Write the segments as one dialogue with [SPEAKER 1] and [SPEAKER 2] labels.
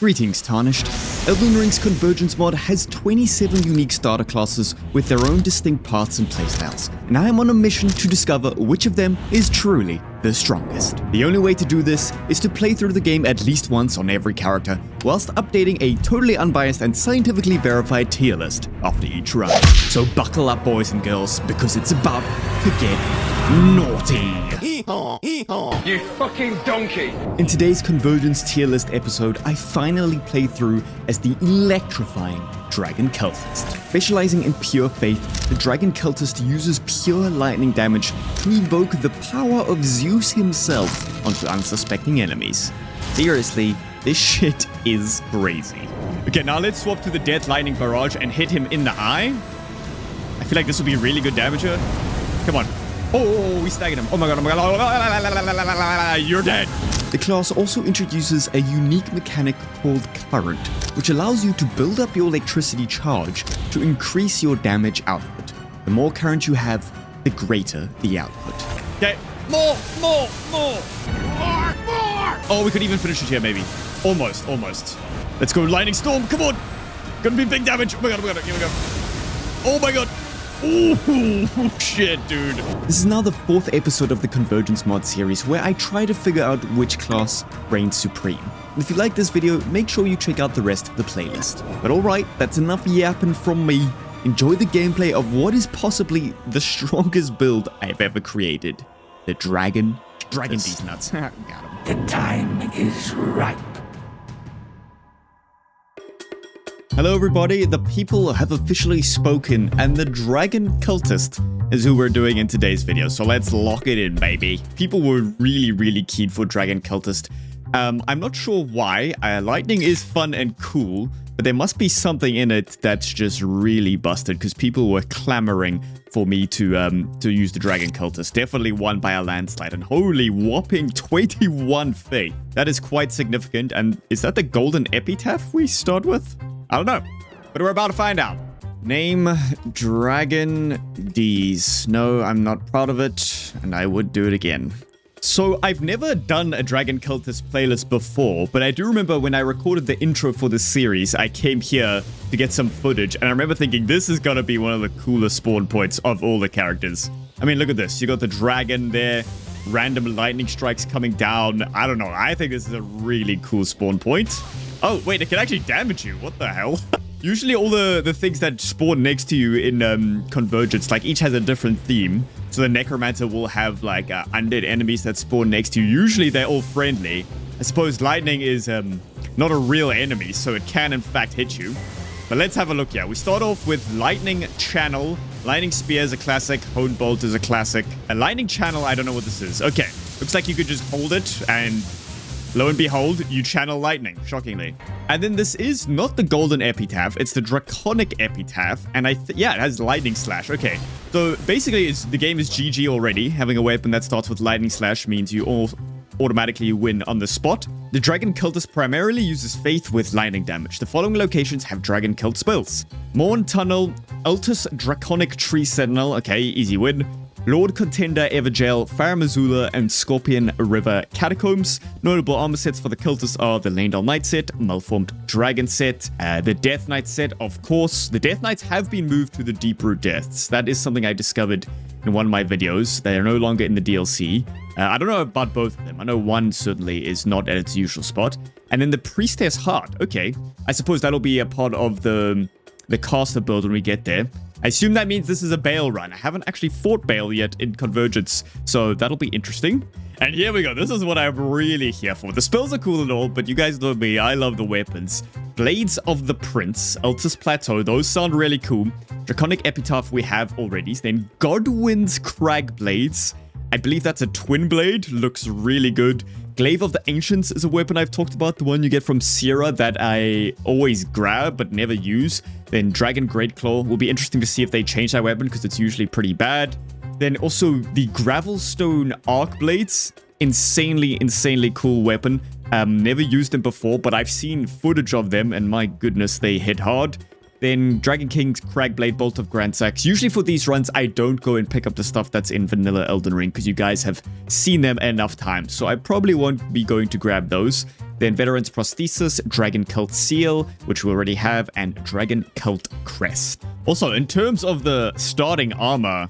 [SPEAKER 1] Greetings, Tarnished. Elden Ring's Convergence mod has 27 unique starter classes with their own distinct paths and playstyles, and I am on a mission to discover which of them is truly the strongest. The only way to do this is to play through the game at least once on every character, whilst updating a totally unbiased and scientifically verified tier list after each run. So buckle up, boys and girls, because it's about to get naughty.
[SPEAKER 2] You fucking donkey!
[SPEAKER 1] In today's Convergence tier list episode, I finally play through as the electrifying Dragon Cultist. Specializing in pure faith, the Dragon Cultist uses pure lightning damage to evoke the power of Zeus himself onto unsuspecting enemies. Seriously, this shit is crazy. Okay, now let's swap to the Death Lightning Barrage and hit him in the eye. I feel like this will be really good damage here. Come on. Oh, we staggered him. Oh my god, oh my god. You're dead. The class also introduces a unique mechanic called Current, which allows you to build up your electricity charge to increase your damage output. The more current you have, the greater the output. Okay, more! Oh, we could even finish it here, maybe. Almost. Let's go, Lightning Storm, come on! Gonna be big damage. Oh my god, here we go. Oh my god. Oh, shit, dude. This is now the 4th episode of the Convergence mod series where I try to figure out which class reigns supreme. And if you like this video, make sure you check out the rest of the playlist. But alright, that's enough yapping from me. Enjoy the gameplay of what is possibly the strongest build I've ever created. The Dragon these nuts. Got him.
[SPEAKER 3] The time is ripe.
[SPEAKER 1] Hello everybody, the people have officially spoken and the Dragon Cultist is who we're doing in today's video, so let's lock it in, baby. People were really keen for Dragon Cultist. I'm not sure why. Lightning is fun and cool, but there must be something in it that's just really busted because people were clamoring for me to use the Dragon Cultist. Definitely won by a landslide, and holy whopping 21 faith. That is quite significant, and is that the golden epitaph we start with? I don't know, but we're about to find out. Name Dragon D's. No, I'm not proud of it, and I would do it again. So I've never done a Dragon Cultist playlist before, but I do remember when I recorded the intro for this series, I came here to get some footage, and I remember thinking this is gonna be one of the coolest spawn points of all the characters. I mean, look at this. You got the dragon there, random lightning strikes coming down. I don't know. I think this is a really cool spawn point. Oh, wait, it can actually damage you. What the hell? Usually all the things that spawn next to you in Convergence, like each has a different theme. So the Necromancer will have like undead enemies that spawn next to you. Usually they're all friendly. I suppose lightning is not a real enemy, so it can in fact hit you. But let's have a look here. We start off with Lightning Channel. Lightning Spear is a classic. Hone Bolt is a classic. A Lightning Channel, I don't know what this is. Okay, looks like you could just hold it and... lo and behold, you channel lightning, shockingly. And then this is not the golden epitaph, it's the draconic epitaph, and yeah, it has lightning slash. Okay, so basically the game is GG already. Having a weapon that starts with lightning slash means you all automatically win on the spot. The Dragon Cultist primarily uses faith with lightning damage. The following locations have Dragon Cult spells: Morn Tunnel, Altus Draconic Tree Sentinel, okay, easy win. Lord Contender Everjail, Fire Missoula, and Scorpion River Catacombs. Notable armor sets for the Cultists are the Lendal Knight set, Malformed Dragon set, the Death Knight set, of course. The Death Knights have been moved to the Deep Root Deaths. That is something I discovered in one of my videos. They are no longer in the DLC. I don't know about both of them. I know one certainly is not at its usual spot. And then the Priestess Heart. Okay, I suppose that'll be a part of the caster build when we get there. I assume that means this is a Bayle run. I haven't actually fought Bayle yet in Convergence, so that'll be interesting. And here we go. This is what I'm really here for. The spells are cool and all, but you guys know me. I love the weapons. Blades of the Prince, Altus Plateau. Those sound really cool. Draconic Epitaph we have already. Then Godwin's Crag Blades. I believe that's a twin blade. Looks really good. Glaive of the Ancients is a weapon I've talked about, the one you get from Seera that I always grab but never use. Then Dragon Greatclaw will be interesting to see if they change that weapon because it's usually pretty bad. Then also the Gravelstone Arc Blades. Insanely cool weapon. Never used them before, but I've seen footage of them and my goodness, they hit hard. Then Dragon King's Cragblade, Bolt of Grandsax. Usually for these runs, I don't go and pick up the stuff that's in vanilla Elden Ring because you guys have seen them enough times. So I probably won't be going to grab those. Then Veteran's Prosthesis, Dragon Cult Seal, which we already have, and Dragon Cult Crest. Also, in terms of the starting armor,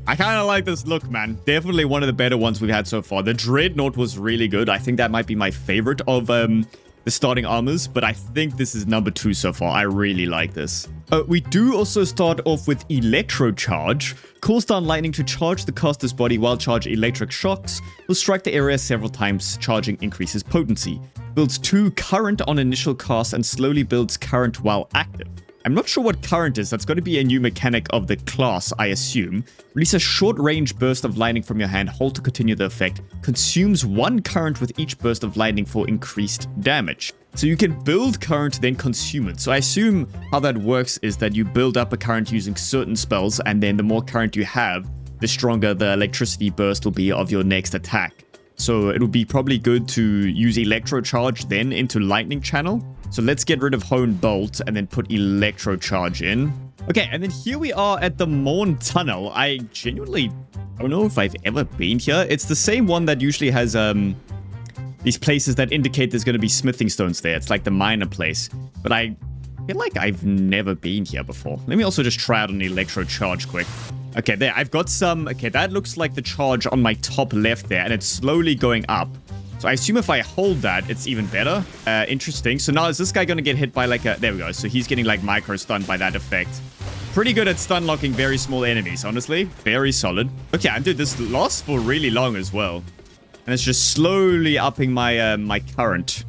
[SPEAKER 1] I kind of like this look, man. Definitely one of the better ones we've had so far. The Dreadnought was really good. I think that might be my favorite of the starting armors, but I think this is number 2 so far. I really like this. We do also start off with Electro Charge. Calls down lightning to charge the caster's body while charge electric shocks will strike the area several times. Charging increases potency. Builds 2 current on initial cast and slowly builds current while active. I'm not sure what current is. That's going to be a new mechanic of the class, I assume. Release a short-range burst of lightning from your hand. Hold to continue the effect. Consumes 1 current with each burst of lightning for increased damage. So you can build current, then consume it. So I assume how that works is that you build up a current using certain spells, and then the more current you have, the stronger the electricity burst will be of your next attack. So it would be probably good to use Electro Charge then into Lightning Channel. So let's get rid of Hone Bolt and then put Electro Charge in. Okay, and then here we are at the Morn Tunnel. I genuinely don't know if I've ever been here. It's the same one that usually has these places that indicate there's going to be smithing stones there. It's like the miner place. But I feel like I've never been here before. Let me also just try out an Electro Charge quick. Okay, there. I've got some... Okay, that looks like the charge on my top left there, and it's slowly going up. So I assume if I hold that, it's even better. Interesting. So now is this guy going to get hit by like a... There we go. So he's getting like micro-stunned by that effect. Pretty good at stun-locking very small enemies, honestly. Very solid. Okay, and dude, this lasts for really long as well. And it's just slowly upping my my current.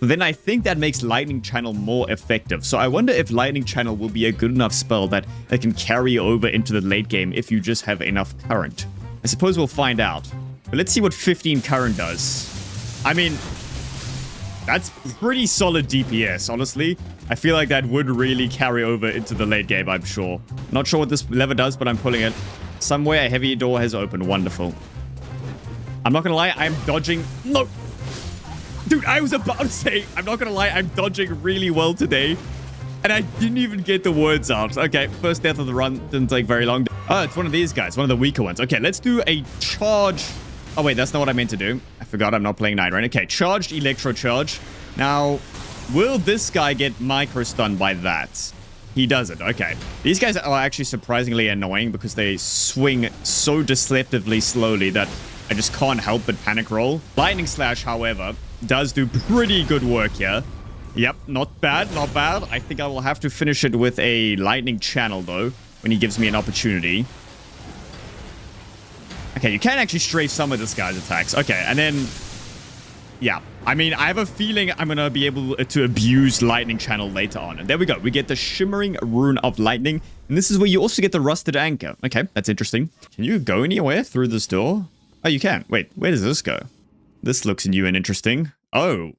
[SPEAKER 1] Then I think that makes Lightning Channel more effective. So I wonder if Lightning Channel will be a good enough spell that it can carry over into the late game if you just have enough current. I suppose we'll find out. But let's see what 15 current does. I mean, that's pretty solid DPS, honestly. I feel like that would really carry over into the late game, I'm sure. Not sure what this lever does, but I'm pulling it. Somewhere a heavy door has opened. Wonderful. I'm not gonna lie, I'm dodging... No! Dude, I was about to say, I'm not gonna lie, I'm dodging really well today. And I didn't even get the words out. Okay, first death of the run. Didn't take very long. Oh, it's one of these guys. One of the weaker ones. Okay, let's do a charge. Oh, wait, that's not what I meant to do. I forgot I'm not playing Night Rain. Okay, charged Electro Charge. Now, will this guy get micro-stunned by that? He doesn't. Okay. These guys are actually surprisingly annoying because they swing so deceptively slowly that I just can't help but panic roll. Lightning Slash, however, does do pretty good work here. Yep, not bad, not bad. I think I will have to finish it with a Lightning Channel, though, when he gives me an opportunity. Okay, you can actually strafe some of this guy's attacks. Okay, and then... Yeah, I mean, I have a feeling I'm going to be able to abuse Lightning Channel later on. And there we go. We get the Shimmering Rune of Lightning. And this is where you also get the Rusted Anchor. Okay, that's interesting. Can you go anywhere through this door? Oh, you can. Wait, where does this go? This looks new and interesting. Oh,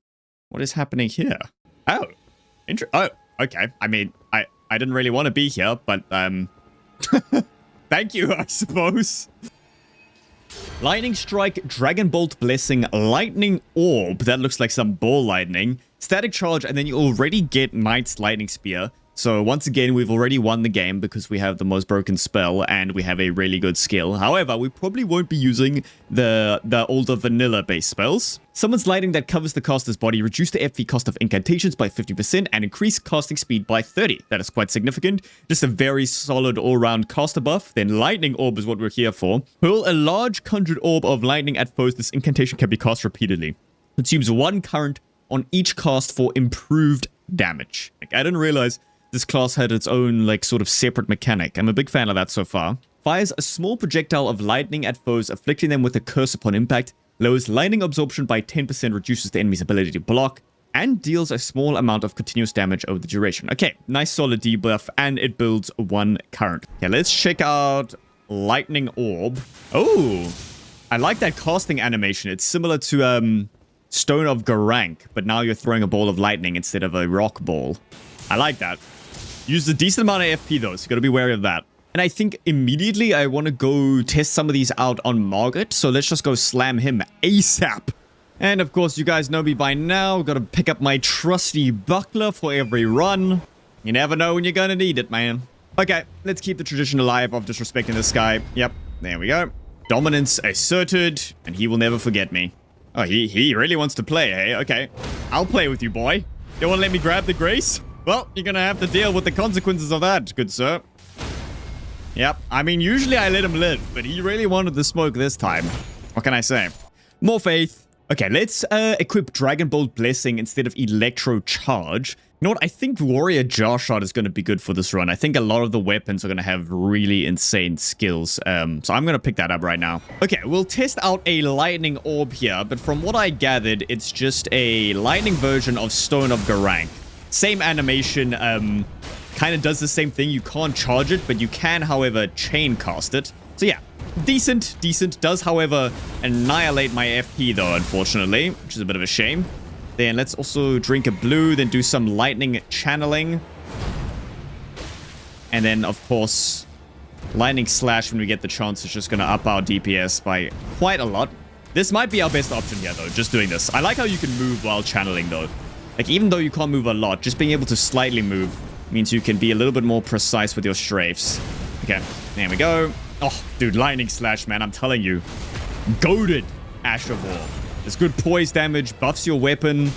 [SPEAKER 1] what is happening here? Oh, oh, okay. I mean, I didn't really want to be here, but, thank you, I suppose. Lightning Strike, Dragon Bolt Blessing, Lightning Orb. That looks like some ball lightning. Static Charge, and then you already get Knight's Lightning Spear. So once again, we've already won the game because we have the most broken spell and we have a really good skill. However, we probably won't be using the older vanilla-based spells. Summons lightning that covers the caster's body, reduce the FP cost of incantations by 50%, and increase casting speed by 30. That is quite significant. Just a very solid all-round caster buff. Then Lightning Orb is what we're here for. Hurl a large conjured orb of lightning at foes. This incantation can be cast repeatedly. Consumes 1 current on each cast for improved damage. Like, I didn't realize this class had its own, like, sort of separate mechanic. I'm a big fan of that so far. Fires a small projectile of lightning at foes, afflicting them with a curse upon impact. Lowers lightning absorption by 10%, reduces the enemy's ability to block, and deals a small amount of continuous damage over the duration. Okay, nice solid debuff, and it builds 1 current. Okay, let's check out Lightning Orb. Oh, I like that casting animation. It's similar to Stone of Garank, but now you're throwing a ball of lightning instead of a rock ball. I like that. Used a decent amount of FP though, so you gotta be wary of that. And I think immediately I want to go test some of these out on Margit, so let's just go slam him ASAP. And of course, you guys know me by now. Gotta pick up my trusty buckler for every run. You never know when you're gonna need it, man. Okay, let's keep the tradition alive of disrespecting this guy. Yep, there we go. Dominance asserted, and he will never forget me. Oh, he really wants to play, hey? Okay. I'll play with you, boy. You want to let me grab the grace? Well, you're gonna have to deal with the consequences of that, good sir. Yep. I mean, usually I let him live, but he really wanted the smoke this time. What can I say? More faith. Okay, let's equip Dragon Bolt Blessing instead of Electro Charge. You know what? I think Warrior Jar Shot is going to be good for this run. I think a lot of the weapons are going to have really insane skills. So I'm going to pick that up right now. Okay, we'll test out a Lightning Orb here. But from what I gathered, it's just a Lightning version of Stone of Garang. Same animation. Kind of does the same thing. You can't charge it, but you can, however, chain cast it. So yeah, decent. Does, however, annihilate my FP though, unfortunately, which is a bit of a shame. Then let's also drink a blue, then do some lightning channeling. And then, of course, lightning slash when we get the chance is just going to up our DPS by quite a lot. This might be our best option here, though, just doing this. I like how you can move while channeling, though. Like, even though you can't move a lot, just being able to slightly move means you can be a little bit more precise with your strafes. Okay, there we go. Oh, dude, lightning slash, man, I'm telling you. Goated Ash of War. It's good poise damage, buffs your weapon,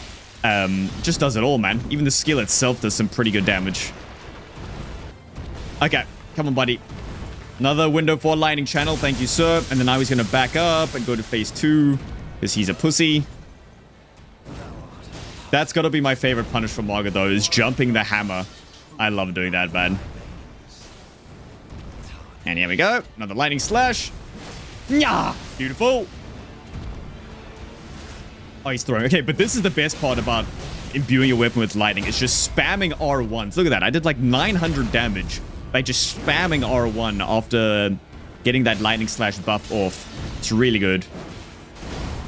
[SPEAKER 1] just does it all, man. Even the skill itself does some pretty good damage. Okay, come on, buddy. Another window for lightning channel, thank you, sir. And then now he's going to back up and go to phase 2, because he's a pussy. That's got to be my favorite punish for Morgott, though, is jumping the hammer. I love doing that, man. And here we go. Another lightning slash. Nyah! Beautiful. Oh, he's throwing. Okay, but this is the best part about imbuing your weapon with lightning. It's just spamming R1. Look at that. I did like 900 damage by just spamming R1 after getting that lightning slash buff off. It's really good.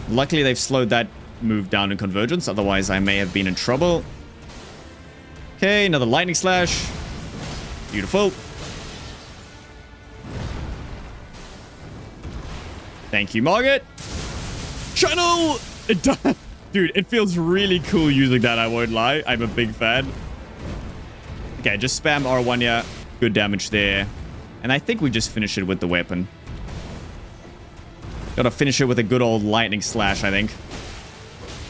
[SPEAKER 1] Luckily, they've slowed that move down in Convergence. Otherwise, I may have been in trouble. Okay, another lightning slash. Beautiful. Thank you, Margit. Channel! Dude, it feels really cool using that, I won't lie. I'm a big fan. Okay, just spam R1 here. Good damage there. And I think we just finish it with the weapon. Gotta finish it with a good old lightning slash, I think.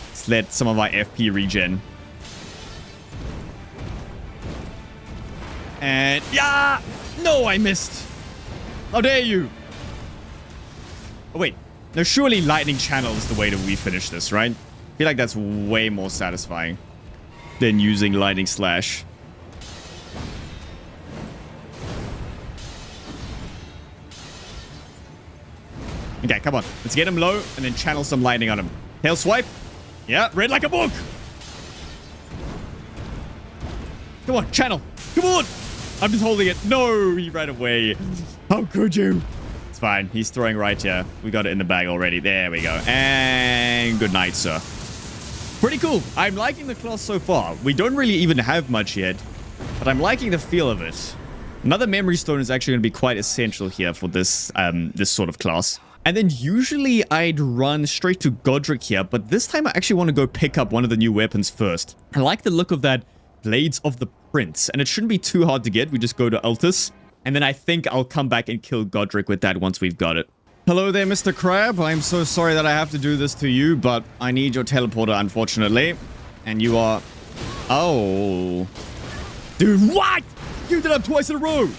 [SPEAKER 1] Let's let some of our FP regen. And... yeah! No, I missed! How dare you! Oh, wait. No, surely lightning channel is the way that we finish this, right? I feel like that's way more satisfying than using lightning slash. Okay, come on. Let's get him low and then channel some lightning on him. Tail swipe. Yeah, read like a book. Come on, channel. Come on. I'm just holding it. No, he ran away. How could you? Fine. He's throwing right here. We got it in the bag already. There we go. And good night, sir. Pretty cool. I'm liking the class so far. We don't really even have much yet, but I'm liking the feel of it. Another memory stone is actually going to be quite essential here for this this sort of class. And then usually I'd run straight to Godrick here, but this time I actually want to go pick up one of the new weapons first. I like the look of that Blades of the Prince, and it shouldn't be too hard to get. We just go to Cultist. And then I think I'll come back and kill Godrick with that once we've got it. Hello there, Mr. Crab. I'm so sorry that I have to do this to you, but I need your teleporter, unfortunately. And you are... oh. Dude, what? You did it twice in a row.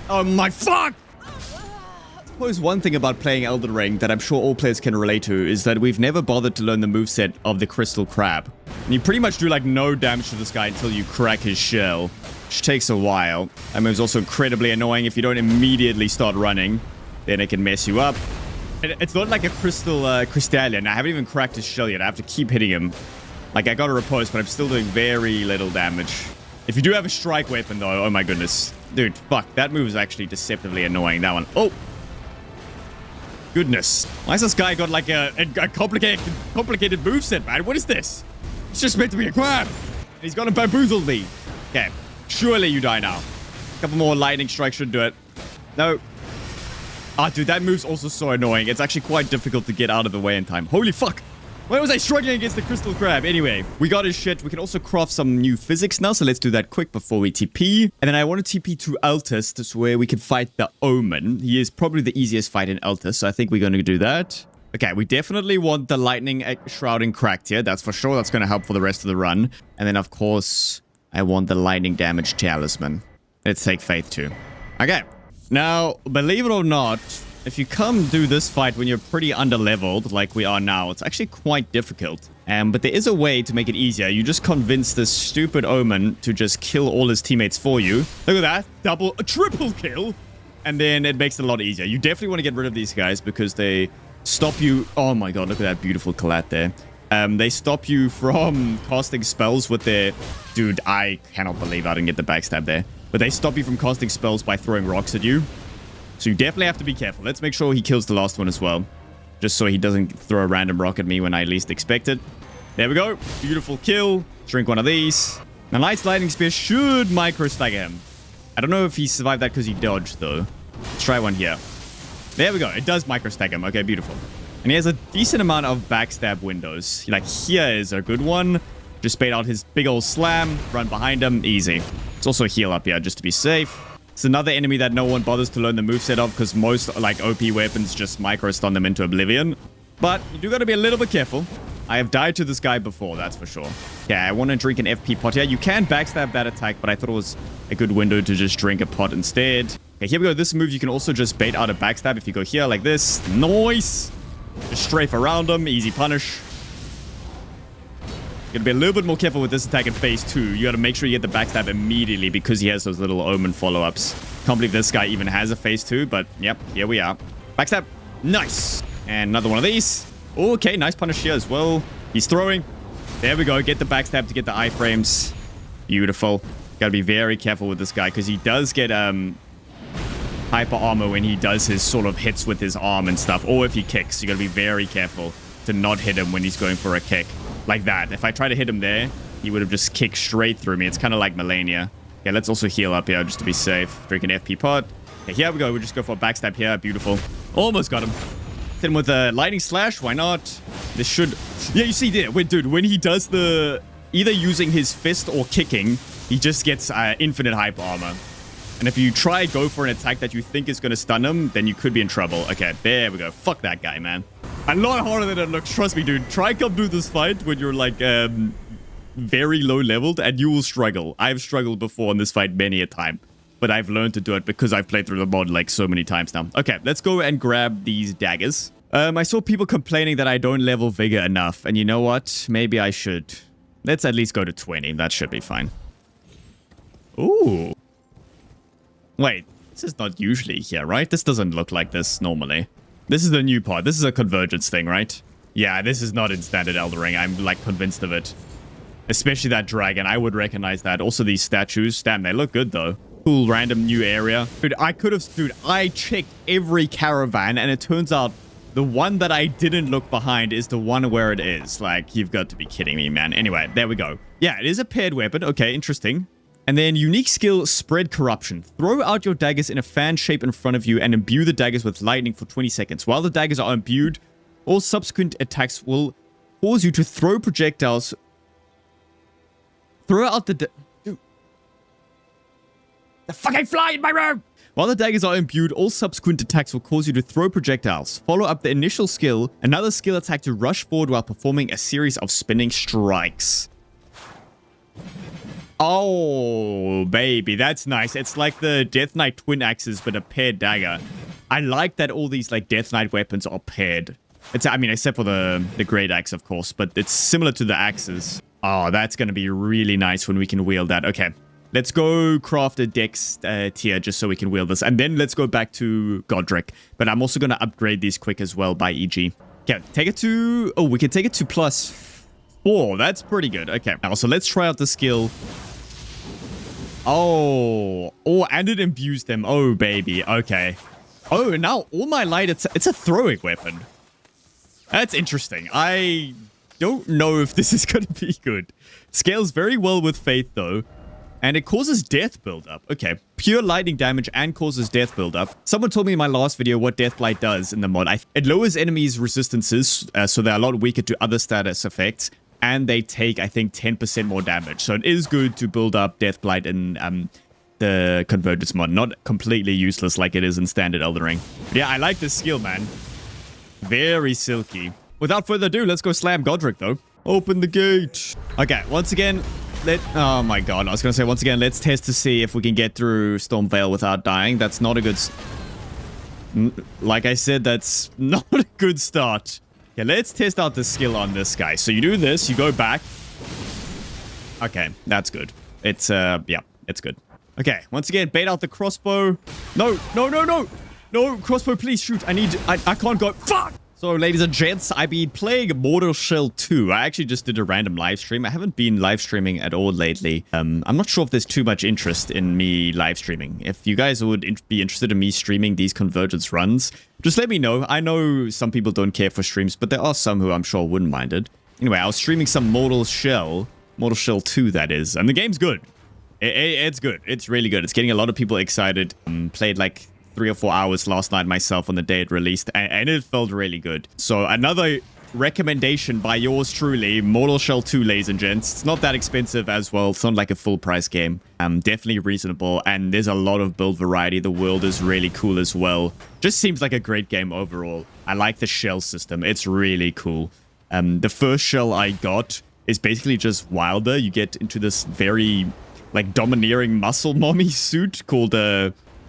[SPEAKER 1] Oh my fuck! I suppose one thing about playing Elden Ring that I'm sure all players can relate to is that we've never bothered to learn the moveset of the Crystal Crab. And you pretty much do like no damage to this guy until you crack his shell. Which takes a while. That move's also incredibly annoying if you don't immediately start running. Then it can mess you up. It's not like a Crystallion. I haven't even cracked his shell yet. I have to keep hitting him. Like, I got a riposte, but I'm still doing very little damage. If you do have a strike weapon, though, oh my goodness. Dude, fuck. That move is actually deceptively annoying. That one. Oh! Goodness. Why has this guy got like a complicated moveset, man? What is this? It's just meant to be a crab. And he's gonna bamboozle me. Okay. Surely you die now. A couple more lightning strikes should do it. No. Ah, dude, that move's also so annoying. It's actually quite difficult to get out of the way in time. Holy fuck. Why was I struggling against the crystal crab? Anyway, we got his shit. We can also craft some new physics now, so let's do that quick before we TP. And then I want to TP to Cultist, where we can fight the Omen. He is probably the easiest fight in Cultist, so I think we're going to do that. Okay, we definitely want the lightning shrouding cracked here. That's for sure. That's going to help for the rest of the run. And then, of course, I want the lightning damage talisman. Let's take faith too. Okay. Now, believe it or not, if you come do this fight when you're pretty underleveled, like we are now, it's actually quite difficult. But there is a way to make it easier. You just convince this stupid omen to just kill all his teammates for you. Look at that. Triple kill. And then it makes it a lot easier. You definitely want to get rid of these guys because they stop you. Oh my god, look at that beautiful collat there. They stop you from casting spells with their... Dude, I cannot believe I didn't get the backstab there. But they stop you from casting spells by throwing rocks at you. So you definitely have to be careful. Let's make sure he kills the last one as well. Just so he doesn't throw a random rock at me when I least expect it. There we go. Beautiful kill. Drink one of these. Now, Light's Lightning Spear should micro stagger him. I don't know if he survived that because he dodged, though. Let's try one here. There we go. It does micro stagger him. Okay, beautiful. And he has a decent amount of backstab windows. Like, here is a good one. Just bait out his big old slam. Run behind him. Easy. It's also a heal up here, just to be safe. It's another enemy that no one bothers to learn the moveset of because most, like, OP weapons just micro-stun them into oblivion. But you do got to be a little bit careful. I have died to this guy before, that's for sure. Yeah, I want to drink an FP pot here. You can backstab that attack, but I thought it was a good window to just drink a pot instead. Okay, here we go. This move, you can also just bait out a backstab if you go here like this. Nice! Just strafe around him. Easy punish. You gotta be a little bit more careful with this attack in phase 2. You gotta make sure you get the backstab immediately because he has those little omen follow-ups. Can't believe this guy even has a phase 2, but yep, here we are. Backstab. Nice! And another one of these. Okay, nice punish here as well. He's throwing. There we go. Get the backstab to get the iframes. Beautiful. Gotta be very careful with this guy because he does get hyper armor when he does his sort of hits with his arm and stuff. Or if he kicks. You gotta be very careful to not hit him when he's going for a kick. Like that. If I try to hit him there, he would have just kicked straight through me. It's kind of like Melania. Okay, let's also heal up here just to be safe. Drink an FP pot. Okay, here we go. We'll just go for a backstab here. Beautiful. Almost got him. Hit him with a lightning slash. Why not? This should... Yeah, you see there. Wait, dude, when he does the... Either using his fist or kicking, he just gets infinite hyper armor. And if you go for an attack that you think is going to stun him, then you could be in trouble. Okay, there we go. Fuck that guy, man. A lot harder than it looks. Trust me, dude. Try come do this fight when you're, like, very low leveled, and you will struggle. I've struggled before in this fight many a time. But I've learned to do it because I've played through the mod, like, so many times now. Okay, let's go and grab these daggers. I saw people complaining that I don't level Vigor enough. And you know what? Maybe I should. Let's at least go to 20. That should be fine. Ooh. Wait, this is not usually here, right? This doesn't look like this normally. This is the new part. This is a convergence thing, right? Yeah, this is not in standard Elden Ring. I'm, like, convinced of it. Especially that dragon. I would recognize that. Also, these statues. Damn, they look good, though. Cool, random new area. Dude, I checked every caravan, and it turns out the one that I didn't look behind is the one where it is. Like, you've got to be kidding me, man. Anyway, there we go. Yeah, it is a paired weapon. Okay, interesting. And then unique skill, Spread Corruption. Throw out your daggers in a fan shape in front of you and imbue the daggers with lightning for 20 seconds. While the daggers are imbued, all subsequent attacks will cause you to throw projectiles. Throw out the... Dude. The fucking fly in my room! While the daggers are imbued, all subsequent attacks will cause you to throw projectiles. Follow up the initial skill, another skill attack to rush forward while performing a series of spinning strikes. Oh, baby, that's nice. It's like the Death Knight twin axes, but a paired dagger. I like that all these like Death Knight weapons are paired. I mean, except for the great axe, of course, but it's similar to the axes. Oh, that's going to be really nice when we can wield that. Okay, let's go craft a dex tier just so we can wield this. And then let's go back to Godrick. But I'm also going to upgrade these quick as well by EG. Okay, take it to... Oh, we can take it to +4. That's pretty good. Okay, now so let's try out the skill. Oh, and it imbues them. Oh, baby. Okay. Oh, now all my light, it's a throwing weapon. That's interesting. I don't know if this is going to be good. It scales very well with Faith, though. And it causes death buildup. Okay. Pure lightning damage and causes death buildup. Someone told me in my last video what Deathblight does in the mod. It lowers enemies' resistances, so they're a lot weaker to other status effects. And they take, I think, 10% more damage. So it is good to build up Deathblight in the Convergence mod. Not completely useless like it is in standard Elden Ring. But yeah, I like this skill, man. Very silky. Without further ado, let's go slam Godrick, though. Open the gate. Okay, once again, oh my god, I was gonna say, once again, let's test to see if we can get through Storm Veil without dying. That's not a good... Like I said, that's not a good start. Okay, let's test out the skill on this guy. So you do this, you go back. Okay, that's good. It's, yeah, it's good. Okay, once again, bait out the crossbow. No, no, no, no. No, crossbow, please shoot. I can't go. Fuck! So, ladies and gents, I've been playing Mortal Shell 2. I actually just did a random live stream. I haven't been live streaming at all lately. I'm not sure if there's too much interest in me live streaming. If you guys would be interested in me streaming these Convergence runs, just let me know. I know some people don't care for streams, but there are some who I'm sure wouldn't mind it. Anyway, I was streaming some Mortal Shell 2, that is, and the game's good. It's good. It's really good. It's getting a lot of people excited. Played like 3 or 4 hours last night myself on the day it released, and it felt really good. So another recommendation by yours truly, Mortal Shell 2, ladies and gents. It's not that expensive as well. It's not like a full price game. Definitely reasonable, and there's a lot of build variety. The world is really cool as well. Just seems like a great game overall. I like the shell system. It's really cool. The first shell I got is basically just wilder. You get into this very like domineering muscle mommy suit called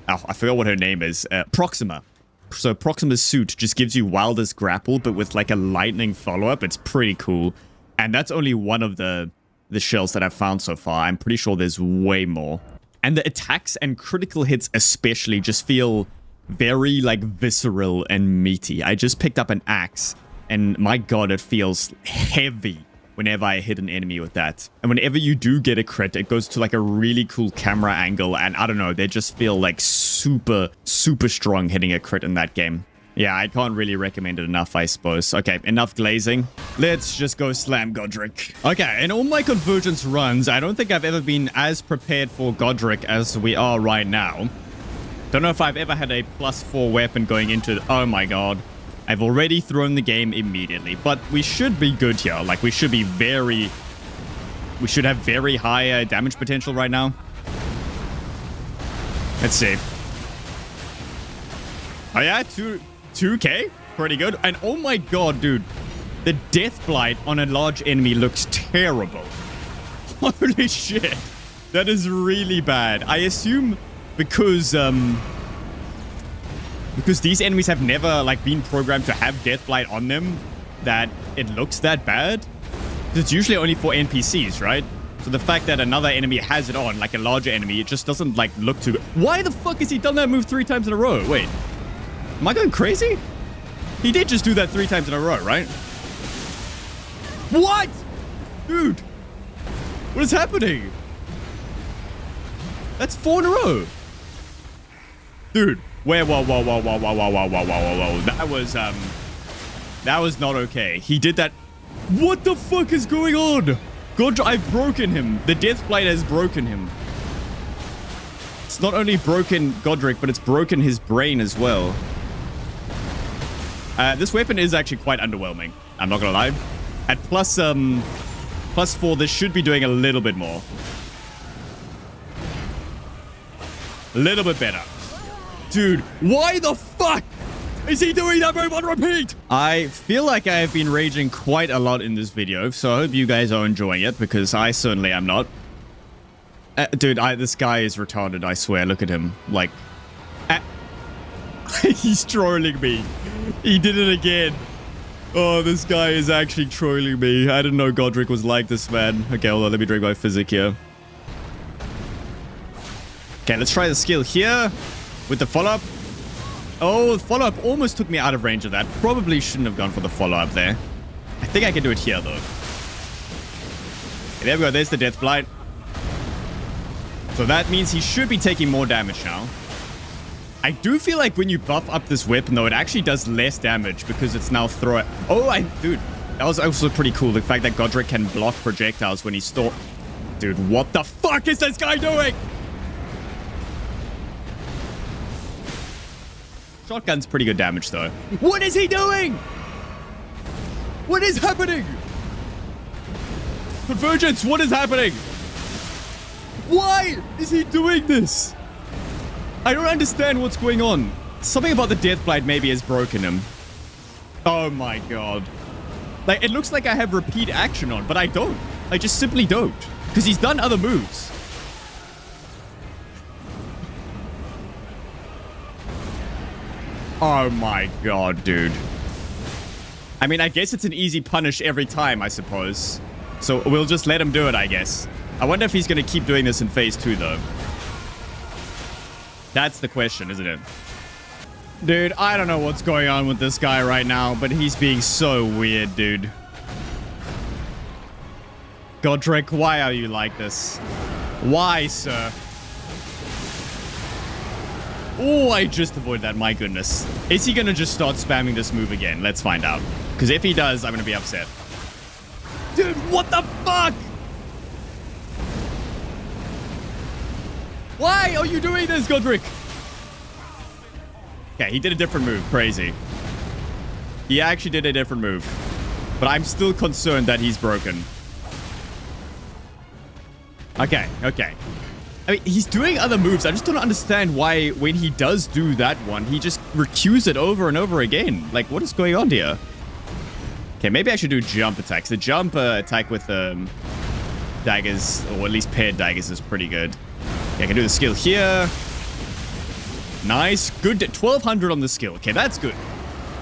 [SPEAKER 1] I forgot what her name is. Proxima. So Proxima's suit just gives you Wilder's grapple, but with like a lightning follow-up. It's pretty cool. And that's only one of the shells that I've found so far. I'm pretty sure there's way more. And the attacks and critical hits especially just feel very like visceral and meaty. I just picked up an axe, and my god, it feels heavy whenever I hit an enemy with that. And whenever you do get a crit, it goes to like a really cool camera angle, and I don't know, they just feel like super strong hitting a crit in that game. Yeah, I can't really recommend it enough, I suppose. Okay, enough glazing. Let's just go slam Godrick. Okay, in all my Convergence runs, I don't think I've ever been as prepared for Godrick as we are right now. Don't know if I've ever had a +4 weapon going into... Oh my god. I've already thrown the game immediately, but we should be good here. Like, we should be very... We should have very high damage potential right now. Let's see. Oh yeah, 2k? Pretty good. And oh my god, dude. The Death Blight on a large enemy looks terrible. Holy shit. That is really bad. I assume because these enemies have never like been programmed to have Death Blight on them, that it looks that bad. It's usually only for NPCs, right? So the fact that another enemy has it on, like a larger enemy, it just doesn't like look too good. Why the fuck has he done that move 3 times in a row? Wait, am I going crazy? He did just do that 3 times in a row, right? What? Dude, what is happening? That's 4 in a row. Dude. Whoa. That was not okay. He did that. What the fuck is going on? God, I've broken him. The Death Blight has broken him. It's not only broken Godrick, but it's broken his brain as well. This weapon is actually quite underwhelming. I'm not gonna lie. At +4, this should be doing a little bit more. A little bit better. Dude, why the fuck is he doing that move on repeat? I feel like I have been raging quite a lot in this video, so I hope you guys are enjoying it, because I certainly am not. Dude, this guy is retarded, I swear. Look at him. Like, he's trolling me. He did it again. Oh, this guy is actually trolling me. I didn't know Godrick was like this, man. Okay, hold on, let me drink my physic here. Okay, let's try the skill here. With the follow-up. Oh, the follow-up almost took me out of range of that. Probably shouldn't have gone for the follow-up there. I think I can do it here, though. Okay, there we go. There's the Death Blight. So that means he should be taking more damage now. I do feel like when you buff up this weapon, though, it actually does less damage because it's now throw... Oh, dude. That was also pretty cool. The fact that Godrick can block projectiles when he's still... Dude, what the fuck is this guy doing? Shotgun's pretty good damage, though. What is he doing? What is happening? Convergence, what is happening? Why is he doing this? I don't understand what's going on. Something about the Death Blight maybe has broken him. Oh my god. Like, it looks like I have repeat action on, but I don't. I just simply don't. Because he's done other moves. Oh my god, dude. I mean, I guess it's an easy punish every time, I suppose. So we'll just let him do it, I guess. I wonder if he's going to keep doing this in phase 2, though. That's the question, isn't it? Dude, I don't know what's going on with this guy right now, but he's being so weird, dude. Godrick, why are you like this? Why, sir? Oh, I just avoided that. My goodness. Is he going to just start spamming this move again? Let's find out. Because if he does, I'm going to be upset. Dude, what the fuck? Why are you doing this, Godrick? Okay, he did a different move. Crazy. He actually did a different move. But I'm still concerned that he's broken. Okay, okay. I mean, he's doing other moves. I just don't understand why when he does do that one, he just recues it over and over again. Like, what is going on here? Okay, maybe I should do jump attacks. The jump attack with daggers, or at least paired daggers, is pretty good. Okay, I can do the skill here. Nice. Good. 1200 on the skill. Okay, that's good.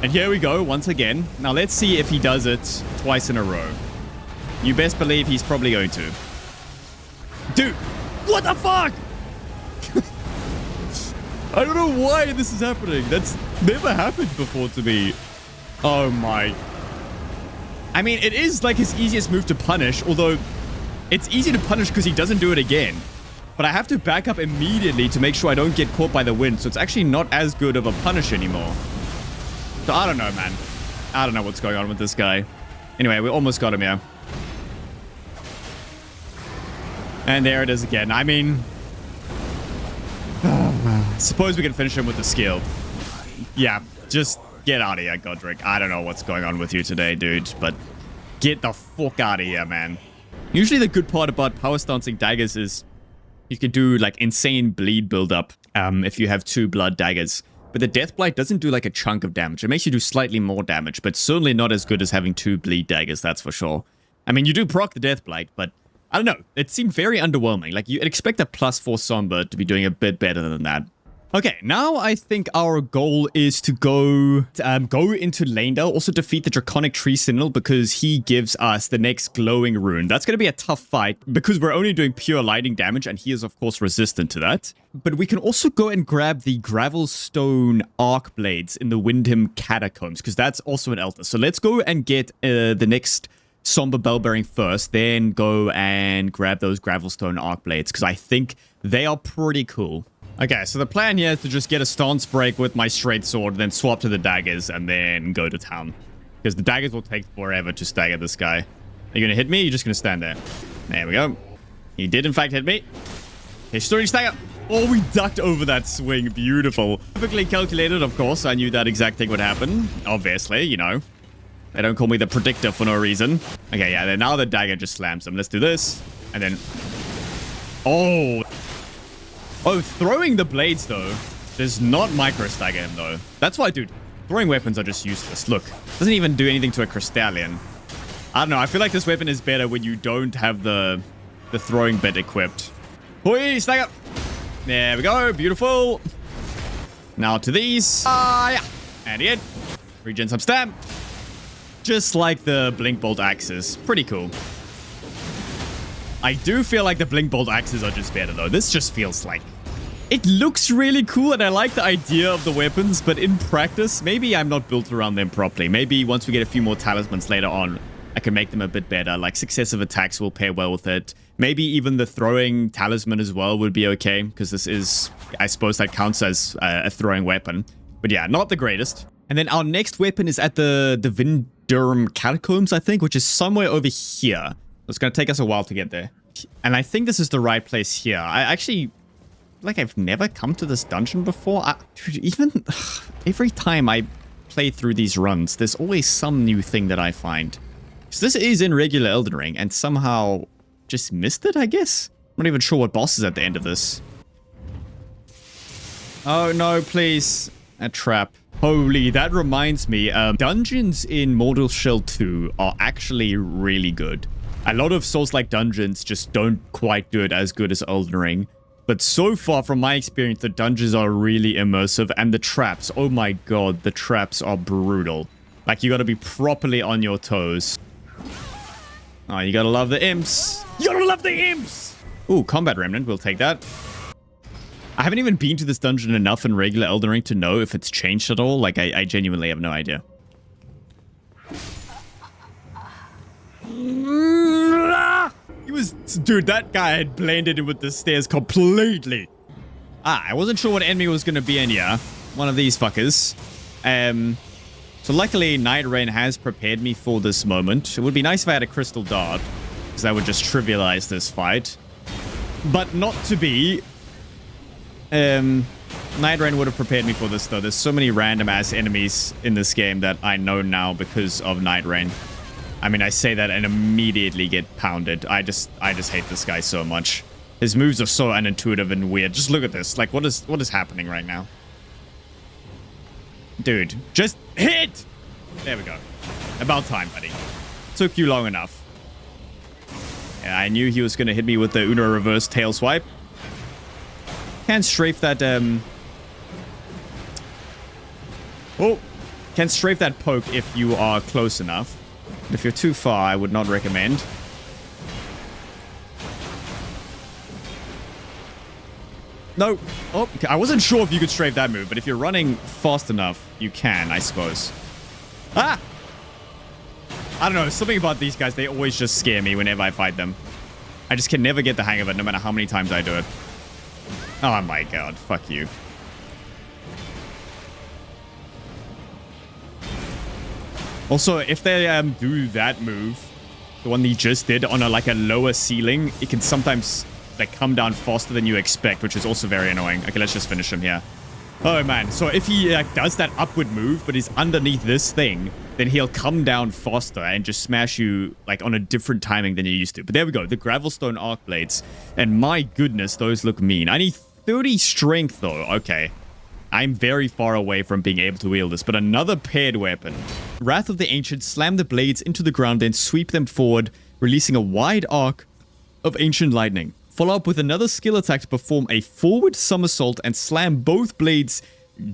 [SPEAKER 1] And here we go once again. Now, let's see if he does it twice in a row. You best believe he's probably going to. Dude, what the fuck? I don't know why this is happening. That's never happened before to me. Oh my. I mean, it is like his easiest move to punish, although it's easy to punish because he doesn't do it again. But I have to back up immediately to make sure I don't get caught by the wind, so it's actually not as good of a punish anymore. So I don't know, man. I don't know what's going on with this guy. Anyway, we almost got him here. And there it is again. I mean, suppose we can finish him with the skill. Yeah, just get out of here, Godrick. I don't know what's going on with you today, dude, but get the fuck out of here, man. Usually the good part about power stancing daggers is you can do like insane bleed buildup if you have 2 blood daggers. But the Death Blight doesn't do like a chunk of damage. It makes you do slightly more damage, but certainly not as good as having 2 bleed daggers, that's for sure. I mean, you do proc the Death Blight, but I don't know. It seemed very underwhelming. Like, you'd expect a +4 Somber to be doing a bit better than that. Okay, now I think our goal is to go into Leyndell, also defeat the Draconic Tree Sentinel because he gives us the next glowing rune. That's going to be a tough fight because we're only doing pure lightning damage and he is of course resistant to that. But we can also go and grab the Gravelstone Arc Blades in the Windham Catacombs because that's also an Elder. So let's go and get the next Somber Bellbearing first, then go and grab those Gravelstone Arc Blades because I think they are pretty cool. Okay, so the plan here is to just get a stance break with my straight sword, then swap to the daggers, and then go to town. Because the daggers will take forever to stagger this guy. Are you going to hit me? You're just going to stand there. There we go. He did, in fact, hit me. Okay, story stagger. Oh, we ducked over that swing. Beautiful. Perfectly calculated, of course. I knew that exact thing would happen. Obviously, you know. They don't call me the predictor for no reason. Okay, yeah, then now the dagger just slams him. Let's do this. And then... Oh... Oh, throwing the blades, though, does not micro-stagger him, though. That's why, dude, throwing weapons are just useless. Look, doesn't even do anything to a Crystallion. I don't know. I feel like this weapon is better when you don't have the throwing bit equipped. Hoi, stagger. There we go. Beautiful. Now to these. Yeah. And in. Regen some stamp. Just like the Blink Bolt axes. Pretty cool. I do feel like the Blink Bolt axes are just better, though. This just feels like... It looks really cool, and I like the idea of the weapons, but in practice, maybe I'm not built around them properly. Maybe once we get a few more talismans later on, I can make them a bit better. Like, successive attacks will pair well with it. Maybe even the throwing talisman as well would be okay, because this is... I suppose that counts as a throwing weapon. But yeah, not the greatest. And then our next weapon is at the Vindurm Catacombs, I think, which is somewhere over here. It's going to take us a while to get there. And I think this is the right place here. I actually... Like, I've never come to this dungeon before. Even... Every time I play through these runs, there's always some new thing that I find. So this is in regular Elden Ring, and somehow just missed it, I guess? I'm not even sure what boss is at the end of this. Oh, no, please. A trap. Holy, that reminds me. Dungeons in Mortal Shell 2 are actually really good. A lot of Souls-like dungeons just don't quite do it as good as Elden Ring. But so far, from my experience, the dungeons are really immersive. And the traps, oh my god, the traps are brutal. Like, you gotta be properly on your toes. Oh, you gotta love the imps. You gotta love the imps! Ooh, Combat Remnant, we'll take that. I haven't even been to this dungeon enough in regular Elden Ring to know if it's changed at all. Like, I genuinely have no idea. He was... Dude, that guy had blended in with the stairs completely. I wasn't sure what enemy was going to be in here. One of these fuckers. So luckily, Night Rain has prepared me for this moment. It would be nice if I had a Crystal Dart, because that would just trivialize this fight. But not to be... Night Rain would have prepared me for this, though. There's so many random-ass enemies in this game that I know now because of Night Rain. I mean, I say that and immediately get pounded. I just hate this guy so much. His moves are so unintuitive and weird. Just look at this. Like, what is happening right now? Dude, just hit! There we go. About time, buddy. Took you long enough. Yeah, I knew he was going to hit me with the Uno reverse tail swipe. Can strafe that, Oh, can strafe that poke if you are close enough. If you're too far, I would not recommend. No. Oh, okay. I wasn't sure if you could strafe that move, but if you're running fast enough, you can, I suppose. Ah! I don't know. Something about these guys, they always just scare me whenever I fight them. I just can never get the hang of it, no matter how many times I do it. Oh my god, fuck you. Also, if they do that move, the one they just did on a lower ceiling, it can sometimes like come down faster than you expect, which is also very annoying. Okay, let's just finish him here. Oh man, so if he does that upward move, but he's underneath this thing, then he'll come down faster and just smash you like on a different timing than you used to. But there we go, the Gravelstone Arc Blades. And my goodness, those look mean. I need 30 strength though. Okay. I'm very far away from being able to wield this, but another paired weapon. Wrath of the Ancient, slam the blades into the ground, then sweep them forward, releasing a wide arc of Ancient Lightning. Follow up with another skill attack to perform a forward somersault and slam both blades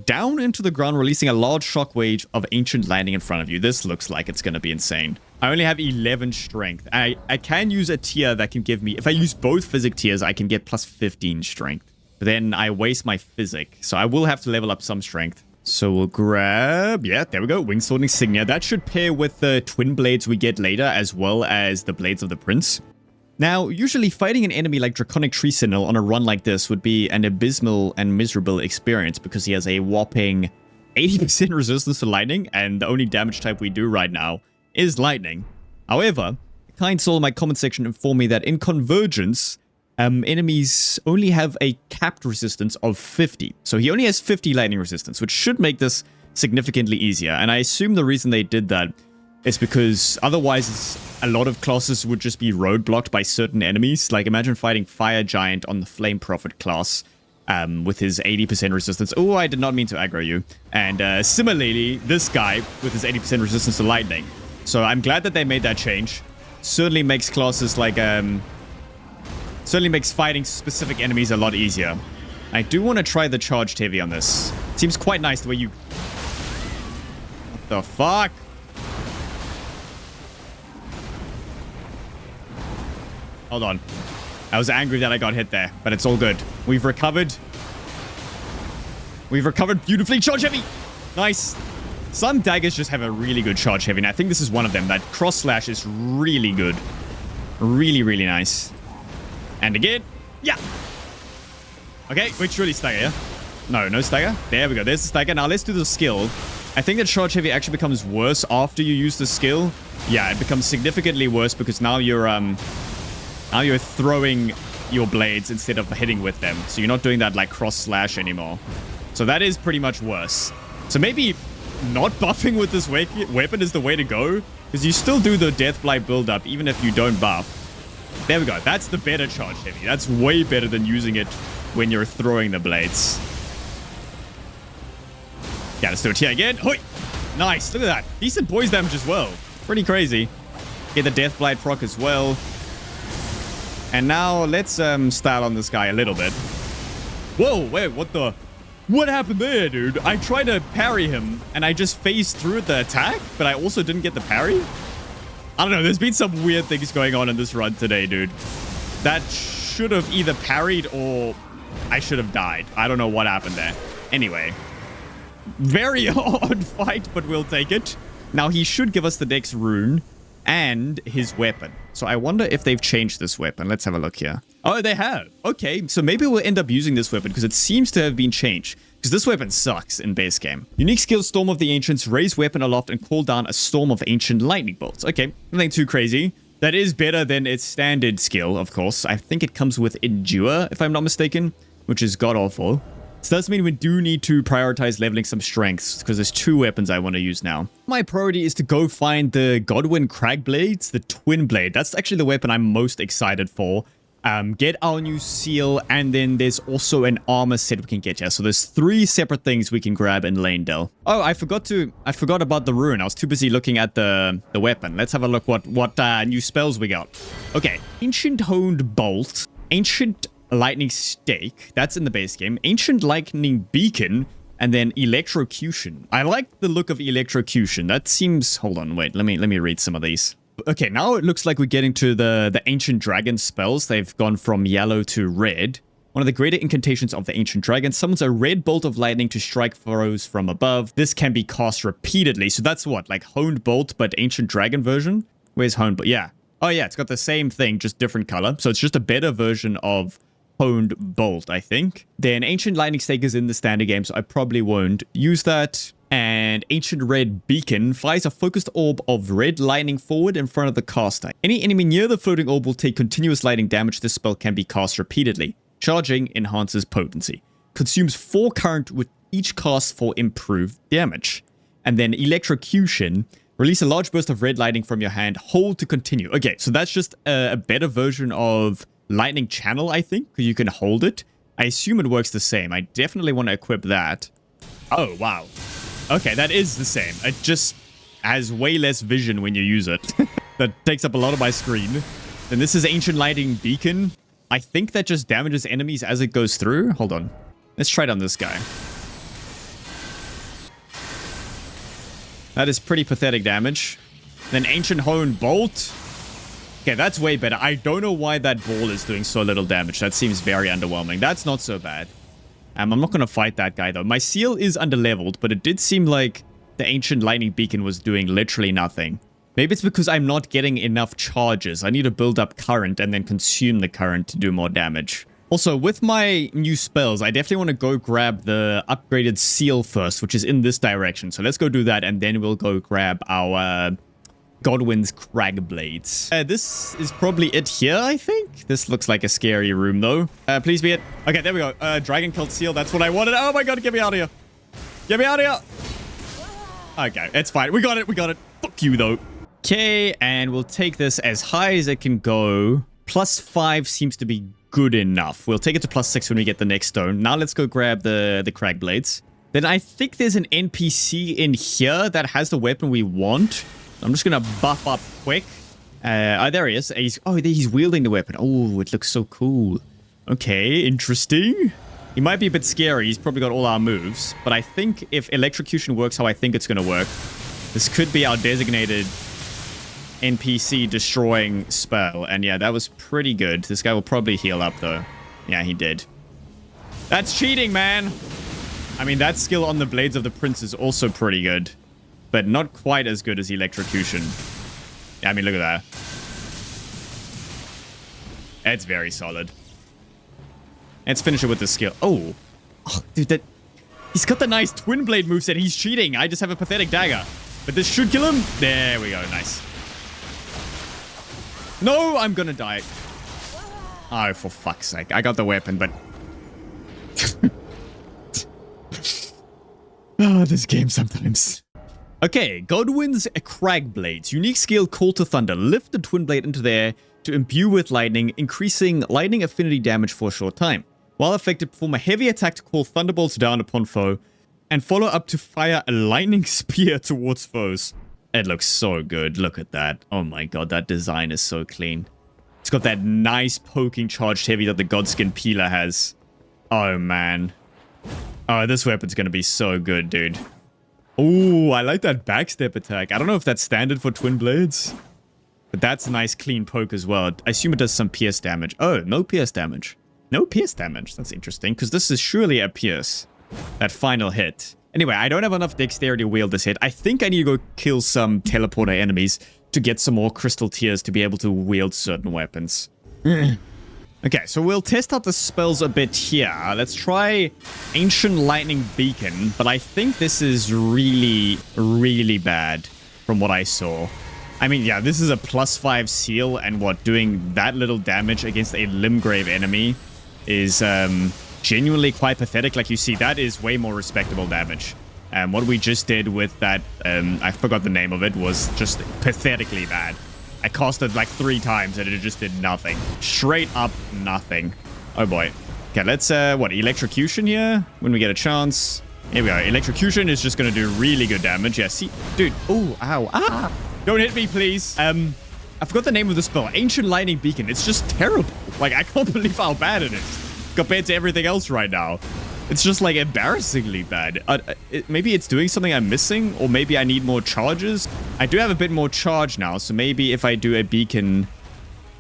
[SPEAKER 1] down into the ground, releasing a large shockwave of Ancient Lightning in front of you. This looks like it's going to be insane. I only have 11 strength. I can use a tier that can give me... If I use both physic tiers, I can get plus 15 strength. But then I waste my physic, so I will have to level up some strength. So we'll grab... Yeah, there we go. Wingsword Insignia. That should pair with the twin blades we get later, as well as the Blades of the Prince. Now, usually fighting an enemy like Draconic Tree Sentinel on a run like this would be an abysmal and miserable experience because he has a whopping 80% resistance to lightning, and the only damage type we do right now is lightning. However, a kind soul in my comment section informed me that in Convergence, enemies only have a capped resistance of 50. So he only has 50 lightning resistance, which should make this significantly easier. And I assume the reason they did that is because otherwise a lot of classes would just be roadblocked by certain enemies. Like imagine fighting Fire Giant on the Flame Prophet class with his 80% resistance. Oh, I did not mean to aggro you. And similarly, this guy with his 80% resistance to lightning. So I'm glad that they made that change. Certainly makes classes like... certainly makes fighting specific enemies a lot easier. I do want to try the charged heavy on this. Seems quite nice the way you... What the fuck? Hold on. I was angry that I got hit there, but it's all good. We've recovered. We've recovered beautifully. Charge heavy! Nice. Some daggers just have a really good charge heavy, and I think this is one of them. That cross slash is really good. Really, really nice. And again. Yeah. Okay, wait, surely stagger, yeah? No, no stagger. There we go. There's the stagger. Now let's do the skill. I think that charge heavy actually becomes worse after you use the skill. Yeah, it becomes significantly worse because now you're throwing your blades instead of hitting with them. So you're not doing that like cross slash anymore. So that is pretty much worse. So maybe not buffing with this weapon is the way to go, because you still do the Deathblight build up even if you don't buff. There we go. That's the better charge heavy. That's way better than using it when you're throwing the blades. Yeah, let's do it here again. Hoi! Nice, look at that. Decent poise damage as well. Pretty crazy. Get the Death Blight proc as well. And now let's style on this guy a little bit. Whoa, wait, what the... What happened there, dude? I tried to parry him, and I just phased through the attack, but I also didn't get the parry? I don't know, there's been some weird things going on in this run today, dude. That should have either parried or I should have died. I don't know what happened there. Anyway. Very odd fight, but we'll take it. Now, he should give us the next rune and his weapon. So I wonder if they've changed this weapon. Let's have a look here. Oh, they have. Okay, so maybe we'll end up using this weapon because it seems to have been changed. Because this weapon sucks in base game. Unique skill, Storm of the Ancients. Raise weapon aloft and call down a storm of ancient lightning bolts. Okay, nothing too crazy. That is better than its standard skill, of course. I think it comes with Endure, if I'm not mistaken, which is god-awful. So does mean we do need to prioritize leveling some strengths because there's 2 weapons I want to use now. My priority is to go find the Godwyn Crag Blades, the Twin Blade. That's actually the weapon I'm most excited for. Get our new seal, and then there's also an armor set we can get here. So there's 3 separate things we can grab in Lanedale. Oh, I forgot about the rune. I was too busy looking at the weapon. Let's have a look what new spells we got. Okay, Ancient Honed Bolt, Ancient Lightning Stake, that's in the base game, Ancient Lightning Beacon, and then Electrocution. I like the look of Electrocution. That seems... Hold on, wait, let me read some of these. Okay, now it looks like we're getting to the Ancient Dragon spells. They've gone from yellow to red. One of the greater incantations of the Ancient Dragon summons a red bolt of lightning to strike foes from above. This can be cast repeatedly. So that's what, like Honed Bolt, but Ancient Dragon version? Where's Honed Bolt? Yeah. Oh yeah, it's got the same thing, just different color. So it's just a better version of Honed Bolt, I think. Then Ancient Lightning Stake is in the standard game, so I probably won't use that. And Ancient Red Beacon fires a focused orb of red lightning forward in front of the caster. Any enemy near the floating orb will take continuous lightning damage. This spell can be cast repeatedly. Charging enhances potency. Consumes 4 current with each cast for improved damage. And then Electrocution. Release a large burst of red lightning from your hand. Hold to continue. Okay, so that's just a better version of Lightning Channel, I think, because you can hold it. I assume it works the same. I definitely want to equip that. Oh, wow. Okay, that is the same. It just has way less vision when you use it. That takes up a lot of my screen. Then this is Ancient Lightning Beacon. I think that just damages enemies as it goes through. Hold on. Let's try it on this guy. That is pretty pathetic damage. Then Ancient Honed Bolt. Okay, that's way better. I don't know why that ball is doing so little damage. That seems very underwhelming. That's not so bad. I'm not going to fight that guy, though. My seal is underleveled, but it did seem like the Ancient Lightning Beacon was doing literally nothing. Maybe it's because I'm not getting enough charges. I need to build up current and then consume the current to do more damage. Also, with my new spells, I definitely want to go grab the upgraded seal first, which is in this direction. So let's go do that, and then we'll go grab our Godwyn's Crag Blades. This is probably it here, I think. This looks like a scary room, though. Please be it. Okay, there we go. Dragon Cult Seal. That's what I wanted. Oh my god, get me out of here. Get me out of here. Okay, it's fine. We got it. We got it. Fuck you, though. Okay, and we'll take this as high as it can go. +5 seems to be good enough. We'll take it to +6 when we get the next stone. Now let's go grab the Crag Blades. Then I think there's an NPC in here that has the weapon we want. I'm just going to buff up quick. Oh, there he is. He's wielding the weapon. Oh, it looks so cool. Okay, interesting. He might be a bit scary. He's probably got all our moves. But I think if Electrocution works how I think it's going to work, this could be our designated NPC destroying spell. And yeah, that was pretty good. This guy will probably heal up, though. Yeah, he did. That's cheating, man. I mean, that skill on the Blades of the Prince is also pretty good. But not quite as good as Electrocution. Yeah, I mean, look at that. It's very solid. Let's finish it with the skill. Oh, dude, he's got the nice Twin Blade moveset. He's cheating. I just have a pathetic dagger. But this should kill him. There we go. Nice. No, I'm gonna die. Oh, for fuck's sake. I got the weapon, but... oh, this game sometimes... Okay, Godwyn's Crag Blades. Unique skill, Call to Thunder. Lift the Twin Blade into the air to imbue with lightning, increasing lightning affinity damage for a short time. While affected, perform a heavy attack to call thunderbolts down upon foe. and follow up to fire a lightning spear towards foes. It looks so good. Look at that. Oh my god, that design is so clean. It's got that nice poking charged heavy that the Godskin Peeler has. Oh man. Oh, this weapon's gonna be so good, dude. Oh, I like that backstep attack. I don't know if that's standard for Twin Blades, but that's a nice clean poke as well. I assume it does some pierce damage. Oh, no pierce damage. No pierce damage. That's interesting, because this is surely a pierce. That final hit. Anyway, I don't have enough dexterity to wield this hit. I think I need to go kill some teleporter enemies to get some more crystal tears to be able to wield certain weapons. Okay, so we'll test out the spells a bit here. Let's try Ancient Lightning Beacon, but I think this is really, really bad from what I saw. I mean, yeah, this is a +5 seal, and what, doing that little damage against a Limgrave enemy is genuinely quite pathetic. Like you see, that is way more respectable damage. What we just did with that, I forgot the name of it, was just pathetically bad. I cast it like 3 times and it just did nothing. Straight up nothing. Oh boy. Okay, let's, what, Electrocution here? When we get a chance. Here we go. Electrocution is just gonna do really good damage. Yeah, see, dude. Oh, ow. Ah! Don't hit me, please. I forgot the name of the spell. Ancient Lightning Beacon. It's just terrible. Like, I can't believe how bad it is compared to everything else right now. It's just, like, embarrassingly bad. Maybe it's doing something I'm missing, or maybe I need more charges. I do have a bit more charge now, so maybe if I do a beacon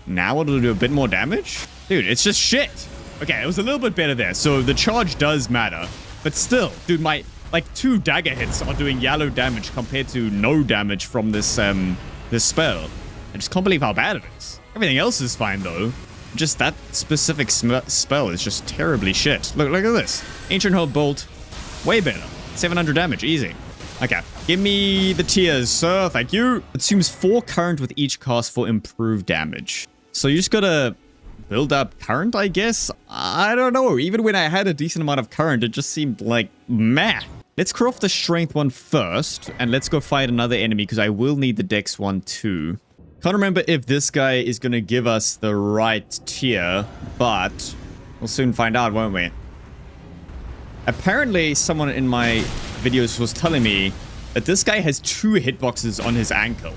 [SPEAKER 1] now, it'll do a bit more damage? Dude, it's just shit. Okay, it was a little bit better there. So the charge does matter. But still, dude, my, like, 2 dagger hits are doing yellow damage compared to no damage from this, this spell. I just can't believe how bad it is. Everything else is fine, though. Just that specific spell is just terribly shit. Look at this. Ancient Hold Bolt. Way better. 700 damage. Easy. Okay. Give me the tears, sir. Thank you. It consumes 4 current with each cast for improved damage. So you just gotta build up current, I guess? I don't know. Even when I had a decent amount of current, it just seemed like meh. Let's craft the strength one first. And let's go fight another enemy because I will need the dex one too. Can't remember if this guy is going to give us the right tier, but we'll soon find out, won't we? Apparently, someone in my videos was telling me that this guy has 2 hitboxes on his ankle,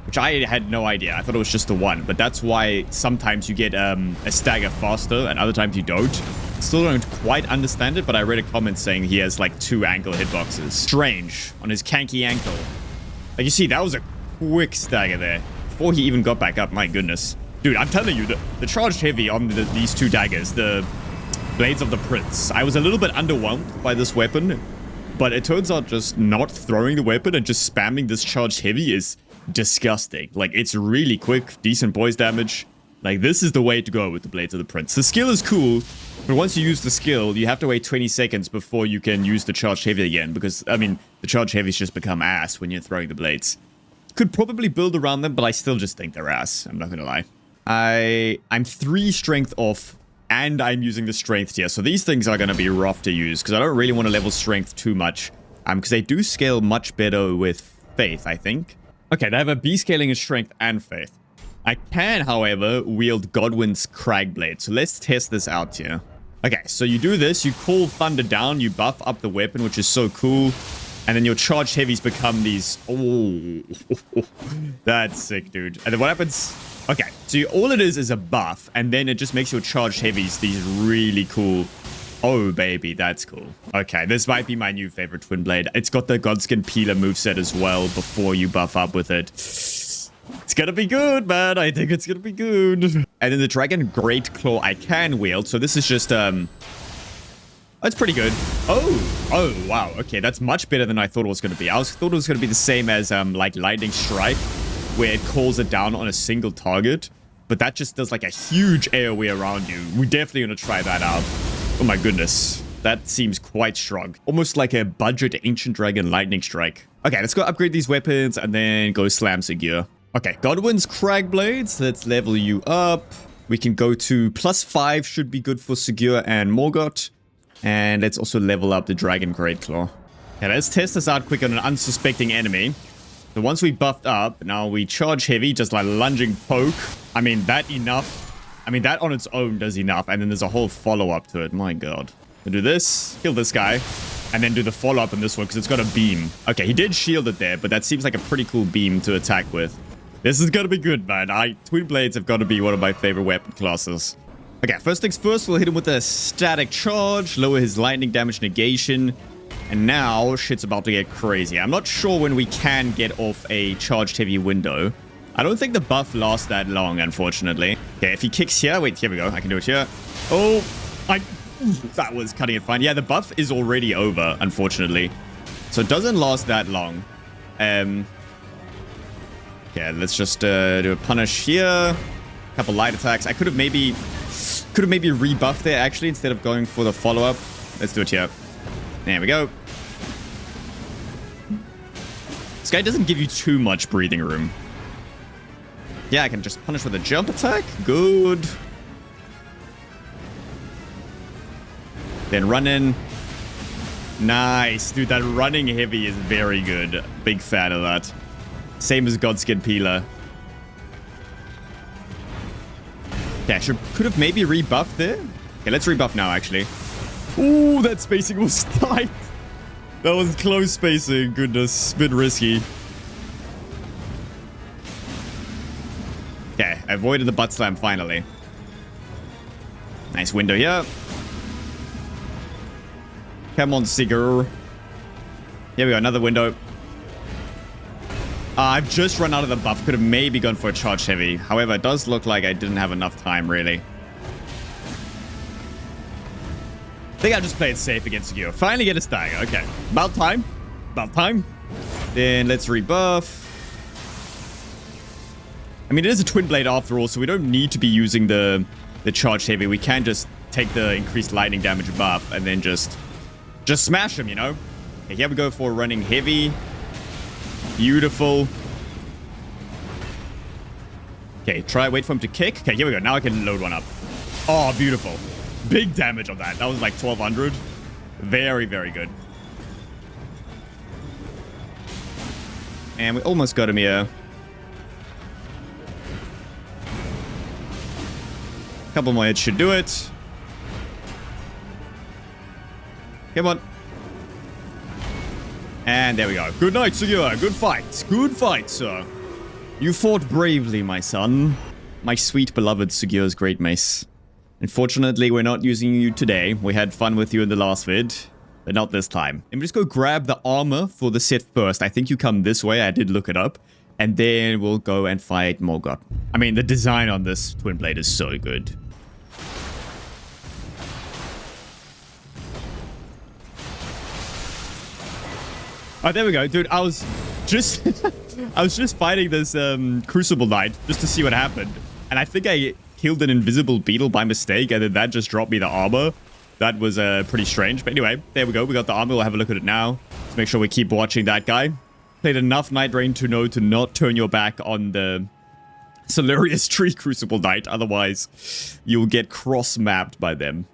[SPEAKER 1] which I had no idea. I thought it was just the one, but that's why sometimes you get a stagger faster and other times you don't. Still don't quite understand it, but I read a comment saying he has like 2 ankle hitboxes. Strange, on his kanky ankle. Like you see, that was a quick stagger there. Before he even got back up, my goodness. Dude, I'm telling you, the charged heavy on these 2 daggers, the Blades of the Prince. I was a little bit underwhelmed by this weapon, but it turns out just not throwing the weapon and just spamming this charged heavy is disgusting. Like, it's really quick, decent poise damage. Like, this is the way to go with the Blades of the Prince. The skill is cool, but once you use the skill, you have to wait 20 seconds before you can use the charged heavy again, because, I mean, the charged heavies just become ass when you're throwing the blades. Could probably build around them, but I still just think they're ass. I'm not gonna lie. I'm 3 strength off, and I'm using the strength tier. So these things are gonna be rough to use, because I don't really want to level strength too much. Because they do scale much better with faith, I think. Okay, they have a B scaling in strength and faith. I can, however, wield Godwin's Cragblade. So let's test this out here. Okay, so you do this, you call Thunder down, you buff up the weapon, which is so cool. And then your charged heavies become these... Oh, that's sick, dude. And then what happens... Okay, so all it is a buff, and then it just makes your charged heavies these really cool... Oh, baby, that's cool. Okay, this might be my new favorite Twin Blade. It's got the Godskin Peeler moveset as well before you buff up with it. It's gonna be good, man. I think it's gonna be good. And then the Dragon Great Claw I can wield. So this is just... That's pretty good. Oh, wow. Okay, that's much better than I thought it was going to be. I thought it was going to be the same as, like, Lightning Strike, where it calls it down on a single target. But that just does, like, a huge AoE around you. We're definitely going to try that out. Oh, my goodness. That seems quite strong. Almost like a budget Ancient Dragon Lightning Strike. Okay, let's go upgrade these weapons and then go slam Sigur. Okay, Godwin's Cragblades. Let's level you up. We can go to +5. Should be good for Sigur and Morgott. And let's also level up the Dragon Great Claw. Okay, let's test this out quick on an unsuspecting enemy. So once we buffed up, now we charge heavy, just like lunging poke. I mean, that on its own does enough. And then there's a whole follow-up to it. My god. We'll do this. Kill this guy. and then do the follow-up in this one because it's got a beam. Okay, he did shield it there, but that seems like a pretty cool beam to attack with. This is gonna be good, man. Twin Blades have got to be one of my favorite weapon classes. Okay, first things first, we'll hit him with a static charge, lower his lightning damage negation, and now shit's about to get crazy. I'm not sure when we can get off a charged heavy window. I don't think the buff lasts that long, unfortunately. Okay, if he kicks here, wait, here we go. I can do it here. Oh, that was cutting it fine. Yeah, the buff is already over, unfortunately. So it doesn't last that long. Okay, let's just do a punish here. A couple light attacks. I could have maybe rebuffed there, actually, instead of going for the follow-up. Let's do it here. There we go. This guy doesn't give you too much breathing room. Yeah, I can just punish with a jump attack. Good. Then run in. Nice. Dude, that running heavy is very good. Big fan of that. Same as Godskin Peeler. Okay, could have maybe rebuffed there. Okay, let's rebuff now, actually. Ooh, that spacing was tight. That was close spacing. Goodness, bit risky. Okay, I avoided the butt slam finally. Nice window here. Come on, Sigur. Here we go, another window. I've just run out of the buff. Could have maybe gone for a charge heavy. However, it does look like I didn't have enough time, really. I think I'll just play it safe against Sigur. Finally get a stagger. Okay. About time. About time. Then let's rebuff. I mean, it is a twin blade after all, so we don't need to be using the charge heavy. We can just take the increased lightning damage buff and then just smash him, you know? Okay, here we go for running heavy. Beautiful. Okay, wait for him to kick. Okay, here we go. Now I can load one up. Oh, beautiful. Big damage on that. That was like 1200. Very, very good. And we almost got him here. Couple more hits should do it. Come on. And there we go. Good night, Sigur. Good fight. Good fight, sir. You fought bravely, my son. My sweet beloved Sigur's great mace. Unfortunately, we're not using you today. We had fun with you in the last vid, but not this time. And we just go grab the armor for the set first. I think you come this way. I did look it up. And then we'll go and fight Morgott. I mean, the design on this twin blade is so good. Oh, there we go, dude. I was just fighting this Crucible Knight just to see what happened, and I think I killed an invisible beetle by mistake, and then that just dropped me the armor. That was pretty strange. But anyway, there we go. We got the armor. We'll have a look at it now. Let's make sure we keep watching that guy. Played enough Night Rain to know to not turn your back on the Silurius Tree Crucible Knight, otherwise you'll get cross-mapped by them.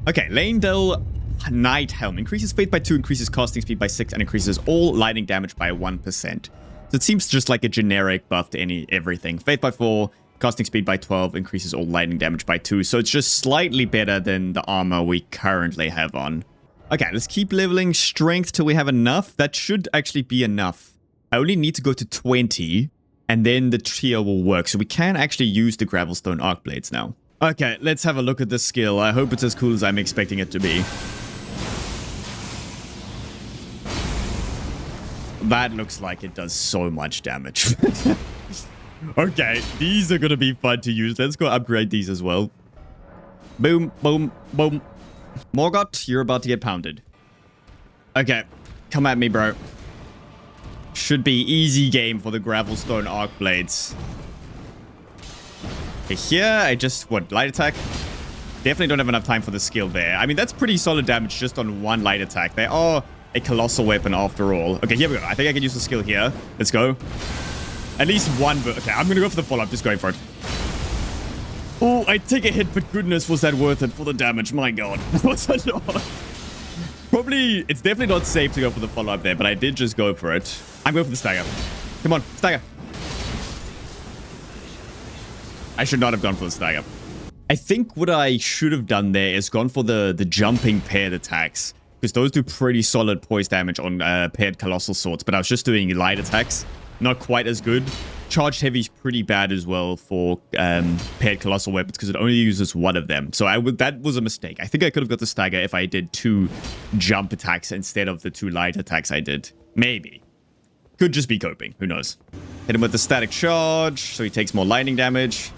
[SPEAKER 1] Okay, Leyndell Night Helm. Increases Faith by 2, increases casting speed by 6, and increases all lightning damage by 1%. So it seems just like a generic buff to everything. Faith by 4, casting speed by 12, increases all lightning damage by 2. So it's just slightly better than the armor we currently have on. Okay, let's keep leveling strength till we have enough. That should actually be enough. I only need to go to 20, and then the trio will work. So we can actually use the Gravelstone Arc Blades now. Okay, let's have a look at this skill. I hope it's as cool as I'm expecting it to be. That looks like it does so much damage. Okay, these are gonna be fun to use. Let's go upgrade these as well. Boom, boom, boom. Morgott, you're about to get pounded. Okay, come at me, bro. Should be easy game for the Gravelstone Arc Blades. Okay, here, I just... What, light attack? Definitely don't have enough time for the skill there. I mean, that's pretty solid damage just on one light attack. They are a colossal weapon after all. Okay, here we go. I think I can use the skill here. Let's go. At least one... Okay, I'm going to go for the follow-up. Just going for it. Oh, I take a hit, but goodness, was that worth it for the damage? My god. Was that not? Probably... It's definitely not safe to go for the follow-up there, but I did just go for it. I'm going for the stagger. Come on, stagger. I should not have gone for the stagger. I think what I should have done there is gone for the jumping paired attacks. because those do pretty solid poise damage on paired colossal swords, but I was just doing light attacks. Not quite as good. Charged heavy is pretty bad as well for paired colossal weapons because it only uses one of them. So that was a mistake. I think I could have got the stagger if I did 2 jump attacks instead of the 2 light attacks I did. Maybe. Could just be coping. Who knows? Hit him with the static charge so he takes more lightning damage.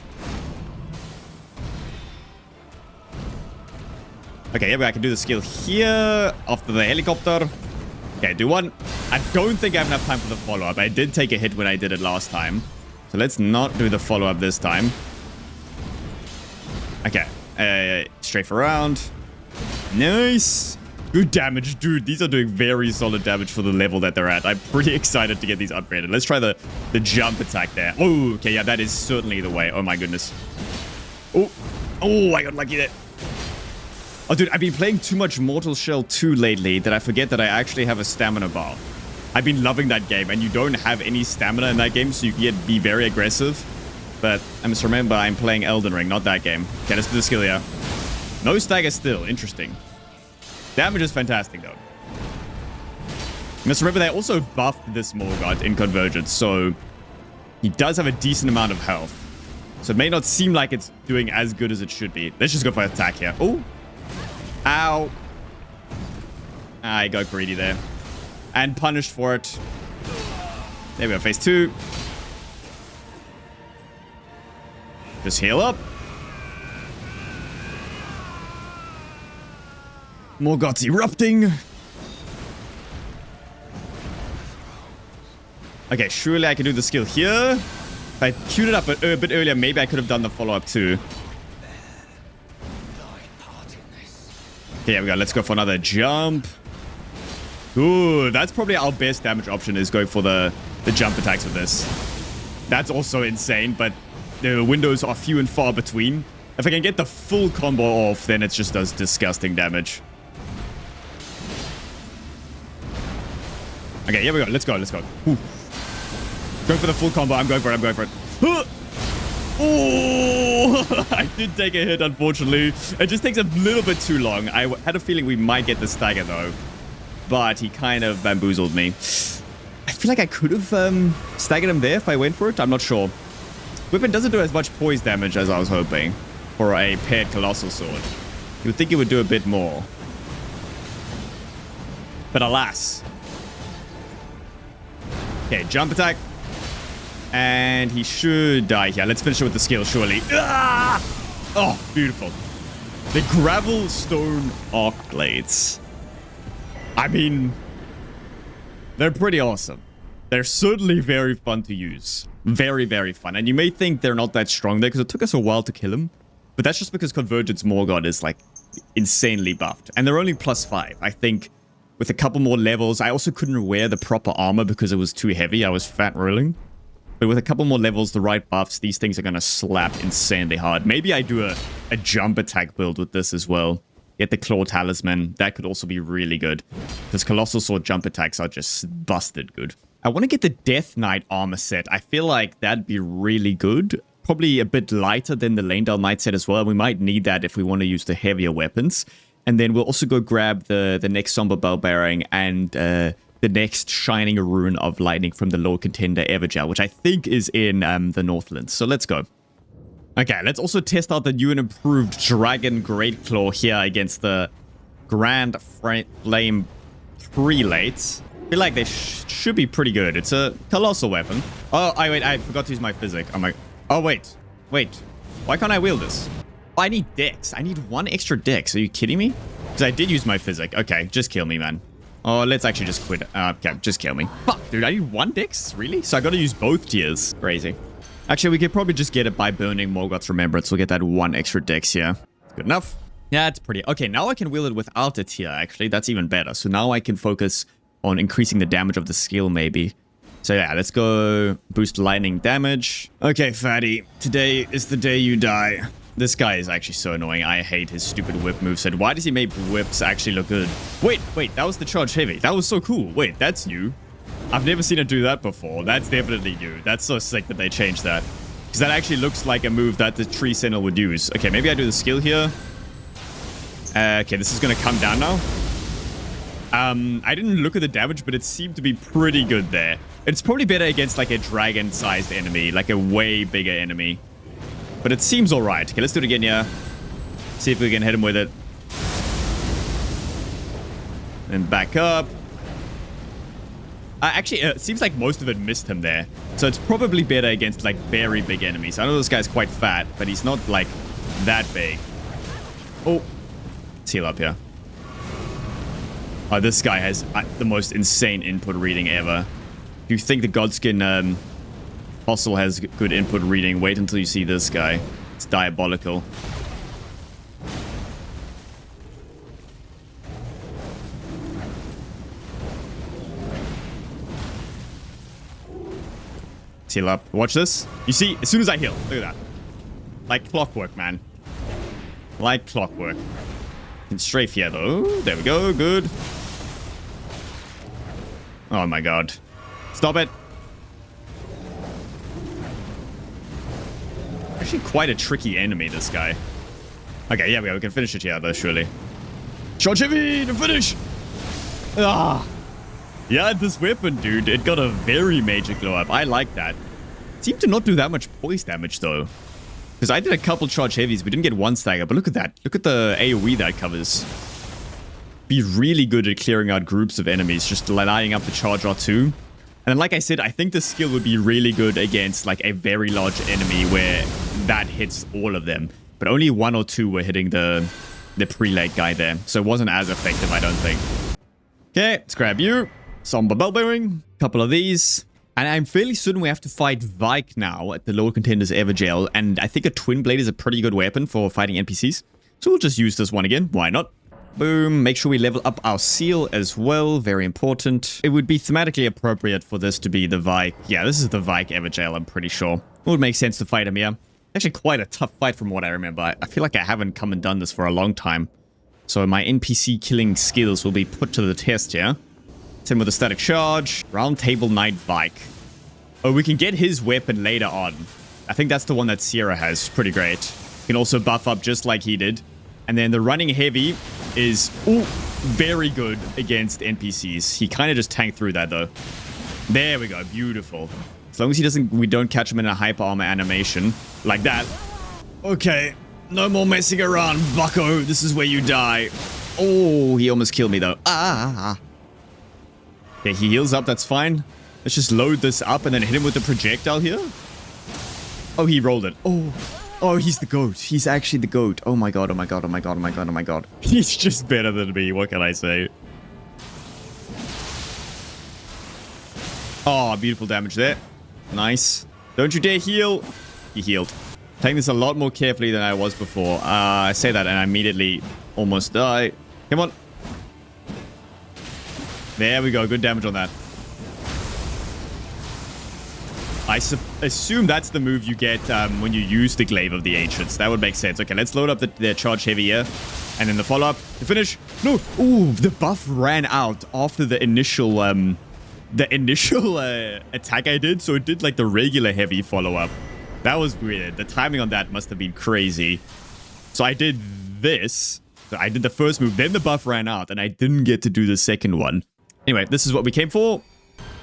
[SPEAKER 1] Okay, yeah, I can do the skill here after the helicopter. Okay, do one. I don't think I have enough time for the follow-up. I did take a hit when I did it last time. So let's not do the follow-up this time. Okay, strafe around. Nice. Good damage, dude. These are doing very solid damage for the level that they're at. I'm pretty excited to get these upgraded. Let's try the jump attack there. Oh, okay, yeah, that is certainly the way. Oh my goodness. Oh, I got lucky there. Oh, dude, I've been playing too much Mortal Shell 2 lately that I forget that I actually have a stamina bar. I've been loving that game, and you don't have any stamina in that game, so you can be very aggressive. But I must remember I'm playing Elden Ring, not that game. Okay, let's do the skill here. No stagger still. Interesting. Damage is fantastic, though. You must remember they also buffed this Morgott in Convergence, so he does have a decent amount of health. So it may not seem like it's doing as good as it should be. Let's just go for an attack here. Oh! Ow. I got greedy there. And punished for it. There we go, phase 2. Just heal up. Morgott's erupting. Okay, surely I can do the skill here. If I queued it up a bit earlier, maybe I could have done the follow-up too. Okay, here we go. Let's go for another jump. Ooh, that's probably our best damage option, is going for the jump attacks with this. That's also insane, but the windows are few and far between. If I can get the full combo off, then it just does disgusting damage. Okay, here we go. Let's go. Let's go. Ooh. Going for the full combo. I'm going for it. I'm going for it. Oh, I did take a hit, unfortunately. It just takes a little bit too long. I had a feeling we might get the stagger, though. But he kind of bamboozled me. I feel like I could have staggered him there if I went for it. I'm not sure. Weapon doesn't do as much poise damage as I was hoping for a paired colossal sword. You would think it would do a bit more. But alas. Okay, jump attack. And he should die here. Let's finish it with the skill, surely. Ah! Oh, beautiful. The gravel stone arc blades. I mean, they're pretty awesome. They're certainly very fun to use. Very, very fun. And you may think they're not that strong there because it took us a while to kill him. But that's just because Convergence Morgott is like insanely buffed. And they're only +5. I think with a couple more levels, I also couldn't wear the proper armor because it was too heavy. I was fat rolling. But with a couple more levels, the right buffs, these things are going to slap insanely hard. Maybe I do a jump attack build with this as well. Get the Claw Talisman. That could also be really good. Because Colossal Sword jump attacks are just busted good. I want to get the Death Knight armor set. I feel like that'd be really good. Probably a bit lighter than the Lanedale Knight set as well. We might need that if we want to use the heavier weapons. And then we'll also go grab the next Somber Bellbearing and the next Shining Rune of Lightning from the Lord Contender Evergel, which I think is in the Northlands. So let's go. Okay, let's also test out the new and improved Dragon Greatclaw here against the Grand Flame Prelates. I feel like they should be pretty good. It's a colossal weapon. Oh, wait, I forgot to use my physic. Oh, wait. Why can't I wield this? Oh, I need dex. I need 1 extra dex. Are you kidding me? Because I did use my physic. Okay, just kill me, man. Oh, let's actually just quit. Okay, just kill me. Fuck, dude, I need 1 dex? Really? So I gotta use both tiers. Crazy. Actually, we could probably just get it by burning Morgott's Remembrance. We'll get that 1 extra dex here. Good enough. Yeah, it's pretty. Okay, now I can wield it without a tier, actually. That's even better. So now I can focus on increasing the damage of the skill, maybe. So yeah, let's go boost lightning damage. Okay, fatty. Today is the day you die. This guy is actually so annoying. I hate his stupid whip moveset. Why does he make whips actually look good? Wait, that was the charge heavy. That was so cool. Wait, that's new. I've never seen it do that before. That's definitely new. That's so sick that they changed that. Because that actually looks like a move that the Tree Sentinel would use. Okay, maybe I do the skill here. Okay, this is going to come down now. I didn't look at the damage, but it seemed to be pretty good there. It's probably better against like a dragon-sized enemy, like a way bigger enemy. But it seems all right. Okay, let's do it again here. See if we can hit him with it. And back up. Actually, it seems like most of it missed him there. So it's probably better against like very big enemies. I know this guy's quite fat, but he's not like that big. Oh, let's heal up here. Oh, this guy has the most insane input reading ever. If you think the Godskin fossil has good input reading, wait until you see this guy. It's diabolical. Heal up. Watch this. You see, as soon as I heal, look at that. Like clockwork, man. Like clockwork. Can strafe here, though. There we go. Good. Oh, my God. Stop it. Actually, quite a tricky enemy, this guy. Okay, yeah, we can finish it here, though, surely. Charge heavy to finish! Ah! Yeah, this weapon, dude, it got a very major glow up. I like that. Seemed to not do that much poise damage, though. Because I did a couple charge heavies. We didn't get one stagger, but look at that. Look at the AoE that covers. Be really good at clearing out groups of enemies, just lining up the charge R2. And then, like I said, I think the skill would be really good against like a very large enemy where that hits all of them. But only one or two were hitting the prelate guy there. So it wasn't as effective, I don't think. Okay, let's grab you. Somber bell bearing. Couple of these. And I'm fairly certain we have to fight Vike now at the Lord Contender's Ever Jail. And I think a Twin Blade is a pretty good weapon for fighting NPCs. So we'll just use this one again. Why not? Boom. Make sure we level up our seal as well. Very important. It would be thematically appropriate for this to be the Vike. Yeah, this is the Vike Ever Jail, I'm pretty sure. It would make sense to fight him here. Actually, quite a tough fight from what I remember. I feel like I haven't come and done this for a long time. So my NPC killing skills will be put to the test here. Him with a static charge. Round Table Knight Vike. Oh, we can get his weapon later on. I think that's the one that Seera has. Pretty great. You can also buff up just like he did. And then the running heavy is very good against NPCs. He kind of just tanked through that though. There we go. Beautiful. As long as we don't catch him in a hyper armor animation like that. Okay. No more messing around, bucko. This is where you die. Oh, he almost killed me though. Okay, he heals up. That's fine. Let's just load this up and then hit him with the projectile here. Oh, he rolled it. Oh, he's the goat. He's actually the goat. Oh my God, oh my God, oh my God, oh my God, oh my God. He's just better than me. What can I say? Oh, beautiful damage there. Nice. Don't you dare heal. He healed. Taking this a lot more carefully than I was before. I say that and I immediately almost die. Come on. There we go. Good damage on that. I assume that's the move you get when you use the Glaive of the Ancients. That would make sense. Okay, let's load up the charge heavy here. And then the follow-up. The finish. No. Ooh, the buff ran out after the initial attack I did. So it did like the regular heavy follow-up. That was weird. The timing on that must have been crazy. So I did this. So I did the first move. Then the buff ran out. And I didn't get to do the second one. Anyway, this is what we came for.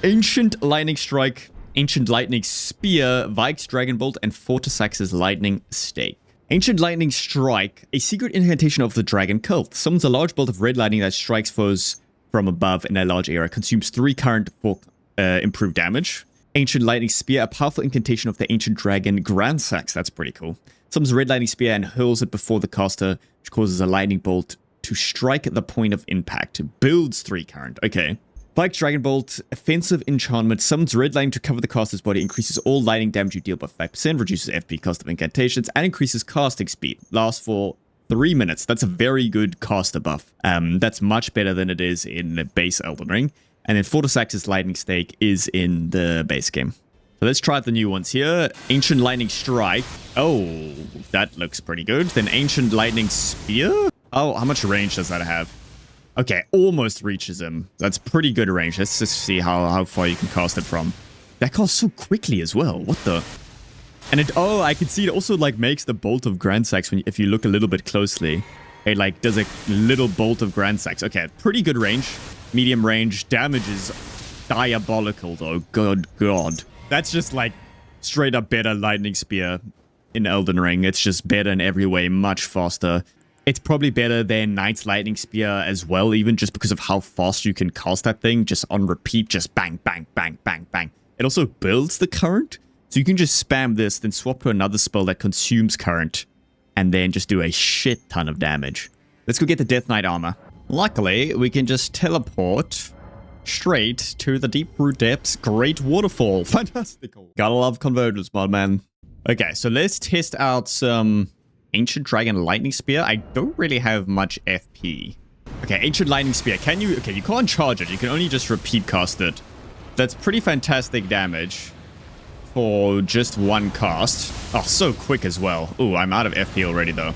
[SPEAKER 1] Ancient Lightning Strike. Ancient Lightning Spear, Vike's Dragon Bolt, and Fortisax's Lightning Stake. Ancient Lightning Strike, a secret incantation of the Dragon Cult. Summons a large bolt of red lightning that strikes foes from above in a large area. Consumes 3 current for improved damage. Ancient Lightning Spear, a powerful incantation of the Ancient Dragon Grandsax. That's pretty cool. Summons a red lightning spear and hurls it before the caster, which causes a lightning bolt to strike at the point of impact. Builds 3 current. Okay. Vike's Dragon Bolt, offensive enchantment, summons red lightning to cover the caster's body, increases all lightning damage you deal by 5%, reduces FP cost of incantations, and increases casting speed. Lasts for 3 minutes. That's a very good caster buff. That's much better than it is in the base Elden Ring. And then Fortisax's Lightning Stake is in the base game. So let's try out the new ones here. Ancient Lightning Strike. Oh, that looks pretty good. Then Ancient Lightning Spear. Oh, how much range does that have? Okay, almost reaches him. That's pretty good range. Let's just see how far you can cast it from. That casts so quickly as well. What the? And it, oh, I can see it also like makes the bolt of Grandsax when if you look a little bit closely. It like does a little bolt of Grandsax. Okay, pretty good range. Medium range damage is diabolical, though. Good God. That's just like straight up better lightning spear in Elden Ring. It's just better in every way, much faster. It's probably better than Knight's lightning spear as well, even just because of how fast you can cast that thing, just on repeat, just bang, bang, bang, bang, bang. It also builds the current, so you can just spam this, then swap to another spell that consumes current, and then just do a shit ton of damage. Let's go get the Death Knight armor. Luckily, we can just teleport straight to the Deep Root Depths Great Waterfall. Fantastical. Gotta love Convergence, my man. Okay, so let's test out some Ancient Dragon Lightning Spear. I don't really have much FP. Okay, Ancient Lightning Spear. Can you... Okay, you can't charge it. You can only just repeat cast it. That's pretty fantastic damage for just one cast. Oh, so quick as well. Ooh, I'm out of FP already, though.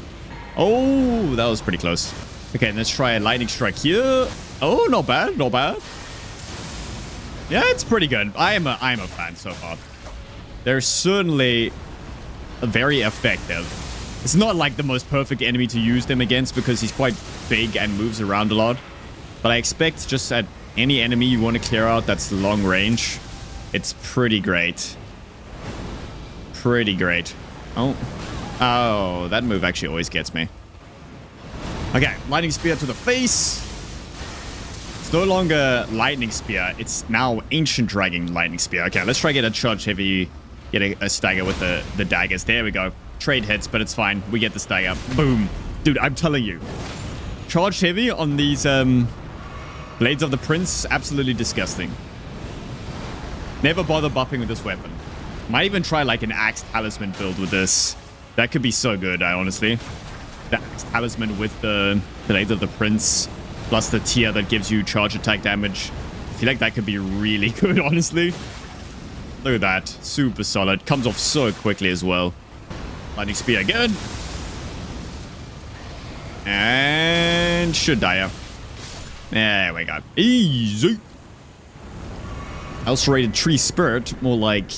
[SPEAKER 1] Oh, that was pretty close. Okay, let's try a Lightning Strike here. Oh, not bad, not bad. Yeah, it's pretty good. I am a fan so far. They're certainly very effective. It's not like the most perfect enemy to use them against because he's quite big and moves around a lot. But I expect just at any enemy you want to clear out that's long range, it's pretty great. Pretty great. Oh. Oh, that move actually always gets me. Okay, Lightning Spear to the face. It's no longer Lightning Spear. It's now Ancient Dragon Lightning Spear. Okay, let's try get a charge heavy, get a stagger with the daggers. There we go. Trade hits, but it's fine. We get the stagger. Boom. Dude, I'm telling you. Charged heavy on these Blades of the Prince, absolutely disgusting. Never bother buffing with this weapon. Might even try like an Axe Talisman build with this. That could be so good, honestly. The Axe Talisman with the Blades of the Prince, plus the tier that gives you charge attack damage. I feel like that could be really good, honestly. Look at that. Super solid. Comes off so quickly as well. Lightning Spear again. And should die. There we go. Easy. Ulcerated Tree Spirit. More like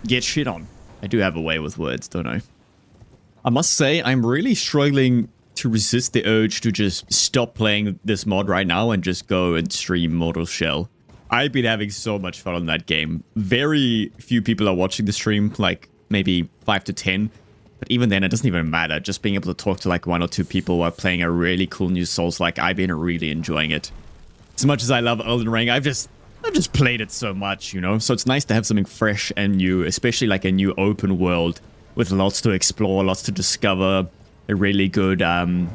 [SPEAKER 1] get shit on. I do have a way with words, don't I? I must say, I'm really struggling to resist the urge to just stop playing this mod right now and just go and stream Mortal Shell. I've been having so much fun on that game. Very few people are watching the stream, like maybe 5 to 10. But even then, it doesn't even matter. Just being able to talk to like 1 or 2 people while playing a really cool new Souls-like, I've been really enjoying it. As much as I love Elden Ring, I've just played it so much, you know? So it's nice to have something fresh and new, especially like a new open world with lots to explore, lots to discover, a really good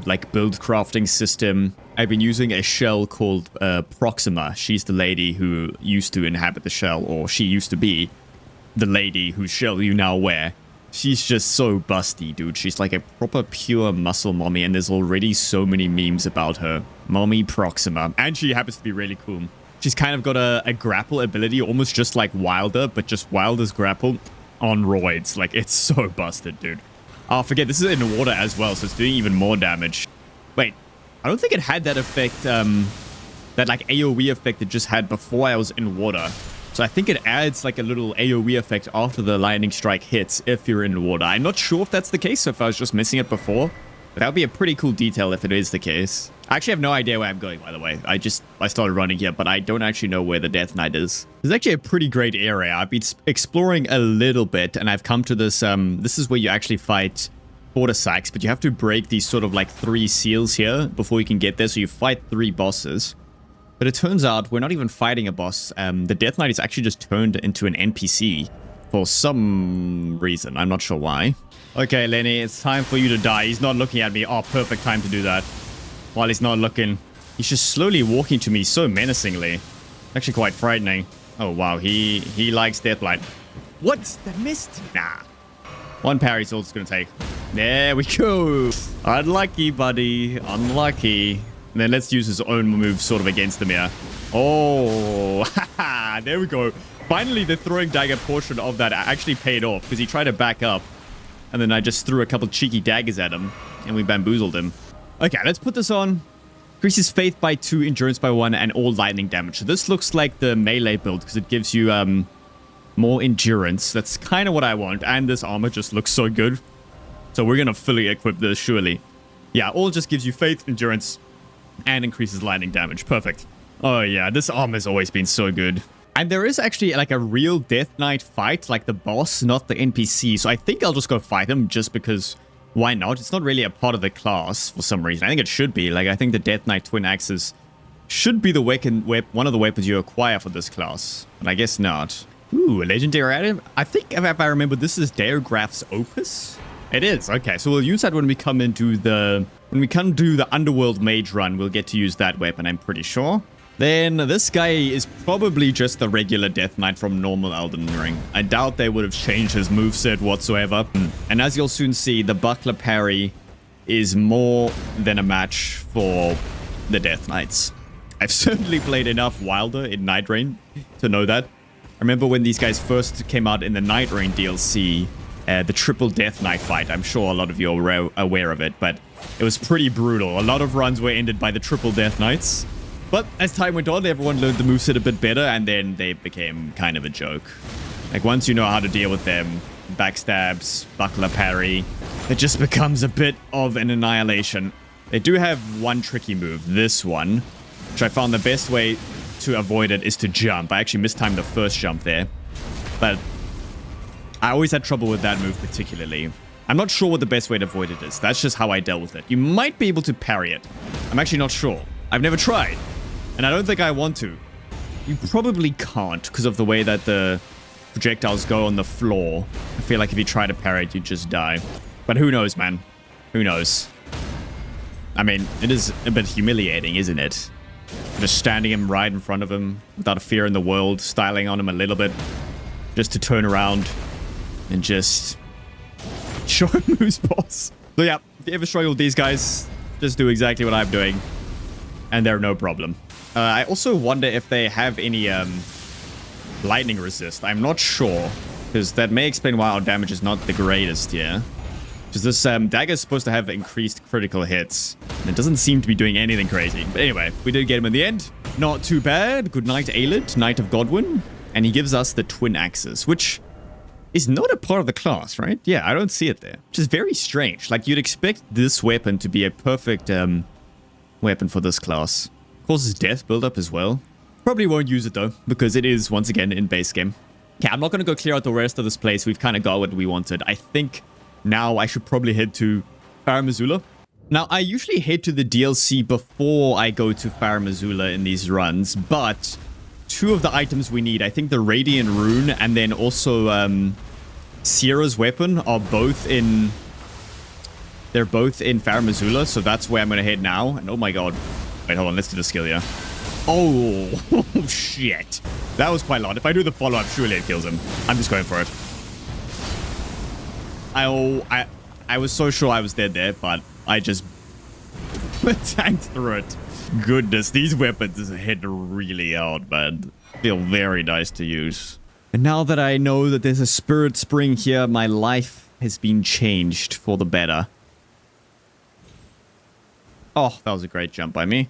[SPEAKER 1] like build crafting system. I've been using a shell called Proxima. She's the lady who used to inhabit the shell, or she used to be the lady whose shell you now wear. She's just so busty, dude. She's like a proper pure muscle mommy, and there's already so many memes about her. Mommy Proxima. And she happens to be really cool. She's kind of got a grapple ability, almost just like Wilder, but just Wilder's grapple on roids. Like, it's so busted, dude. Oh, forget, this is in water as well, so it's doing even more damage. Wait, I don't think it had that effect, that like AoE effect it just had before I was in water. So I think it adds like a little AoE effect after the lightning strike hits if you're in water. I'm not sure if that's the case, or if I was just missing it before. But that would be a pretty cool detail if it is the case. I actually have no idea where I'm going, by the way. I started running here, but I don't actually know where the Death Knight is. It's actually a pretty great area. I've been exploring a little bit, and I've come to this, this is where you actually fight Border Sykes, but you have to break these sort of like 3 seals here before you can get there. So you fight 3 bosses. But it turns out we're not even fighting a boss. The Death Knight is actually just turned into an NPC for some reason. I'm not sure why. Okay, Lenny, it's time for you to die. He's not looking at me. Oh, perfect time to do that. While he's not looking, he's just slowly walking to me so menacingly. Actually quite frightening. Oh, wow. He likes Deathblight. What? That missed? Nah. 1 parry is all it's going to take. There we go. Unlucky, buddy. Unlucky. And then let's use his own move sort of against him here. Oh, haha, there we go. Finally, the throwing dagger portion of that actually paid off because he tried to back up. And then I just threw a couple cheeky daggers at him and we bamboozled him. Okay, let's put this on. Increases faith by 2, endurance by 1, and all lightning damage. So this looks like the melee build because it gives you more endurance. That's kind of what I want. And this armor just looks so good. So we're going to fully equip this, surely. Yeah, all just gives you faith, endurance, and increases lightning damage. Perfect. Oh yeah, this arm has always been so good. And there is actually like a real Death Knight fight, like the boss, not the NPC. So I think I'll just go fight him just because why not? It's not really a part of the class for some reason. I think it should be. Like I think the Death Knight Twin Axes should be the one of the weapons you acquire for this class. But I guess not. Ooh, a legendary item. I think if I remember, this is Deograph's Opus. It is. Okay, so we'll use that when we come into the... When we come do the Underworld Mage run, we'll get to use that weapon, I'm pretty sure. Then this guy is probably just the regular Death Knight from normal Elden Ring. I doubt they would have changed his moveset whatsoever. And as you'll soon see, the Buckler Parry is more than a match for the Death Knights. I've certainly played enough Wilder in Night Rain to know that. I remember when these guys first came out in the Night Rain DLC, the triple Death Knight fight. I'm sure a lot of you are aware of it, but it was pretty brutal. A lot of runs were ended by the triple Death Knights. But as time went on, everyone learned the moveset a bit better, and then they became kind of a joke. Like, once you know how to deal with them, backstabs, buckler parry, it just becomes a bit of an annihilation. They do have one tricky move, this one, which I found the best way to avoid it is to jump. I actually mistimed the first jump there, but I always had trouble with that move particularly. I'm not sure what the best way to avoid it is. That's just how I dealt with it. You might be able to parry it. I'm actually not sure. I've never tried. And I don't think I want to. You probably can't because of the way that the projectiles go on the floor. I feel like if you try to parry it, you just die. But who knows, man? Who knows? I mean, it is a bit humiliating, isn't it? Just standing him right in front of him without a fear in the world, styling on him a little bit. Just to turn around and just show him who's boss. So yeah, if you ever struggle with these guys, just do exactly what I'm doing. And they're no problem. I also wonder if they have any lightning resist. I'm not sure, because that may explain why our damage is not the greatest here. Because this dagger is supposed to have increased critical hits. And it doesn't seem to be doing anything crazy. But anyway, we did get him in the end. Not too bad. Good night, Aelid, Knight of Godwin. And he gives us the Twin Axes, which is not a part of the class, right? Yeah, I don't see it there. Which is very strange. Like, you'd expect this weapon to be a perfect weapon for this class. Causes death buildup as well. Probably won't use it though, because it is, once again, in base game. Okay, I'm not going to go clear out the rest of this place. We've kind of got what we wanted. I think now I should probably head to Farum Azula. Now, I usually head to the DLC before I go to Farum Azula in these runs, but two of the items we need, I think the Radiant Rune and then also Seera's weapon are both in... They're both in Farum Azula, so that's where I'm going to head now. And oh my god. Wait, hold on. Let's do the skill, yeah. Oh, shit. That was quite a lot. If I do the follow-up, surely it kills him. I'm just going for it. I was so sure I was dead there, but I just tanked through it. Goodness, these weapons hit really hard, man. Feel very nice to use. And now that I know that there's a spirit spring here, my life has been changed for the better. Oh, that was a great jump by me.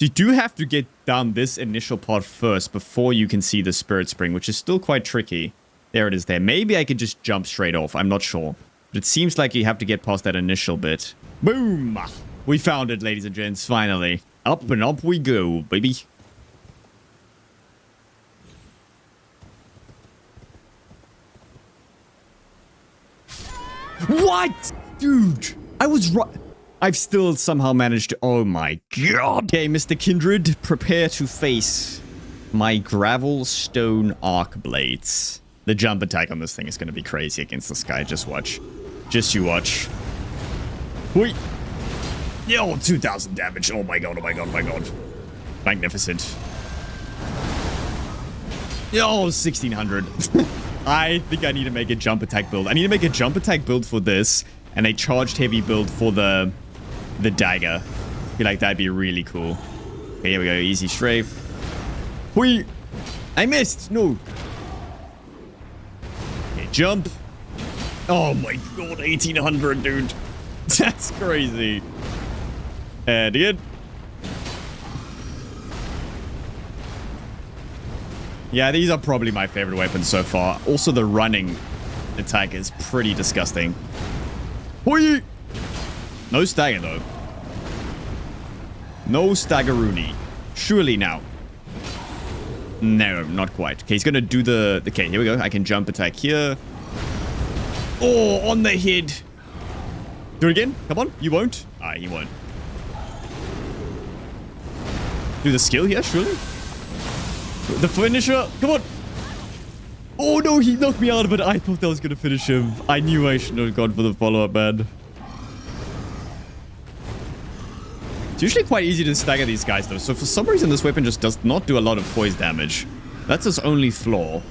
[SPEAKER 1] You do have to get down this initial part first before you can see the spirit spring, which is still quite tricky. There it is there. Maybe I could just jump straight off. I'm not sure. But it seems like you have to get past that initial bit. Boom! We found it, ladies and gents, finally. Up and up we go, baby. What? Dude, I was right. I've still somehow managed to... Oh my god. Okay, Mr. Kindred, prepare to face my gravel stone arc blades. The jump attack on this thing is going to be crazy against this guy. Just watch. Just you watch. Wait. Yo, 2,000 damage. Oh my god, oh my god, oh my god. Magnificent. Yo, 1,600. I think I need to make a jump attack build. I need to make a jump attack build for this and a charged heavy build for the dagger. I feel like that'd be really cool. Okay, here we go. Easy strafe. Whee! I missed! No! Okay, jump. Oh my god, 1,800, dude. That's crazy. And again. Yeah, these are probably my favorite weapons so far. Also, the running attack is pretty disgusting. Whee! No stagger, though. No staggeroonie. Surely now. No, not quite. Okay, he's gonna do the... Okay, here we go. I can jump attack here. Oh, on the head. Do it again. Come on. You won't. He won't. Do the skill here, surely? The finisher. Come on. Oh, no, he knocked me out, but I thought that was gonna finish him. I knew I should have gone for the follow-up, man. It's usually quite easy to stagger these guys, though. So for some reason, this weapon just does not do a lot of poise damage. That's its only flaw.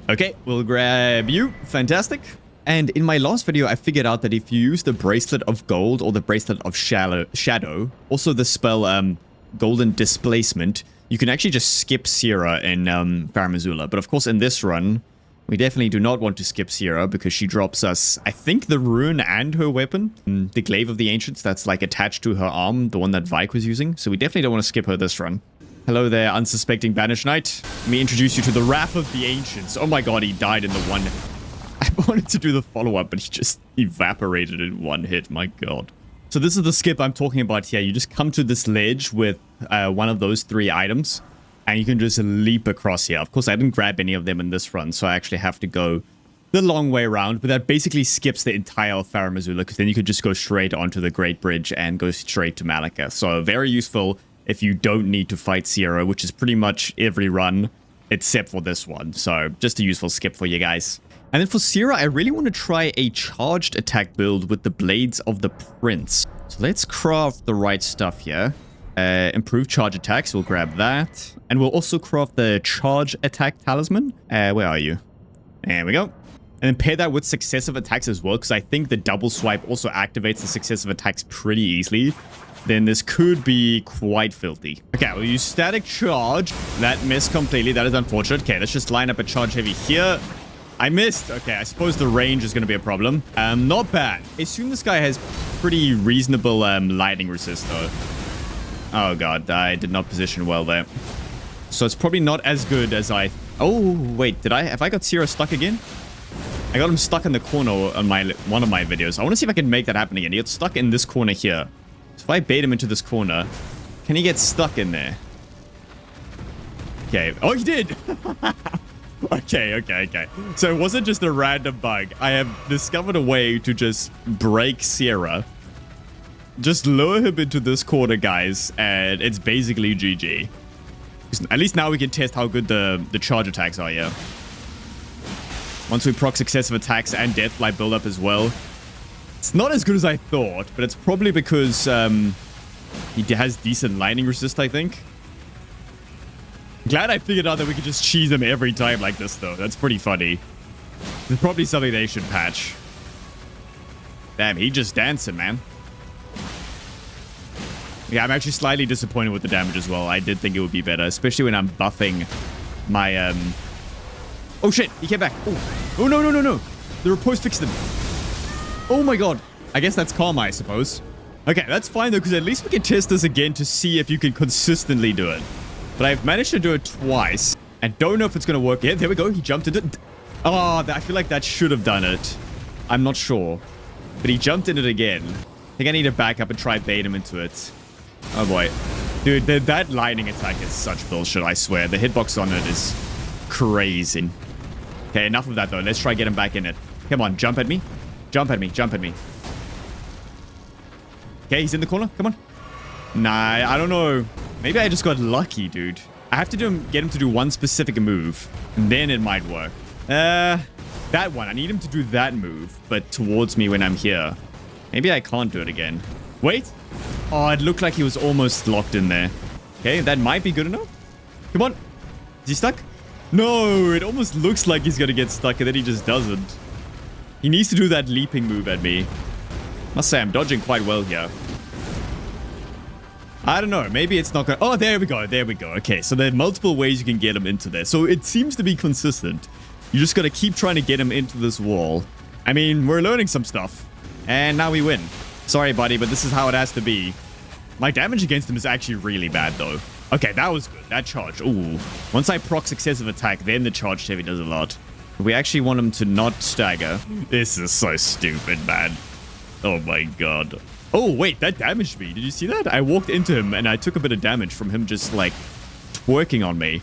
[SPEAKER 1] Okay, we'll grab you. Fantastic. And in my last video, I figured out that if you use the Bracelet of Gold or the Bracelet of Shadow, also the spell Golden Displacement, you can actually just skip Seera in Farum Azula. But of course, in this run, we definitely do not want to skip Seera because she drops us, I think, the rune and her weapon. The Glaive of the Ancients that's like attached to her arm, the one that Vike was using. So we definitely don't want to skip her this run. Hello there, unsuspecting Banished Knight. Let me introduce you to the Wrath of the Ancients. Oh my god, he died in the one... I wanted to do the follow-up, but he just evaporated in one hit. My god. So this is the skip I'm talking about here. You just come to this ledge with one of those 3 items. And you can just leap across here. Of course, I didn't grab any of them in this run, so I actually have to go the long way around. But that basically skips the entire Farum Azula, because then you could just go straight onto the Great Bridge and go straight to Maliketh. So very useful if you don't need to fight Seera, which is pretty much every run except for this one. So just a useful skip for you guys. And then for Seera, I really want to try a charged attack build with the Blades of the Prince. So let's craft the right stuff here. Improved charge attacks, we'll grab that. And we'll also craft the charge attack talisman. Where are you? There we go. And then pair that with successive attacks as well, because I think the double swipe also activates the successive attacks pretty easily. Then this could be quite filthy. Okay, we'll use static charge. That missed completely. That is unfortunate. Okay, let's just line up a charge heavy here. I missed. Okay, I suppose the range is going to be a problem. Not bad. I assume this guy has pretty reasonable lightning resist, though. Oh god, I did not position well there. So it's probably not as good as I... Oh, wait, have I got Seera stuck again? I got him stuck in the corner on one of my videos. I want to see if I can make that happen again. He got stuck in this corner here. So if I bait him into this corner, can he get stuck in there? Okay. Oh, he did! Okay. So it wasn't just a random bug. I have discovered a way to just break Seera. Just lower him into this corner, guys, and it's basically GG. At least now we can test how good the charge attacks are, yeah. Once we proc successive attacks and Deathfly build up as well. It's not as good as I thought, but it's probably because he has decent lightning resist, I think. Glad I figured out that we could just cheese him every time like this, though. That's pretty funny. It's probably something they should patch. Damn, he just dancing, man. Yeah, I'm actually slightly disappointed with the damage as well. I did think it would be better, especially when I'm buffing my, Oh, shit. He came back. Oh, no. The riposte fixed him. Oh, my God. I guess that's karma, I suppose. Okay, that's fine, though, because at least we can test this again to see if you can consistently do it. But I've managed to do it twice. I don't know if it's going to work. Yeah, there we go. He jumped into it. Oh, I feel like that should have done it. I'm not sure. But he jumped in it again. I think I need to back up and try bait him into it. Oh boy. Dude, that lightning attack is such bullshit, I swear. The hitbox on it is crazy. Okay, enough of that though. Let's try get him back in it. Come on, jump at me. Jump at me. Okay, he's in the corner. Come on. Nah, I don't know. Maybe I just got lucky, dude. I have to get him to do one specific move, and then it might work. That one. I need him to do that move, but towards me when I'm here. Maybe I can't do it again. Wait. Oh, it looked like he was almost locked in there. Okay, that might be good enough. Come on. Is he stuck? No, it almost looks like he's gonna get stuck, and then he just doesn't. He needs to do that leaping move at me. Must say, I'm dodging quite well here. I don't know. Maybe it's not gonna... Oh, there we go. Okay, so there are multiple ways you can get him into there. So it seems to be consistent. You just gotta keep trying to get him into this wall. I mean, we're learning some stuff. And now we win. Sorry, buddy, but this is how it has to be. My damage against him is actually really bad, though. Okay, that was good. That charge. Ooh. Once I proc successive attack, then the charge heavy does a lot. We actually want him to not stagger. This is so stupid, man. Oh, my God. Oh, wait, that damaged me. Did you see that? I walked into him, and I took a bit of damage from him just, like, twerking on me.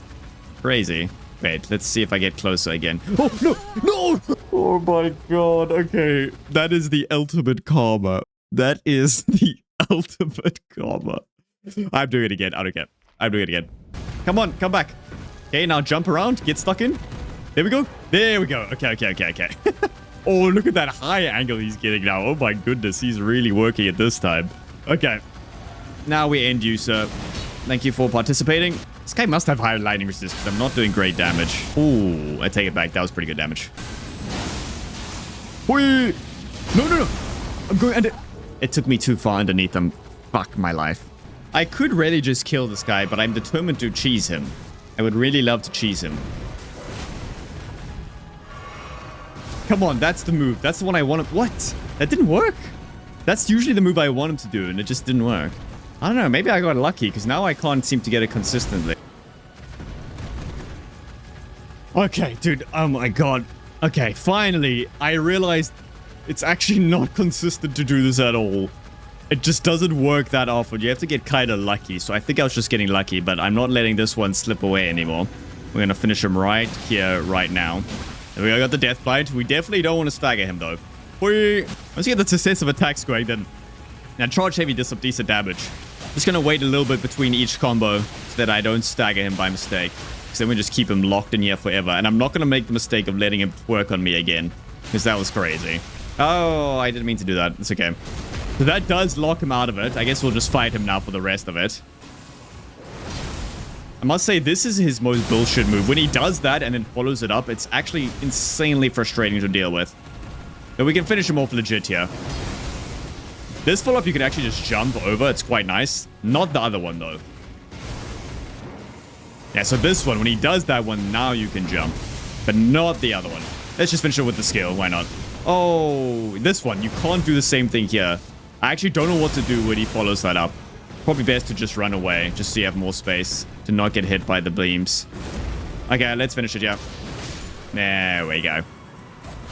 [SPEAKER 1] Crazy. Wait, let's see if I get closer again. Oh, no! No! Oh my god. Okay. That is the ultimate karma. That is the ultimate karma. I'm doing it again. I don't care. I'm doing it again. Come on, come back. Okay, now jump around. Get stuck in. There we go. There we go. Okay. Oh, look at that high angle he's getting now. Oh my goodness. He's really working it this time. Okay. Now we end you, sir. Thank you for participating. This guy must have higher lightning resistance. I'm not doing great damage. Ooh, I take it back. That was pretty good damage. Whee! No. I'm going under. It took me too far underneath them. Fuck my life. I could really just kill this guy, but I'm determined to cheese him. I would really love to cheese him. Come on, that's the move. That's the one I want him. What? That didn't work. That's usually the move I want him to do, and it just didn't work. I don't know. Maybe I got lucky, because now I can't seem to get it consistently. Okay, dude. Oh my god. Okay, finally, I realized it's actually not consistent to do this at all. It just doesn't work that often. You have to get kind of lucky. So I think I was just getting lucky, but I'm not letting this one slip away anymore. We're going to finish him right here, right now. There we go. Got the death bite. We definitely don't want to stagger him, though. Once you get the successive attacks going, then... Now, charge heavy does some decent damage. Just going to wait a little bit between each combo so that I don't stagger him by mistake. Because then we just keep him locked in here forever. And I'm not going to make the mistake of letting him work on me again. Because that was crazy. Oh, I didn't mean to do that. It's okay. So that does lock him out of it. I guess we'll just fight him now for the rest of it. I must say, this is his most bullshit move. When he does that and then follows it up, it's actually insanely frustrating to deal with. But we can finish him off legit here. This follow-up you can actually just jump over. It's quite nice. Not the other one, though. Yeah, so this one, when he does that one, now you can jump. But not the other one. Let's just finish it with the skill. Why not? Oh, this one. You can't do the same thing here. I actually don't know what to do when he follows that up. Probably best to just run away, just so you have more space to not get hit by the beams. Okay, let's finish it, yeah. There we go.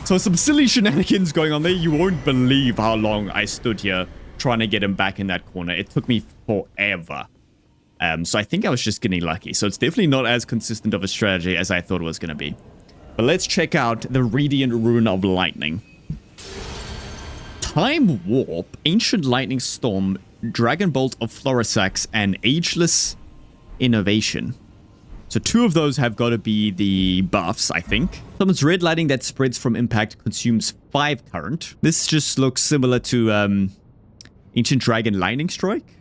[SPEAKER 1] So some silly shenanigans going on there. You won't believe how long I stood here trying to get him back in that corner. It took me forever. So I think I was just getting lucky. So it's definitely not as consistent of a strategy as I thought it was going to be. But let's check out the Radiant Rune of Lightning. Time Warp, Ancient Lightning Storm, Dragon Bolt of Florisax, and Ageless Innovation. So 2 of those have got to be the buffs, I think. Summons red lightning that spreads from impact, consumes 5 current. This just looks similar to Ancient Dragon Lightning Strike.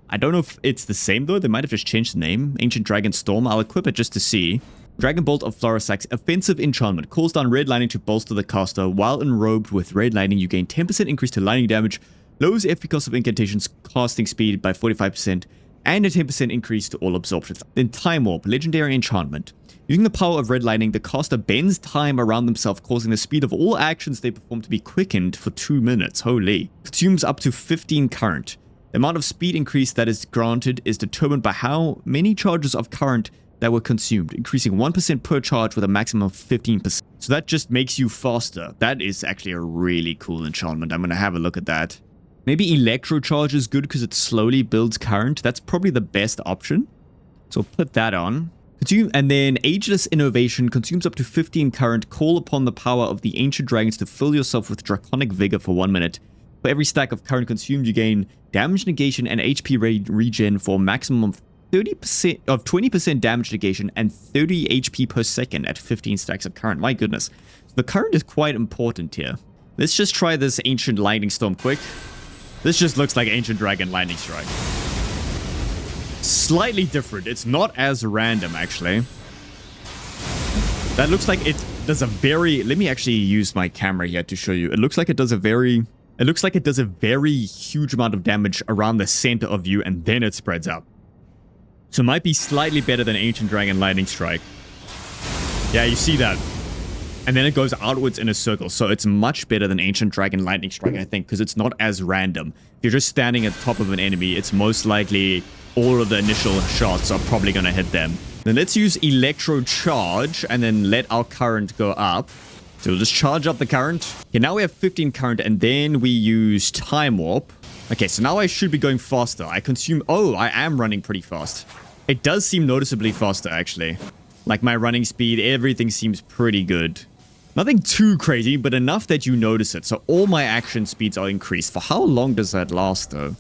[SPEAKER 1] I don't know if it's the same though. They might have just changed the name. Ancient Dragon Storm. I'll equip it just to see. Dragon Bolt of Florisax, offensive enchantment. Calls down red lightning to bolster the caster. While enrobed with red lightning, you gain 10% increase to lightning damage, lowers FP cost of incantations casting speed by 45%, and a 10% increase to all absorptions. Then Time Warp, legendary enchantment. Using the power of red lightning, the caster bends time around themselves, causing the speed of all actions they perform to be quickened for 2 minutes. Holy. Consumes up to 15 current. The amount of speed increase that is granted is determined by how many charges of current that were consumed, increasing 1% per charge with a maximum of 15%. So that just makes you faster. That is actually a really cool enchantment. I'm going to have a look at that. Maybe Electro Charge is good because it slowly builds current. That's probably the best option. So put that on. And then Ageless Innovation consumes up to 15 current. Call upon the power of the Ancient Dragons to fill yourself with Draconic Vigor for 1 minute. For every stack of current consumed, you gain damage negation and HP regen for a maximum of 20% damage negation and 30 HP per second at 15 stacks of current. My goodness. The current is quite important here. Let's just try this Ancient Lightning Storm quick. This just looks like Ancient Dragon Lightning Strike. Slightly different. It's not as random, actually. That looks like it does a very... Let me actually use my camera here to show you. It looks like it does a very... It looks like it does a very huge amount of damage around the center of you, and then it spreads out. So it might be slightly better than Ancient Dragon Lightning Strike. Yeah, you see that. And then it goes outwards in a circle. So it's much better than Ancient Dragon Lightning Strike, I think, because it's not as random. If you're just standing at the top of an enemy, it's most likely all of the initial shots are probably going to hit them. Then let's use Electro Charge and then let our current go up. So we'll just charge up the current. Okay, now we have 15 current and then we use Time Warp. Okay, so now I should be going faster. I consume... Oh, I am running pretty fast. It does seem noticeably faster, actually. Like my running speed, everything seems pretty good. Nothing too crazy, but enough that you notice it. So all my action speeds are increased. For how long does that last though?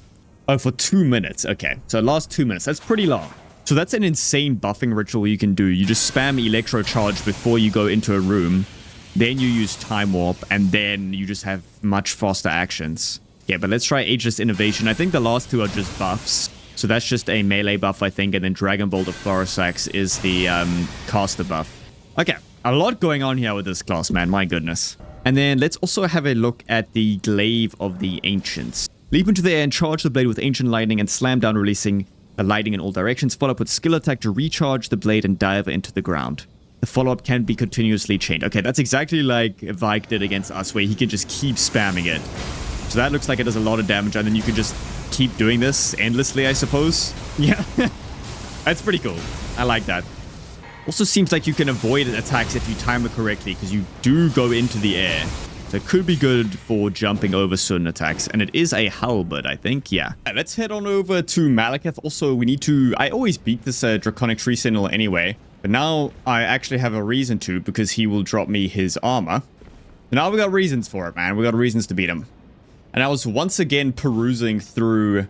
[SPEAKER 1] Oh, for 2 minutes. Okay, so it lasts 2 minutes. That's pretty long. So that's an insane buffing ritual you can do. You just spam Electro Charge before you go into a room. Then you use Time Warp, and then you just have much faster actions. Yeah, but let's try Ageless Innovation. I think the last two are just buffs. So that's just a melee buff, I think, and then Dragon Bolt of Florisax is the caster buff. Okay, a lot going on here with this class, man. My goodness. And then let's also have a look at the Glaive of the Ancients. Leap into the air and charge the blade with Ancient Lightning and slam down, releasing the lightning in all directions. Follow up with Skill Attack to recharge the blade and dive into the ground. The follow-up can be continuously chained. Okay, that's exactly like Vike did against us, where he can just keep spamming it. So that looks like it does a lot of damage, and then you can just keep doing this endlessly, I suppose. Yeah, that's pretty cool. I like that. Also seems like you can avoid attacks if you time it correctly, because you do go into the air. So it could be good for jumping over certain attacks. And it is a halberd, I think. Yeah. Let's head on over to Maliketh. Also, we need to... I always beat this Draconic Tree Sentinel anyway. But now I actually have a reason to, because he will drop me his armor. So now we got reasons for it, man. We got reasons to beat him. And I was once again perusing through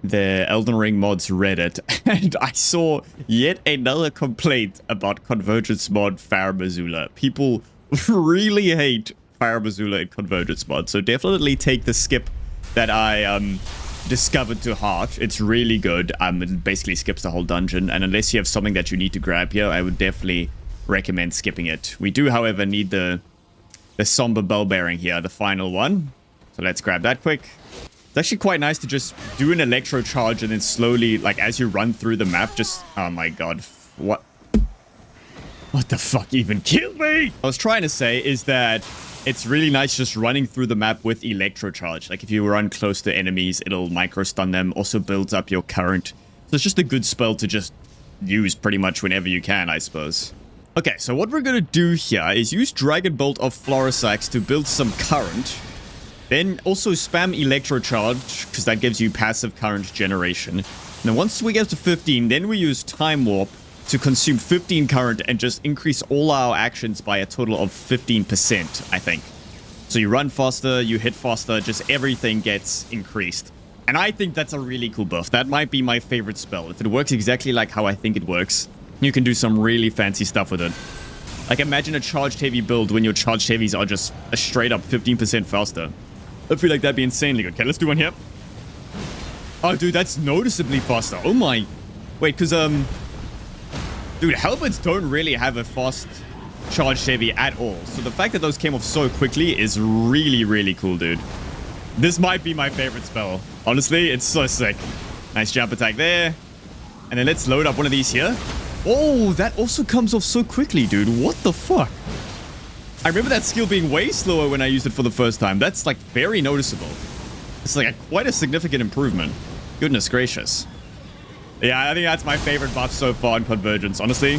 [SPEAKER 1] the Elden Ring mods Reddit, and I saw yet another complaint about Convergence mod Farum Azula. People really hate Farum Azula in Convergence mod, so definitely take the skip that I discovered to heart. It's really good. It basically skips the whole dungeon, and unless you have something that you need to grab here, I would definitely recommend skipping it. We do, however, need the Somber Bell Bearing here, the final one. So let's grab that quick. It's actually quite nice to just do an Electro Charge and then slowly, like as you run through the map, just... Oh my god. What the fuck even killed me? I was trying to say is that it's really nice just running through the map with Electro Charge. Like if you run close to enemies, it'll micro stun them. Also builds up your current. So it's just a good spell to just use pretty much whenever you can, I suppose. Okay, so what we're gonna do here is use Dragon Bolt of Florisax to build some current. Then also spam Electro Charge, because that gives you passive current generation. And then once we get to 15, then we use Time Warp to consume 15 current and just increase all our actions by a total of 15%, I think. So you run faster, you hit faster, just everything gets increased. And I think that's a really cool buff. That might be my favorite spell. If it works exactly like how I think it works, you can do some really fancy stuff with it. Like imagine a charged heavy build when your charged heavies are just a straight up 15% faster. I feel like that'd be insanely good. Okay, let's do one here. Oh, dude, that's noticeably faster. Oh my. Wait, because, dude, halberds don't really have a fast charged heavy at all. So the fact that those came off so quickly is really, really cool, dude. This might be my favorite spell. Honestly, it's so sick. Nice jump attack there. And then let's load up one of these here. Oh, that also comes off so quickly, dude. What the fuck? I remember that skill being way slower when I used it for the first time. That's, like, very noticeable. It's, like, quite a significant improvement. Goodness gracious. Yeah, I think that's my favorite buff so far in Convergence, honestly.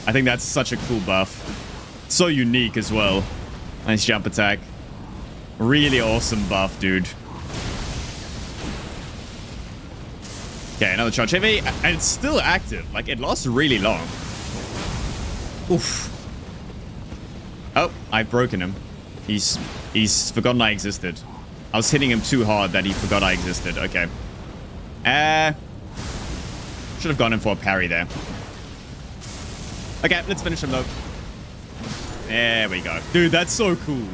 [SPEAKER 1] I think that's such a cool buff. So unique as well. Nice jump attack. Really awesome buff, dude. Okay, another charge heavy. And it's still active. Like, it lasts really long. Oof. Oh, I've broken him. He's forgotten I existed. I was hitting him too hard that he forgot I existed. Okay. Should have gone in for a parry there. Okay, let's finish him though. There we go. Dude, that's so cool.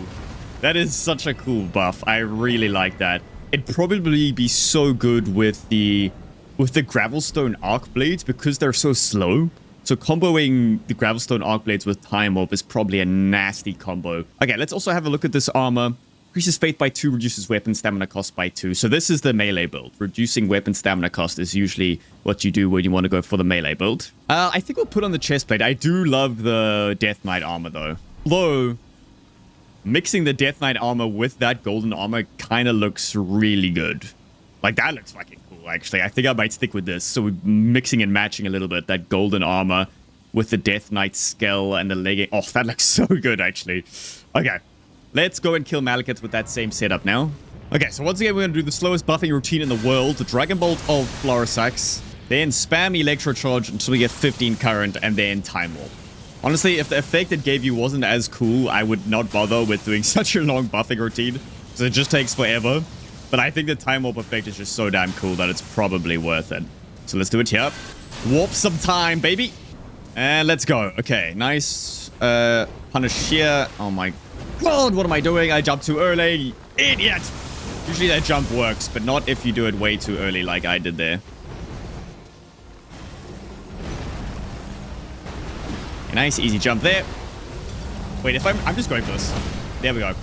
[SPEAKER 1] That is such a cool buff. I really like that. It'd probably be so good with the Gravelstone Arc Blades because they're so slow. So comboing the Gravelstone Arc Blades with Time Warp is probably a nasty combo. Okay, let's also have a look at this armor. Increases Fate by 2, reduces weapon stamina cost by 2. So this is the melee build. Reducing weapon stamina cost is usually what you do when you want to go for the melee build. I think we'll put on the chestplate. I do love the Death Knight armor though. Although, mixing the Death Knight armor with that golden armor kind of looks really good. Like, that looks fucking cool, actually. I think I might stick with this. So we're mixing and matching a little bit. That golden armor with the Death Knight skull and the legging. Oh, that looks so good, actually. Okay. Let's go and kill Maliketh with that same setup now. Okay, so once again, we're going to do the slowest buffing routine in the world. The Dragon Bolt of Florisax. Then spam Electro Charge until we get 15 current and then Time Warp. Honestly, if the effect it gave you wasn't as cool, I would not bother with doing such a long buffing routine. So it just takes forever. But I think the time warp effect is just so damn cool that it's probably worth it. So let's do it here. Warp some time, baby. And let's go. Okay, nice. Punish here. Oh my god, what am I doing? I jumped too early. Idiot. Usually that jump works, but not if you do it way too early like I did there. A nice, easy jump there. Wait, if I'm just going for this. There we go.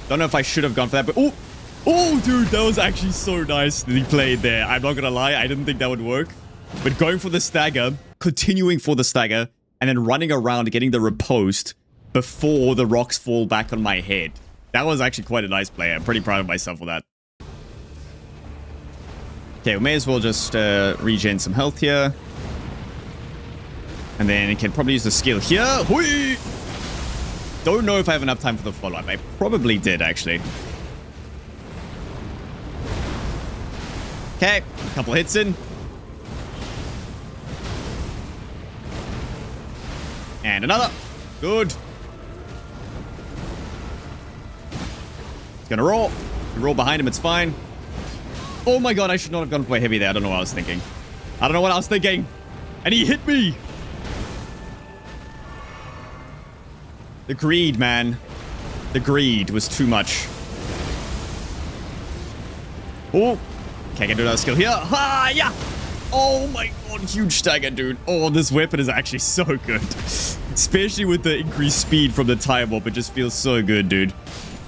[SPEAKER 1] Don't know if I should have gone for that, but... Oh! Oh, dude, that was actually so nice that he played there. I'm not gonna lie, I didn't think that would work. But going for the stagger, continuing for the stagger, and then running around getting the riposte before the rocks fall back on my head. That was actually quite a nice play. I'm pretty proud of myself for that. Okay, we may as well just regen some health here. And then I can probably use the skill here. Hui! Don't know if I have enough time for the follow-up. I probably did, actually. Okay, a couple hits in. And another. Good. It's gonna roll. You roll behind him, it's fine. Oh my god, I should not have gone for a heavy there. I don't know what I was thinking. I don't know what I was thinking. And he hit me. The greed, man. The greed was too much. Oh. Okay, I can do another skill here. Ha! Yeah! Oh my god, huge stagger, dude. Oh, this weapon is actually so good. Especially with the increased speed from the time warp. It just feels so good, dude.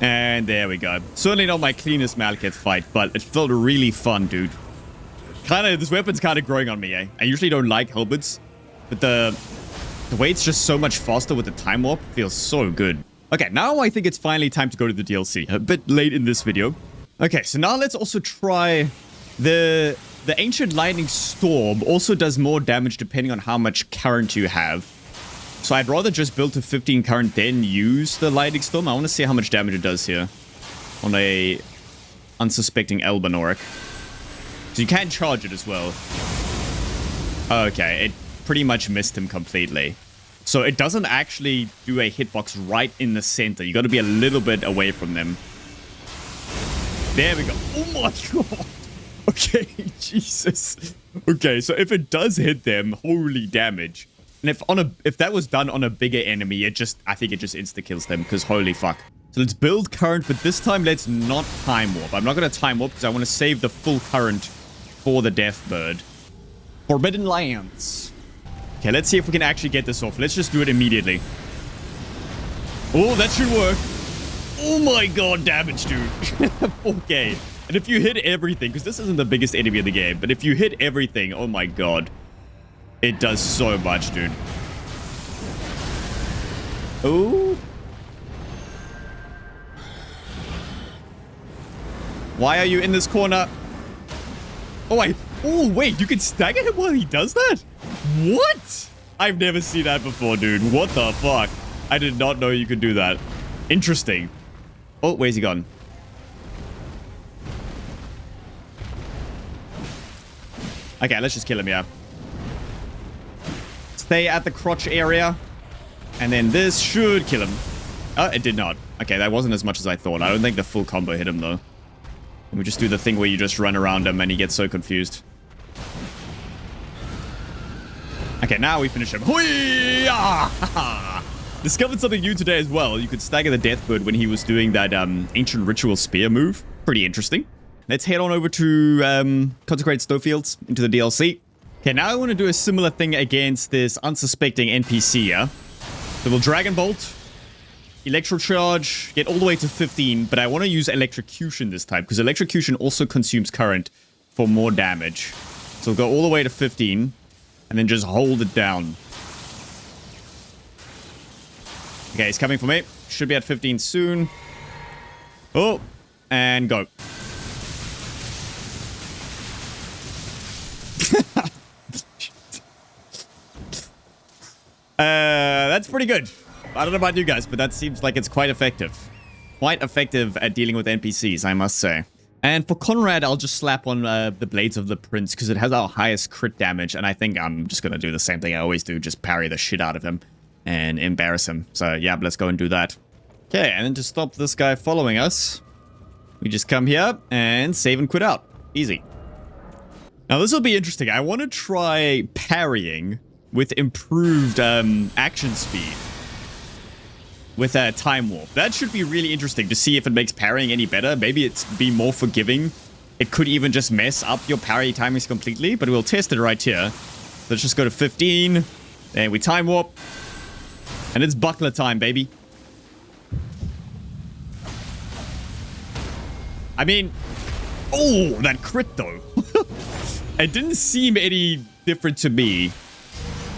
[SPEAKER 1] And there we go. Certainly not my cleanest Maliketh fight, but it felt really fun, dude. This weapon's kind of growing on me, eh? I usually don't like helmets, but the way it's just so much faster with the time warp feels so good. Okay, now I think it's finally time to go to the DLC. A bit late in this video. Okay, so now let's also try the Ancient Lightning Storm. Also does more damage depending on how much current you have. So I'd rather just build to 15 current then use the Lightning Storm. I want to see how much damage it does here on a unsuspecting Elben Orc. So you can charge it as well. Okay, it pretty much missed him completely. So it doesn't actually do a hitbox right in the center. You got to be a little bit away from them. There we go. Oh my god. Okay, Jesus. Okay, so if it does hit them, holy damage. And if that was done on a bigger enemy, I think it just insta-kills them, because holy fuck. So let's build current, but this time let's not time warp. I'm not going to time warp because I want to save the full current for the Death Bird. Forbidden Lands. Okay, let's see if we can actually get this off. Let's just do it immediately. Oh, that should work. Oh my god, damage, dude. Okay. And if you hit everything, because this isn't the biggest enemy of the game, but if you hit everything, oh my god. It does so much, dude. Oh. Why are you in this corner? Oh, wait, you can stagger him while he does that? What? I've never seen that before, dude. What the fuck? I did not know you could do that. Interesting. Oh, where's he gone? Okay, let's just kill him, yeah. Stay at the crotch area. And then this should kill him. Oh, it did not. Okay, that wasn't as much as I thought. I don't think the full combo hit him, though. Let me just do the thing where you just run around him and he gets so confused. Okay, now we finish him. Discovered something new today as well. You could stagger the Death Bird when he was doing that Ancient Ritual Spear move. Pretty interesting. Let's head on over to Consecrated Snowfields into the DLC. Okay, now I want to do a similar thing against this unsuspecting NPC, yeah? So we'll Dragon Bolt, Electro Charge, get all the way to 15, but I want to use Electrocution this time, because Electrocution also consumes current for more damage. So we'll go all the way to 15, and then just hold it down. Okay, he's coming for me. Should be at 15 soon. Oh, and go. That's pretty good. I don't know about you guys, but that seems like it's quite effective. Quite effective at dealing with NPCs, I must say. And for Konrad, I'll just slap on the Blades of the Prince because it has our highest crit damage. And I think I'm just going to do the same thing I always do. Just parry the shit out of him and embarrass him. So yeah, let's go and do that. Okay, and then to stop this guy following us, we just come here and save and quit out. Easy. Now this will be interesting. I want to try parrying with improved action speed. With a time warp. That should be really interesting to see if it makes parrying any better. Maybe it's be more forgiving. It could even just mess up your parry timings completely, but we'll test it right here. Let's just go to 15. And we time warp. And it's buckler time, baby. I mean, oh, that crit though. It didn't seem any different to me.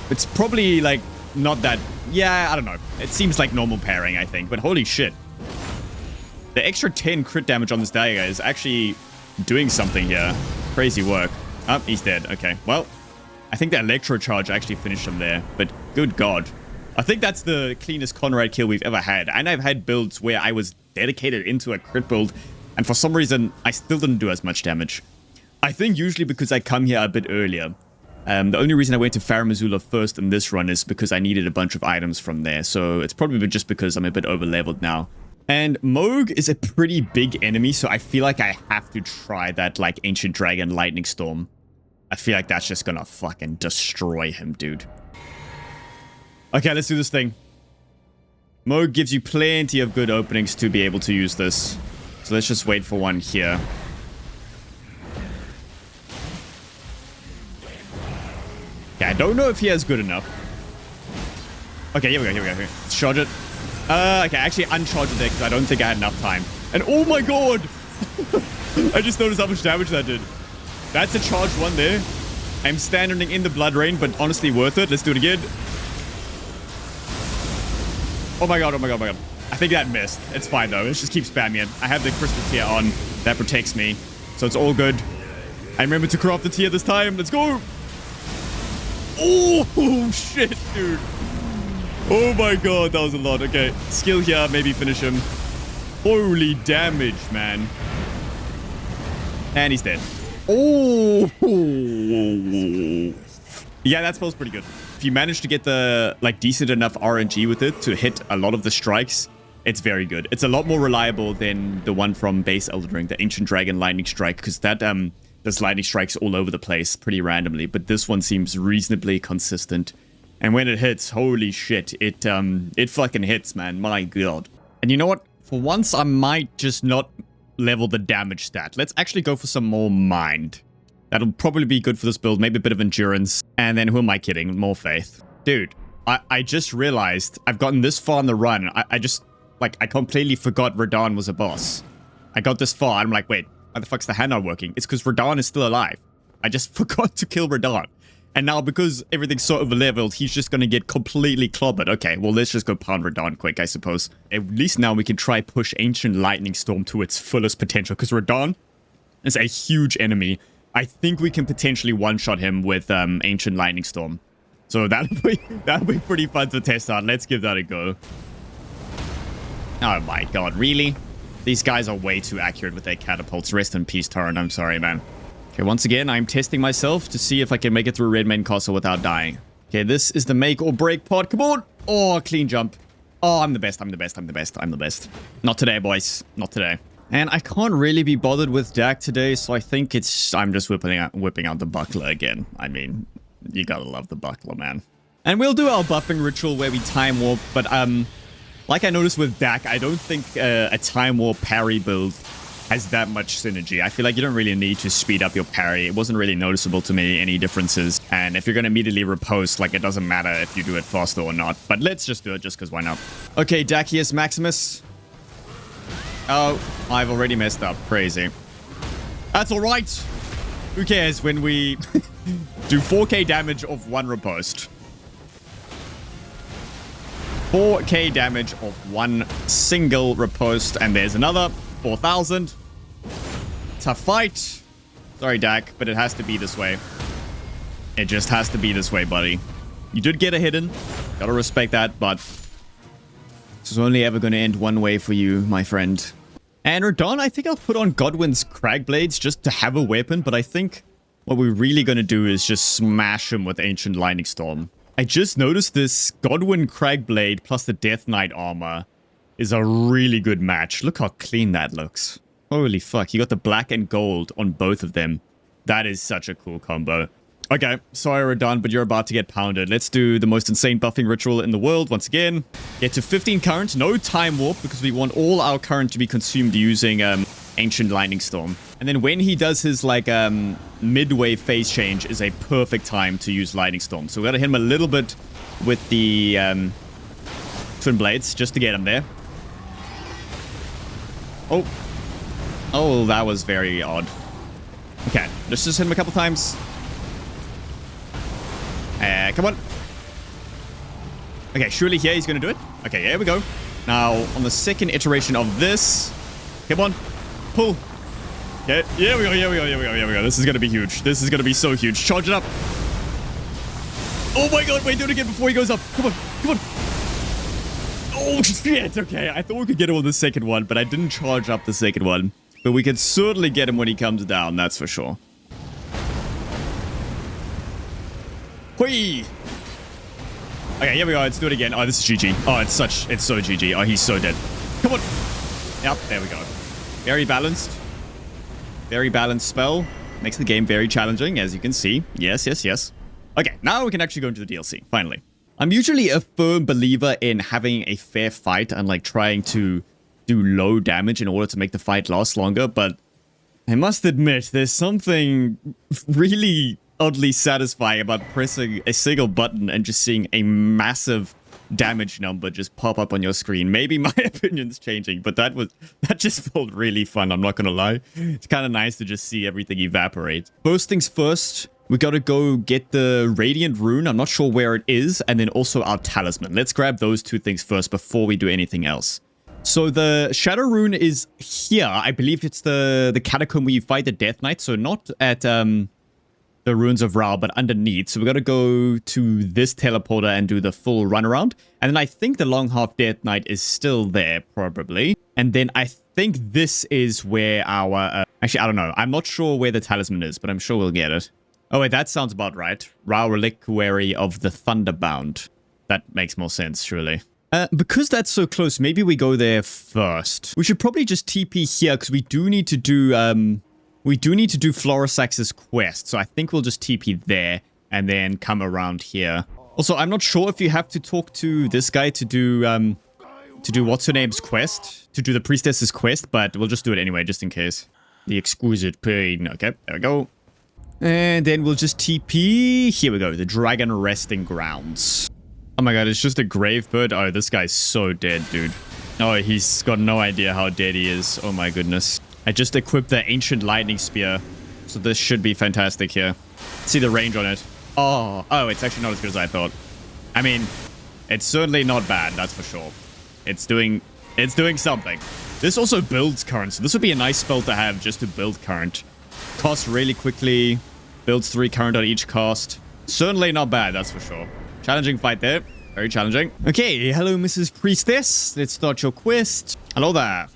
[SPEAKER 1] It's probably like not that. Yeah, I don't know. It seems like normal pairing, I think. But holy shit. The extra 10 crit damage on this dagger is actually doing something here. Crazy work. Oh, he's dead. Okay, well, I think the electro charge actually finished him there. But good god. I think that's the cleanest Konrad kill we've ever had. And I've had builds where I was dedicated into a crit build. And for some reason, I still didn't do as much damage. I think usually because I come here a bit earlier. The only reason I went to Farum Azula first in this run is because I needed a bunch of items from there. So it's probably just because I'm a bit over-leveled now. And Mohg is a pretty big enemy, so I feel like I have to try that, like, Ancient Dragon Lightning Storm. I feel like that's just gonna fucking destroy him, dude. Okay, let's do this thing. Mohg gives you plenty of good openings to be able to use this. So let's just wait for one here. Okay, I don't know if he has good enough. Okay, here we go. Let's charge it. Okay, actually uncharge it there because I don't think I had enough time. And oh my god! I just noticed how much damage that did. That's a charged one there. I'm standing in the blood rain, but honestly worth it. Let's do it again. Oh my god. I think that missed. It's fine though. Let's just keep spamming it. I have the crystal tier on. That protects me. So it's all good. I remember to craft the tier this time. Let's go! Oh, shit, dude. Oh my god, that was a lot. Okay, skill here, maybe finish him. Holy damage, man. And he's dead. Oh. Yeah, that spell's pretty good. If you manage to get the, like, decent enough RNG with it to hit a lot of the strikes, it's very good. It's a lot more reliable than the one from base Elden Ring, the Ancient Dragon Lightning Strike, because that, there's lightning strikes all over the place pretty randomly, but this one seems reasonably consistent. And when it hits, holy shit, it fucking hits, man. My god. And you know what? For once, I might just not level the damage stat. Let's actually go for some more mind. That'll probably be good for this build. Maybe a bit of endurance. And then who am I kidding? More faith. Dude, I just realized I've gotten this far in the run. I just, like, I completely forgot Radahn was a boss. I got this far, and I'm like, wait. Why the fuck's the hand not working? It's because Radahn is still alive. I just forgot to kill Radahn. And now because everything's so over-leveled, he's just going to get completely clobbered. Okay, well, let's just go pound Radahn quick, I suppose. At least now we can try push Ancient Lightning Storm to its fullest potential. Because Radahn is a huge enemy. I think we can potentially one-shot him with Ancient Lightning Storm. So that'll be pretty fun to test out. Let's give that a go. Oh my god, really? These guys are way too accurate with their catapults. Rest in peace, Torrent. I'm sorry, man. Okay, once again, I'm testing myself to see if I can make it through Redmane Castle without dying. Okay, this is the make or break part. Come on! Oh, clean jump. Oh, I'm the best. Not today, boys. Not today. And I can't really be bothered with Dakk today, so I think I'm just whipping out the buckler again. I mean, you gotta love the buckler, man. And we'll do our buffing ritual where we time warp, but like I noticed with Dakk, I don't think a time warp parry build has that much synergy. I feel like you don't really need to speed up your parry. It wasn't really noticeable to me, any differences. And if you're going to immediately riposte, like, it doesn't matter if you do it faster or not. But let's just do it, just because why not? Okay, Dakk, here's Maximus. Oh, I've already messed up. Crazy. That's alright. Who cares when we do 4k damage of one riposte? 4k damage of one single riposte, and there's another 4,000. Tough fight. Sorry, Dakk, but it has to be this way. It just has to be this way, buddy. You did get a hidden. Gotta respect that, but this is only ever going to end one way for you, my friend. And Radahn, I think I'll put on Godwin's Crag Blades just to have a weapon, but I think what we're really going to do is just smash him with Ancient Lightning Storm. I just noticed this Godwin Crag Blade plus the Death Knight armor is a really good match. Look how clean that looks. Holy fuck, you got the black and gold on both of them. That is such a cool combo. Okay, sorry Radahn, but you're about to get pounded. Let's do the most insane buffing ritual in the world once again. Get to 15 current, no time warp, because we want all our current to be consumed using Ancient Lightning Storm. And then when he does his like midway phase change is a perfect time to use Lightning Storm. So we gotta hit him a little bit with the Twin Blades just to get him there. Oh, that was very odd. Okay, let's just hit him a couple times. Come on. Okay, surely here he's gonna do it. Okay, here we go. Now, on the second iteration of this, come on, pull. Okay, here we go, here we go, here we go, here we go. This is gonna be huge. This is gonna be so huge. Charge it up. Oh my god, wait, do it again before he goes up. Come on, come on. Oh, shit. Okay, I thought we could get him on the second one, but I didn't charge up the second one. But we could certainly get him when he comes down, that's for sure. Whee! Okay, here we go. Let's do it again. Oh, this is GG. Oh, it's so GG. Oh, he's so dead. Come on. Yep, there we go. Very balanced. Very balanced spell. Makes the game very challenging, as you can see. Yes, yes, yes. Okay, now we can actually go into the DLC, finally. I'm usually a firm believer in having a fair fight and like trying to do low damage in order to make the fight last longer, but I must admit, there's something really oddly satisfying about pressing a single button and just seeing a massive damage number just pop up on your screen. Maybe my opinion's changing, but that just felt really fun, I'm not gonna lie. It's kind of nice to just see everything evaporate. First things first, we gotta go get the Radiant Rune. I'm not sure where it is, and then also our Talisman. Let's grab those two things first before we do anything else. So the Shadow Rune is here. I believe it's the catacomb where you fight the Death Knight, so not at the Ruins of Rauh, but underneath. So we got to go to this teleporter and do the full runaround. And then I think the Long Half Death Knight is still there, probably. And then I think this is where our... actually, I don't know. I'm not sure where the talisman is, but I'm sure we'll get it. Oh, wait, that sounds about right. Rauh Reliquary of the Thunderbound. That makes more sense, surely. Because that's so close, maybe we go there first. We should probably just TP here, because we do need to do... we do need to do Florisax's quest, so I think we'll just TP there and then come around here. Also, I'm not sure if you have to talk to this guy to do what's her name's quest, to do the priestess's quest, but we'll just do it anyway, just in case. The exquisite pain. Okay, there we go. And then we'll just TP. Here we go, the Dragon Resting Grounds. Oh my god, it's just a grave bird. Oh, this guy's so dead, dude. Oh, he's got no idea how dead he is. Oh my goodness. I just equipped the Ancient Lightning Spear, so this should be fantastic here. See the range on it. Oh, it's actually not as good as I thought. I mean, it's certainly not bad, that's for sure. It's doing something. This also builds current, so this would be a nice spell to have just to build current. Costs really quickly, builds 3 current on each cast. Certainly not bad, that's for sure. Challenging fight there. Very challenging. Okay, hello, Mrs. Priestess. Let's start your quest. Hello there.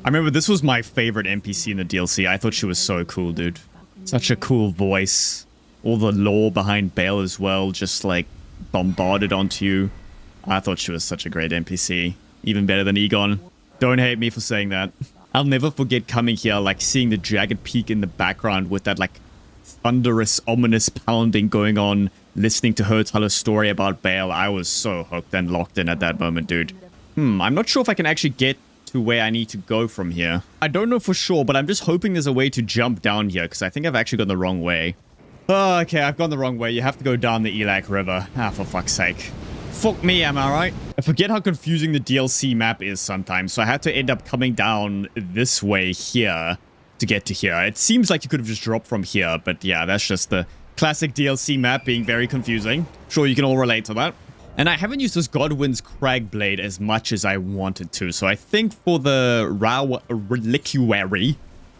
[SPEAKER 1] I remember this was my favorite NPC in the DLC. I thought she was so cool, dude. Such a cool voice. All the lore behind Bayle as well, just like bombarded onto you. I thought she was such a great NPC. Even better than Egon. Don't hate me for saying that. I'll never forget coming here, like seeing the jagged peak in the background with that like thunderous, ominous pounding going on, listening to her tell her story about Bayle. I was so hooked and locked in at that moment, dude. I'm not sure if I can actually get to where I need to go from here. I don't know for sure, but I'm just hoping there's a way to jump down here, because I think I've actually gone the wrong way. Oh, okay, I've gone the wrong way. You have to go down the Elak River. Ah, for fuck's sake. Fuck me, am I right? I forget how confusing the DLC map is sometimes, so I had to end up coming down this way here to get to here. It seems like you could have just dropped from here, but yeah, that's just the classic DLC map being very confusing. Sure, you can all relate to that. And I haven't used this Godwin's Crag Blade as much as I wanted to, so I think for the Rauh Reliquary,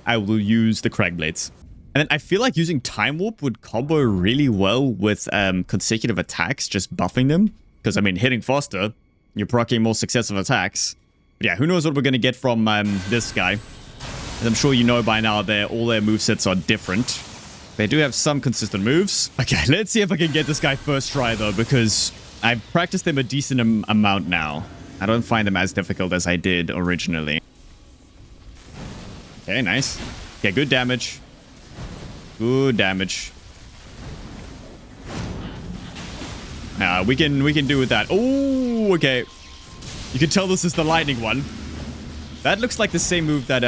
[SPEAKER 1] I will use the Crag Blades. And then I feel like using Time Warp would combo really well with consecutive attacks, just buffing them. Because, I mean, hitting faster, you're proccing more successive attacks. But yeah, who knows what we're going to get from this guy. As I'm sure you know by now, all their movesets are different. They do have some consistent moves. Okay, let's see if I can get this guy first try, though, because I've practiced them a decent amount now. I don't find them as difficult as I did originally. Okay, nice. Okay, good damage. Good damage. We can do with that. Oh, okay. You can tell this is the lightning one. That looks like the same move that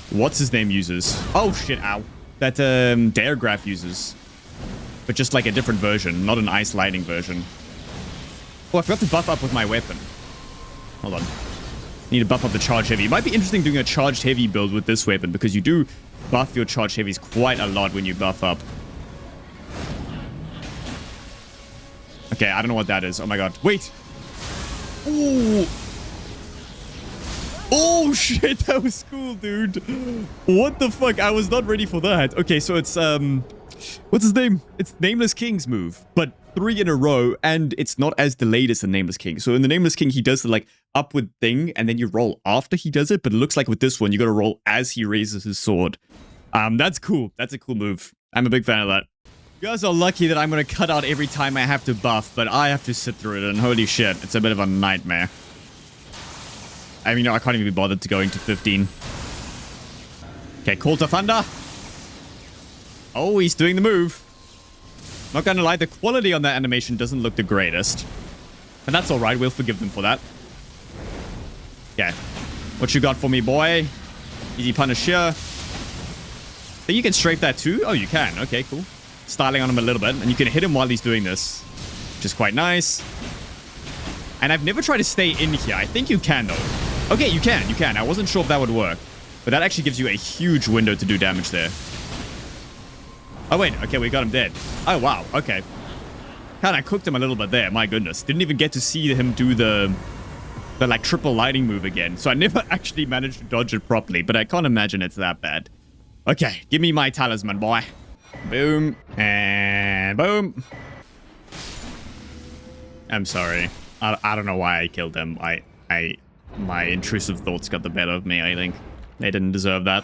[SPEAKER 1] what's his name uses. Oh shit! Ow. That Daregraph uses, but just like a different version, not an ice lightning version. Oh, I forgot to buff up with my weapon. Hold on. Need to buff up the charge heavy. It might be interesting doing a charged heavy build with this weapon because you do buff your charge heavies quite a lot when you buff up. Okay, I don't know what that is. Oh my god. Wait. Ooh. Oh shit, that was cool, dude. What the fuck? I was not ready for that. Okay, so it's what's his name? It's Nameless King's move, but 3 in a row, and it's not as delayed as the Nameless King. So in the Nameless King, he does the like upward thing, and then you roll after he does it, but it looks like with this one, you gotta roll as he raises his sword. That's cool. That's a cool move. I'm a big fan of that. You guys are lucky that I'm gonna cut out every time I have to buff, but I have to sit through it, and holy shit, it's a bit of a nightmare. I mean, I can't even be bothered to go into 15. Okay, Call to Thunder. Oh, he's doing the move. Not gonna lie, the quality on that animation doesn't look the greatest. And that's alright, we'll forgive them for that. Okay. What you got for me, boy? Easy punish here. Think you can strafe that too? Oh, you can. Okay, cool. Styling on him a little bit, and you can hit him while he's doing this, which is quite nice. And I've never tried to stay in here. I think you can, though. Okay, you can. I wasn't sure if that would work. But that actually gives you a huge window to do damage there. Oh, wait. Okay, we got him dead. Oh, wow. Okay. Kind of cooked him a little bit there. My goodness. Didn't even get to see him do the like, triple lightning move again. So I never actually managed to dodge it properly. But I can't imagine it's that bad. Okay, give me my talisman, boy. Boom. And boom. I'm sorry. I don't know why I killed them. My intrusive thoughts got the better of me, I think. They didn't deserve that.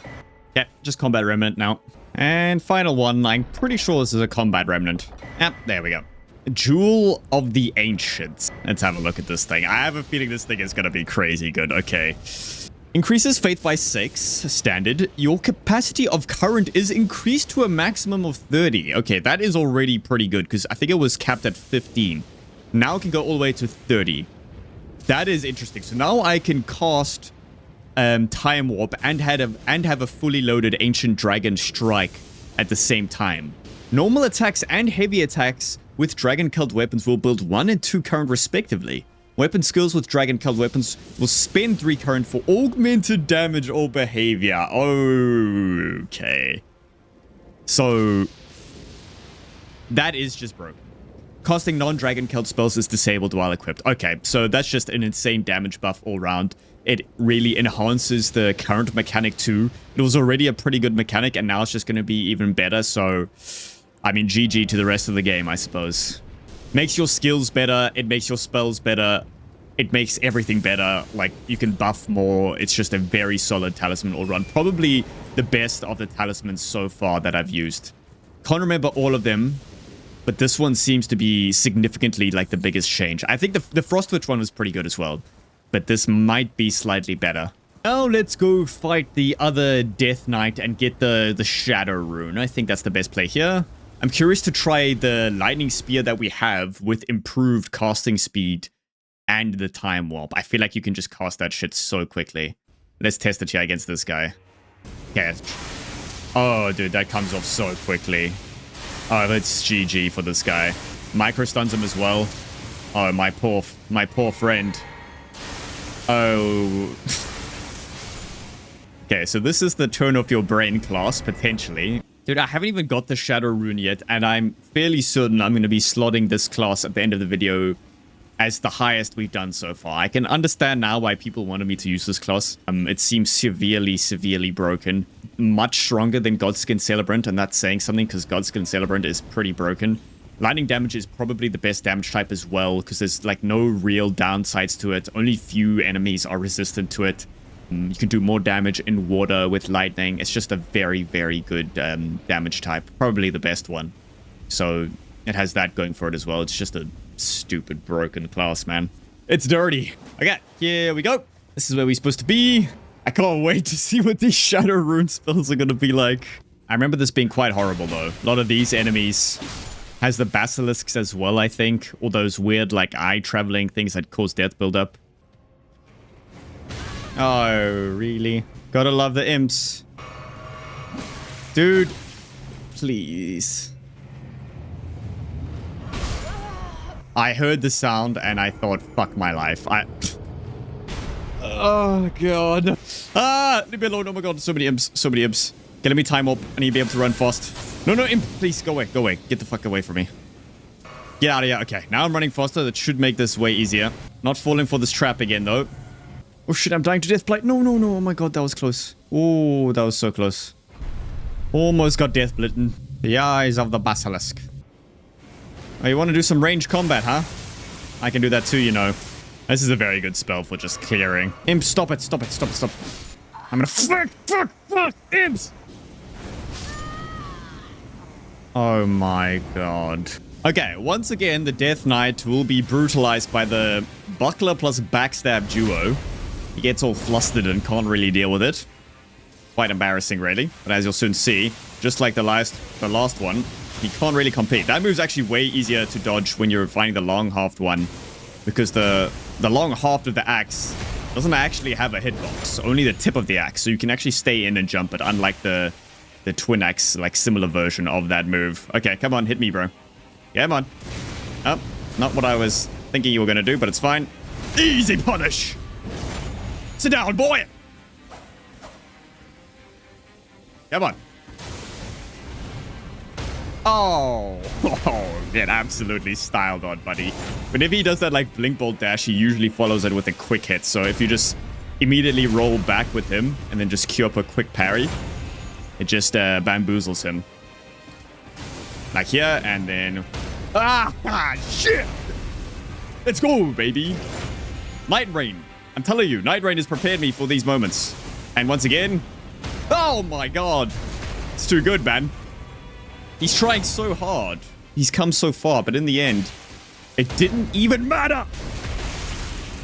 [SPEAKER 1] Yeah, just combat remnant now. And final one, I'm pretty sure this is a combat remnant. Yep, there we go. Jewel of the Ancients. Let's have a look at this thing. I have a feeling this thing is gonna be crazy good. Okay. Increases faith by 6, standard. Your capacity of current is increased to a maximum of 30. Okay, that is already pretty good because I think it was capped at 15. Now it can go all the way to 30. That is interesting. So now I can cast Time Warp and have a fully loaded Ancient Dragon Strike at the same time. Normal attacks and heavy attacks with Dragon Cult weapons will build 1 and 2 current respectively. Weapon skills with Dragon Cult weapons will spend 3 current for augmented damage or behavior. Okay. So that is just broken. Casting non-Dragon Cult spells is disabled while equipped. Okay, so that's just an insane damage buff all around. It really enhances the current mechanic too. It was already a pretty good mechanic, and now it's just going to be even better. So, I mean, GG to the rest of the game, I suppose. Makes your skills better. It makes your spells better. It makes everything better. Like, you can buff more. It's just a very solid talisman all around. Probably the best of the talismans so far that I've used. Can't remember all of them, but this one seems to be significantly like the biggest change. I think the Frostwitch one was pretty good as well, but this might be slightly better. Now let's go fight the other Death Knight and get the Shadow Rune. I think that's the best play here. I'm curious to try the Lightning Spear that we have with improved casting speed and the Time Warp. I feel like you can just cast that shit so quickly. Let's test it here against this guy. Okay. Oh, dude, that comes off so quickly. Oh, that's GG for this guy. Micro stuns him as well. Oh, my poor friend. Oh. Okay, so this is the turn off your brain class, potentially. Dude, I haven't even got the Shadow Rune yet, and I'm fairly certain I'm going to be slotting this class at the end of the video as the highest we've done so far. I can understand now why people wanted me to use this class. It seems severely broken. Much stronger than Godskin Celebrant, and that's saying something because Godskin Celebrant is pretty broken. Lightning damage is probably the best damage type as well because there's like no real downsides to it. Only few enemies are resistant to it. You can do more damage in water with lightning. It's just a very, very good damage type. Probably the best one. So it has that going for it as well. It's just a stupid broken class, man. It's dirty. Okay, here we go. This is where we're supposed to be. I can't wait to see what these shadow rune spells are going to be like. I remember this being quite horrible, though. A lot of these enemies has the basilisks as well, I think. All those weird, like, eye-traveling things that cause death buildup. Oh, really? Gotta love the imps. Dude, please. I heard the sound and I thought, fuck my life. Oh, God. Ah, leave me alone. Oh, my God. So many imps. So many imps. Okay, let me time up. I need to be able to run fast. No, no, imp. Please, go away. Go away. Get the fuck away from me. Get out of here. Okay, now I'm running faster. That should make this way easier. Not falling for this trap again, though. Oh, shit. I'm dying to death blight. No, no, no. Oh, my God. That was close. Oh, that was so close. Almost got death blitten. The eyes of the basilisk. Oh, you want to do some ranged combat, huh? I can do that too, you know. This is a very good spell for just clearing. Imp, stop it, stop it, stop it, stop. I'm gonna fuck, imps! Oh my god. Okay, once again, the Death Knight will be brutalized by the Buckler plus Backstab duo. He gets all flustered and can't really deal with it. Quite embarrassing, really. But as you'll soon see, just like the last one, he can't really compete. That move's actually way easier to dodge when you're finding the long-halved one. Because the long-halved of the axe doesn't actually have a hitbox. Only the tip of the axe. So you can actually stay in and jump it. Unlike the twin axe, like similar version of that move. Okay, come on. Hit me, bro. Yeah, come on. Oh, not what I was thinking you were going to do, but it's fine. Easy punish. Sit down, boy. Come on. Oh, get absolutely styled on, buddy. Whenever he does that, like, blink bolt dash, he usually follows it with a quick hit. So if you just immediately roll back with him and then just queue up a quick parry, it just bamboozles him. Like here, and then... shit! Let's go, baby. Night Rain. I'm telling you, Night Rain has prepared me for these moments. And once again... Oh my god. It's too good, man. He's trying so hard. He's come so far, but in the end, it didn't even matter.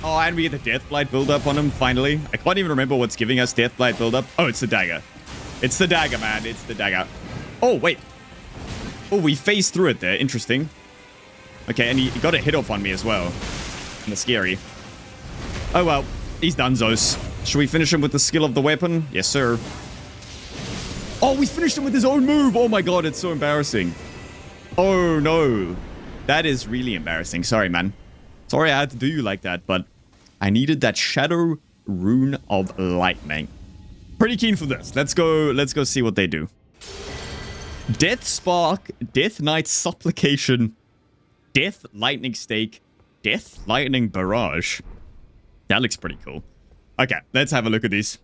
[SPEAKER 1] Oh, and we get the Deathblight build-up on him, finally. I can't even remember what's giving us Deathblight build-up. Oh, it's the dagger. It's the dagger, man. It's the dagger. Oh, wait. Oh, we phased through it there. Interesting. Okay, and he got a hit off on me as well. Kind of scary. Oh, well. He's donezo's. Should we finish him with the skill of the weapon? Yes, sir. Oh, we finished him with his own move. Oh my god, it's so embarrassing. Oh no. That is really embarrassing. Sorry, man. Sorry I had to do you like that, but I needed that Shadow Rune of Lightning. Pretty keen for this. Let's go see what they do. Death Spark, Death Knight Supplication, Death Lightning Stake, Death Lightning Barrage. That looks pretty cool. Okay, let's have a look at these.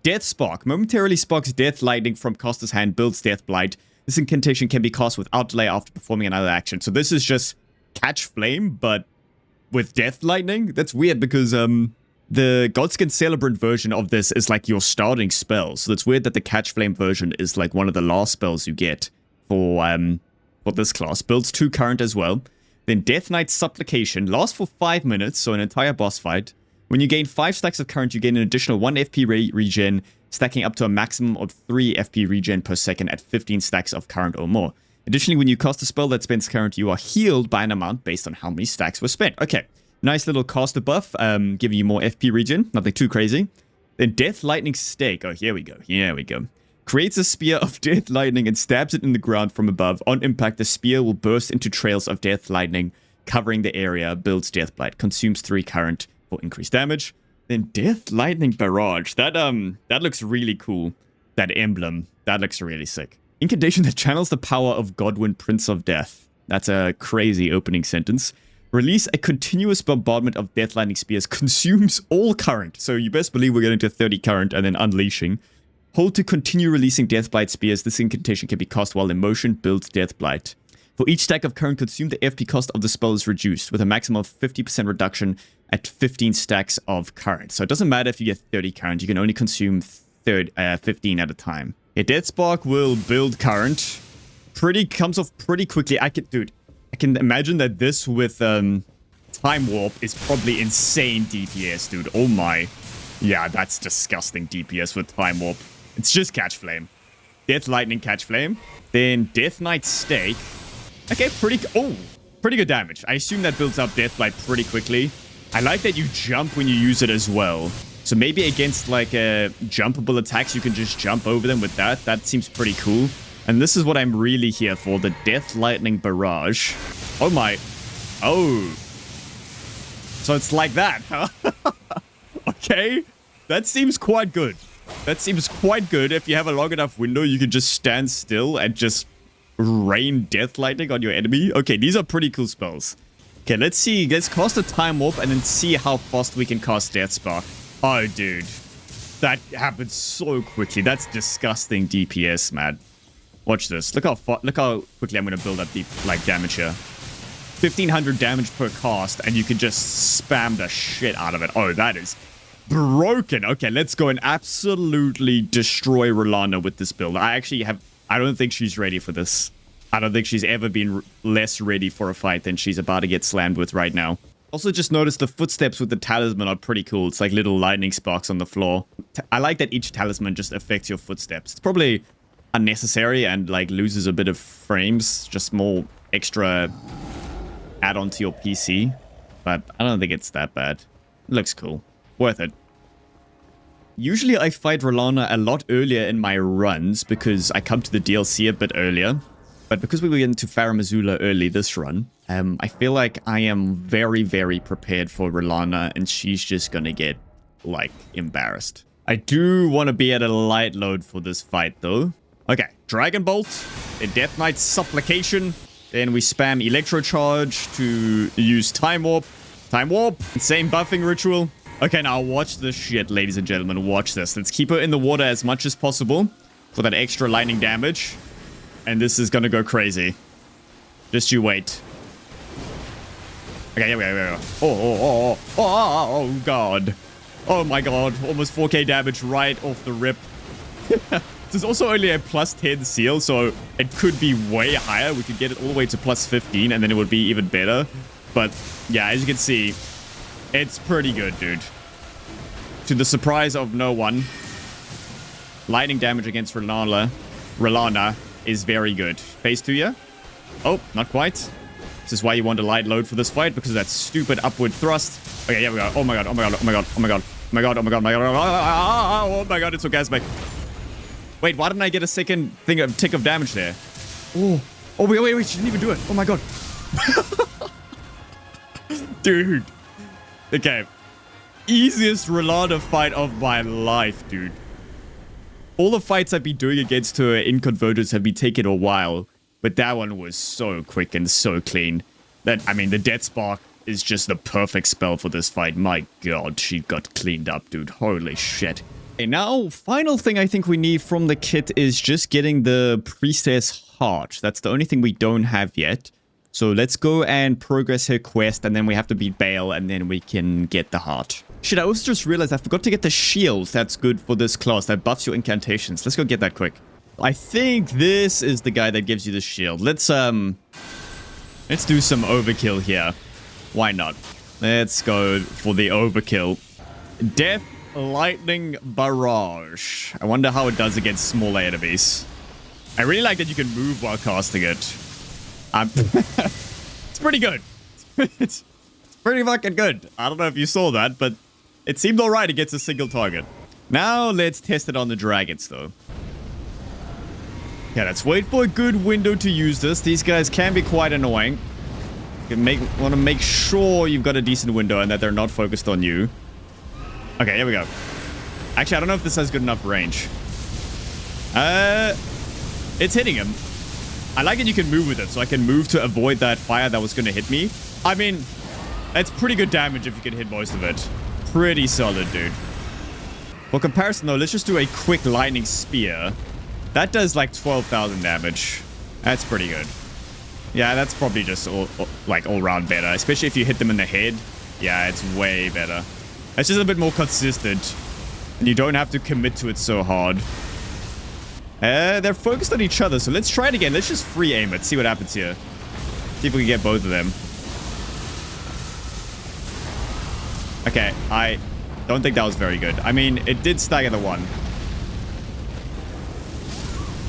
[SPEAKER 1] Death Spark momentarily sparks Death Lightning from caster's hand, builds Death Blight. This incantation can be cast without delay after performing another action. So this is just Catch Flame, but with Death Lightning? That's weird because the Godskin Celebrant version of this is like your starting spell. So it's weird that the Catch Flame version is like one of the last spells you get for this class. Builds 2 current as well. Then Death Knight Supplication lasts for 5 minutes, so an entire boss fight. When you gain 5 stacks of current, you gain an additional 1 FP regen, stacking up to a maximum of 3 FP regen per second at 15 stacks of current or more. Additionally, when you cast a spell that spends current, you are healed by an amount based on how many stacks were spent. Okay, nice little caster buff, giving you more FP regen, nothing too crazy. Then Death Lightning Stake. Oh, here we go, here we go. Creates a spear of Death Lightning and stabs it in the ground from above. On impact, the spear will burst into trails of Death Lightning, covering the area, builds Death Blight, consumes 3 current for increased damage. Then Death Lightning Barrage. That looks really cool. That emblem. That looks really sick. Incantation that channels the power of Godwin, Prince of Death. That's a crazy opening sentence. Release a continuous bombardment of Death Lightning Spears. Consumes all current. So you best believe we're getting to 30 current and then unleashing. Hold to continue releasing Death Blight Spears. This incantation can be cast while in motion. Builds Death Blight. For each stack of current consumed, the FP cost of the spell is reduced, with a maximum of 50% reduction at 15 stacks of current. So it doesn't matter if you get 30 current, you can only consume 15 at a time. A Death Spark will build current. Comes off pretty quickly. I can imagine that this with Time Warp is probably insane DPS, dude. Oh my. Yeah, that's disgusting DPS with Time Warp. It's just Catch Flame. Death Lightning, Catch Flame. Then Death Knight Stake. Okay, pretty good damage. I assume that builds up Death Light pretty quickly. I like that you jump when you use it as well. So maybe against like jumpable attacks, you can just jump over them with that. That seems pretty cool. And this is what I'm really here for, the Death Lightning Barrage. Oh my. Oh. So it's like that, huh? Okay. That seems quite good. That seems quite good. If you have a long enough window, you can just stand still and just rain Death Lightning on your enemy. Okay, these are pretty cool spells. Okay, let's see. Let's cast a Time Warp and then see how fast we can cast Death Spark. Oh, dude. That happens so quickly. That's disgusting DPS, man. Watch this. Look how quickly I'm going to build up the damage here. 1500 damage per cast, and you can just spam the shit out of it. Oh, that is broken. Okay, let's go and absolutely destroy Rellana with this build. I don't think she's ready for this. I don't think she's ever been less ready for a fight than she's about to get slammed with right now. Also, just notice the footsteps with the talisman are pretty cool. It's like little lightning sparks on the floor. I like that each talisman just affects your footsteps. It's probably unnecessary and like loses a bit of frames. Just more extra add-on to your PC. But I don't think it's that bad. It looks cool. Worth it. Usually I fight Rellana a lot earlier in my runs because I come to the DLC a bit earlier. But because we were into Farum Azula early this run, I feel like I am very, very prepared for Rellana, and she's just gonna get, like, embarrassed. I do want to be at a light load for this fight, though. Okay, Dragon Bolt, a Death Knight Supplication, then we spam Electro Charge to use Time Warp, same buffing ritual. Okay, now watch this shit, ladies and gentlemen, watch this. Let's keep her in the water as much as possible for that extra lightning damage. And this is gonna go crazy. Just you wait. Okay, here we go. Oh, God. Oh, my God. Almost 4k damage right off the rip. This is also only a plus 10 seal, so it could be way higher. We could get it all the way to plus 15, and then it would be even better. But, yeah, as you can see, it's pretty good, dude. To the surprise of no one, lightning damage against Rellana is very good. Phase 2, yeah? Oh, not quite. This is why you want a light load for this fight, because of that stupid upward thrust. Okay, here we go. Oh my god, oh my god, oh my god, oh my god. Oh my god, oh my god, oh my god. Oh my god, it's orgasmic. Wait, why didn't I get a second tick of damage there? Oh, wait, she didn't even do it. Oh my god. Dude. Okay. Easiest Rellana fight of my life, dude. All the fights I've been doing against her in Convergence have been taking a while, but that one was so quick and so clean. The Death Spark is just the perfect spell for this fight. My god, she got cleaned up, dude. Holy shit. Okay, now, final thing I think we need from the kit is just getting the Priestess Heart. That's the only thing we don't have yet. So let's go and progress her quest, and then we have to beat Bayle, and then we can get the heart. Shit, I also just realized I forgot to get the shield that's good for this class, that buffs your incantations. Let's go get that quick. I think this is the guy that gives you the shield. Let's do some overkill here. Why not? Let's go for the overkill. Death Lightning Barrage. I wonder how it does against smaller enemies. I really like that you can move while casting it. It's pretty good. It's pretty fucking good. I don't know if you saw that, but it seemed alright against a single target. Now let's test it on the dragons, though. Yeah, let's wait for a good window to use this. These guys can be quite annoying. You want to make sure you've got a decent window and that they're not focused on you. Okay, here we go. Actually, I don't know if this has good enough range. It's hitting him. I like that you can move with it, so I can move to avoid that fire that was going to hit me. I mean, that's pretty good damage if you can hit most of it. Pretty solid, dude. For comparison, though, let's just do a quick lightning spear. That does like 12,000 damage. That's pretty good. Yeah, that's probably just all-round better, especially if you hit them in the head. Yeah, it's way better. It's just a bit more consistent. And you don't have to commit to it so hard. They're focused on each other, so let's try it again. Let's just free aim it, see what happens here. See if we can get both of them. Okay, I don't think that was very good. I mean, it did stagger the one.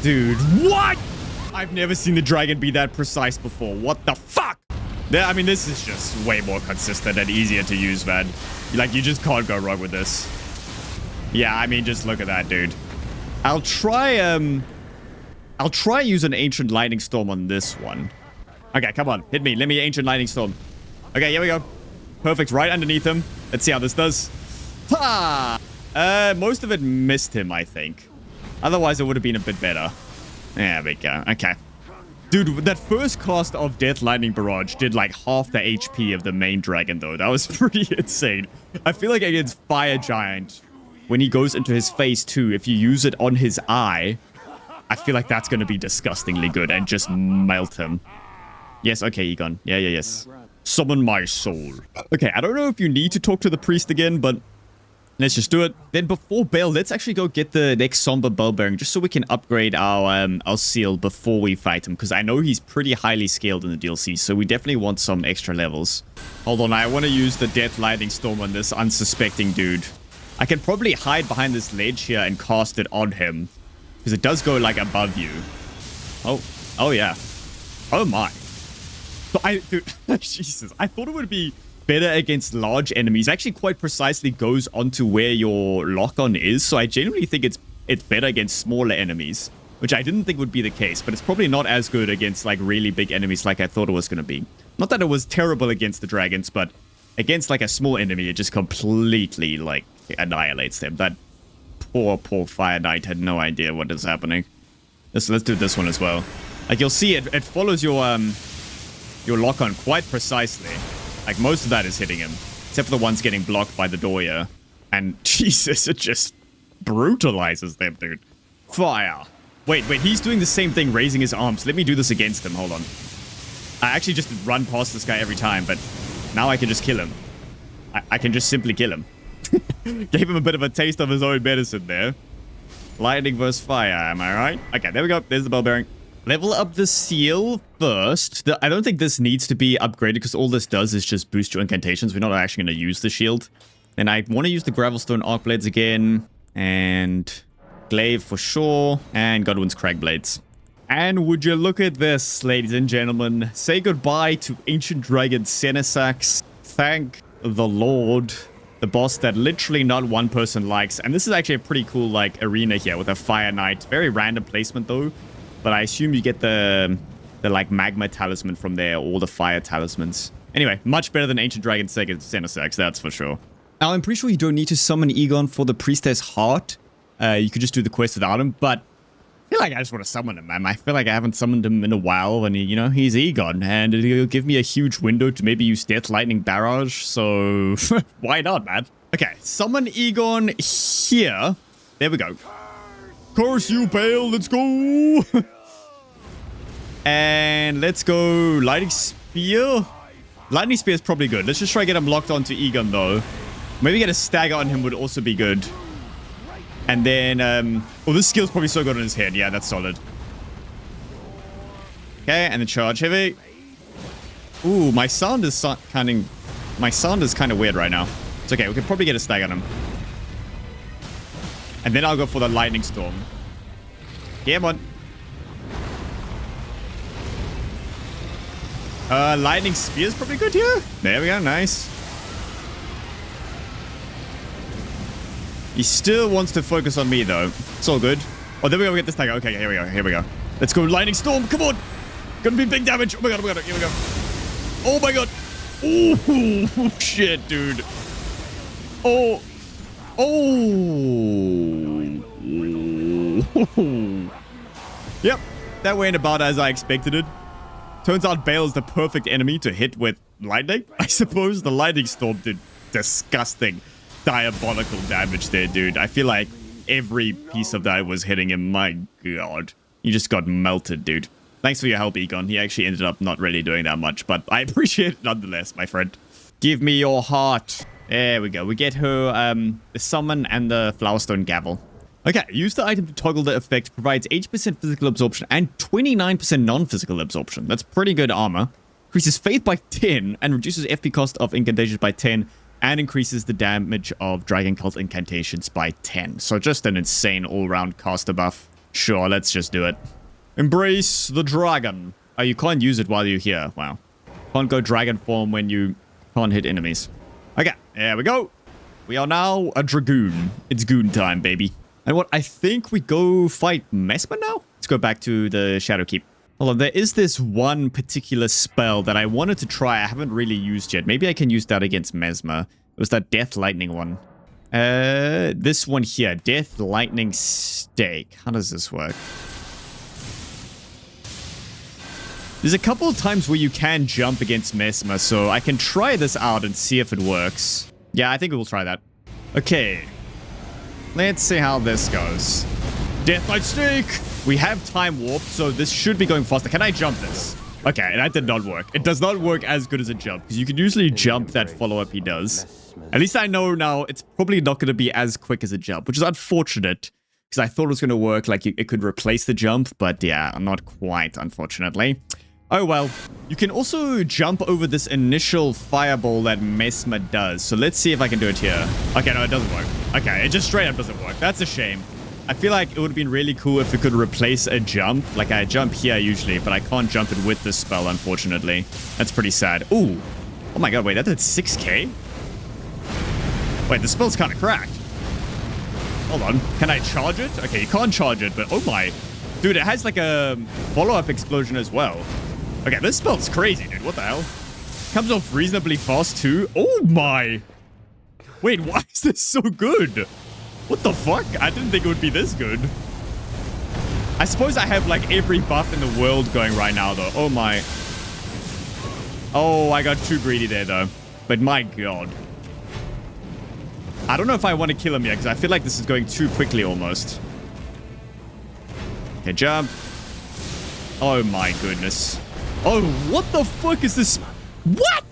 [SPEAKER 1] Dude, what? I've never seen the dragon be that precise before. What the fuck? Yeah, I mean, this is just way more consistent and easier to use, man. Like, you just can't go wrong with this. Yeah, I mean, just look at that, dude. I'll try use an Ancient Lightning Storm on this one. Okay, come on. Hit me. Let me Ancient Lightning Storm. Okay, here we go. Perfect. Right underneath him. Let's see how this does. Ha! Most of it missed him, I think. Otherwise, it would have been a bit better. There we go. Okay. Dude, that first cast of Death Lightning Barrage did like half the HP of the main dragon, though. That was pretty insane. I feel like against Fire Giant, when he goes into his phase 2, if you use it on his eye, I feel like that's going to be disgustingly good and just melt him. Yes, okay, Egon. Yeah, yes. Summon my soul. Okay, I don't know if you need to talk to the priest again, but let's just do it. Then before Bayle, let's actually go get the next Somber Bell Bearing, just so we can upgrade our seal before we fight him, because I know he's pretty highly scaled in the DLC, so we definitely want some extra levels. Hold on, I want to use the Death Lightning Storm on this unsuspecting dude. I can probably hide behind this ledge here and cast it on him, because it does go like above you. Oh yeah. Oh my. So dude, Jesus, I thought it would be better against large enemies. It actually quite precisely goes onto where your lock-on is, so I genuinely think it's better against smaller enemies, which I didn't think would be the case, but it's probably not as good against like really big enemies like I thought it was going to be. Not that it was terrible against the dragons, but against like a small enemy, it just completely like annihilates them. That poor Fire Knight had no idea what is happening. Let's do this one as well. Like you'll see it follows your lock-on quite precisely. Like, most of that is hitting him. Except for the ones getting blocked by the door here. And, Jesus, it just brutalizes them, dude. Fire. Wait, he's doing the same thing, raising his arms. Let me do this against him. Hold on. I actually just run past this guy every time, but now I can just kill him. I can just simply kill him. Gave him a bit of a taste of his own medicine there. Lightning versus fire, am I right? Okay, there we go. There's the bell bearing. Level up the seal first. I don't think this needs to be upgraded because all this does is just boost your incantations. We're not actually going to use the shield. And I want to use the Gravelstone Arc Blades again. And Glaive for sure. And Godwin's Crag Blades. And would you look at this, ladies and gentlemen. Say goodbye to Ancient Dragon Senesax. Thank the Lord. The boss that literally not one person likes. And this is actually a pretty cool like arena here with a Fire Knight. Very random placement though. But I assume you get the like magma talisman from there, or the fire talismans. Anyway, much better than Ancient Dragon Senesax, that's for sure. Now, I'm pretty sure you don't need to summon Egon for the Priestess Heart. You could just do the quest without him, but I feel like I just want to summon him, man. I feel like I haven't summoned him in a while, and he's Egon, and it'll give me a huge window to maybe use Death Lightning Barrage, so why not, man? Okay, summon Egon here. There we go. Curse you, Bayle, let's go! And let's go Lightning Spear. Lightning Spear is probably good. Let's just try to get him locked onto Egon, though. Maybe get a stagger on him would also be good. And then, oh, this skill's probably so good on his head. Yeah, that's solid. Okay, and the charge heavy. Ooh, my sound is kind of weird right now. It's okay, we can probably get a stagger on him. And then I'll go for the Lightning Storm. Come on. Lightning Spear is probably good here. There we go, nice. He still wants to focus on me, though. It's all good. Oh, there we go, we get this stagger. Okay, here we go. Let's go, Lightning Storm, come on. Gonna be big damage. Oh my god, here we go. Oh my god. Oh, shit, dude. Oh. Yep, that went about as I expected it. Turns out Bayle is the perfect enemy to hit with lightning. I suppose the Lightning Storm did disgusting, diabolical damage there, dude. I feel like every piece of that was hitting him. My god. You just got melted, dude. Thanks for your help, Egon. He actually ended up not really doing that much, but I appreciate it nonetheless, my friend. Give me your heart. There we go. We get her the summon and the Flowerstone Gavel. Okay, use the item to toggle the effect. Provides 80% physical absorption and 29% non-physical absorption. That's pretty good armor. Increases faith by 10 and reduces FP cost of incantations by 10 and increases the damage of Dragon Cult incantations by 10. So just an insane all-round caster buff. Sure, let's just do it. Embrace the dragon. Oh, you can't use it while you're here. Wow. Can't go dragon form when you can't hit enemies. Okay, there we go. We are now a dragoon. It's goon time, baby. And what, I think we go fight Messmer now? Let's go back to the Shadowkeep. Hold on, there is this one particular spell that I wanted to try. I haven't really used yet. Maybe I can use that against Messmer. It was that Death Lightning one. This one here. Death Lightning Stake. How does this work? There's a couple of times where you can jump against Messmer, so I can try this out and see if it works. Yeah, I think we'll try that. Okay. Let's see how this goes. Deathlight Stake! We have time warp, so this should be going faster. Can I jump this? Okay, that did not work. It does not work as good as a jump, because you can usually jump that follow-up he does. At least I know now it's probably not going to be as quick as a jump, which is unfortunate, because I thought it was going to work, like it could replace the jump, but yeah, not quite, unfortunately. Oh well. You can also jump over this initial fireball that Messmer does. So let's see if I can do it here. Okay, no, it doesn't work. Okay, it just straight up doesn't work. That's a shame. I feel like it would have been really cool if it could replace a jump. Like I jump here usually, but I can't jump it with this spell, unfortunately. That's pretty sad. Ooh. Oh my god, wait, that did 6k? Wait, the spell's kind of cracked. Hold on. Can I charge it? Okay, you can't charge it, but oh my. Dude, it has like a follow-up explosion as well. Okay, this spell's crazy, dude. What the hell? Comes off reasonably fast, too. Oh, my. Wait, why is this so good? What the fuck? I didn't think it would be this good. I suppose I have, like, every buff in the world going right now, though. Oh, my. Oh, I got too greedy there, though. But my god. I don't know if I want to kill him yet, because I feel like this is going too quickly, almost. Okay, jump. Oh, my goodness. Oh, what the fuck is this? What?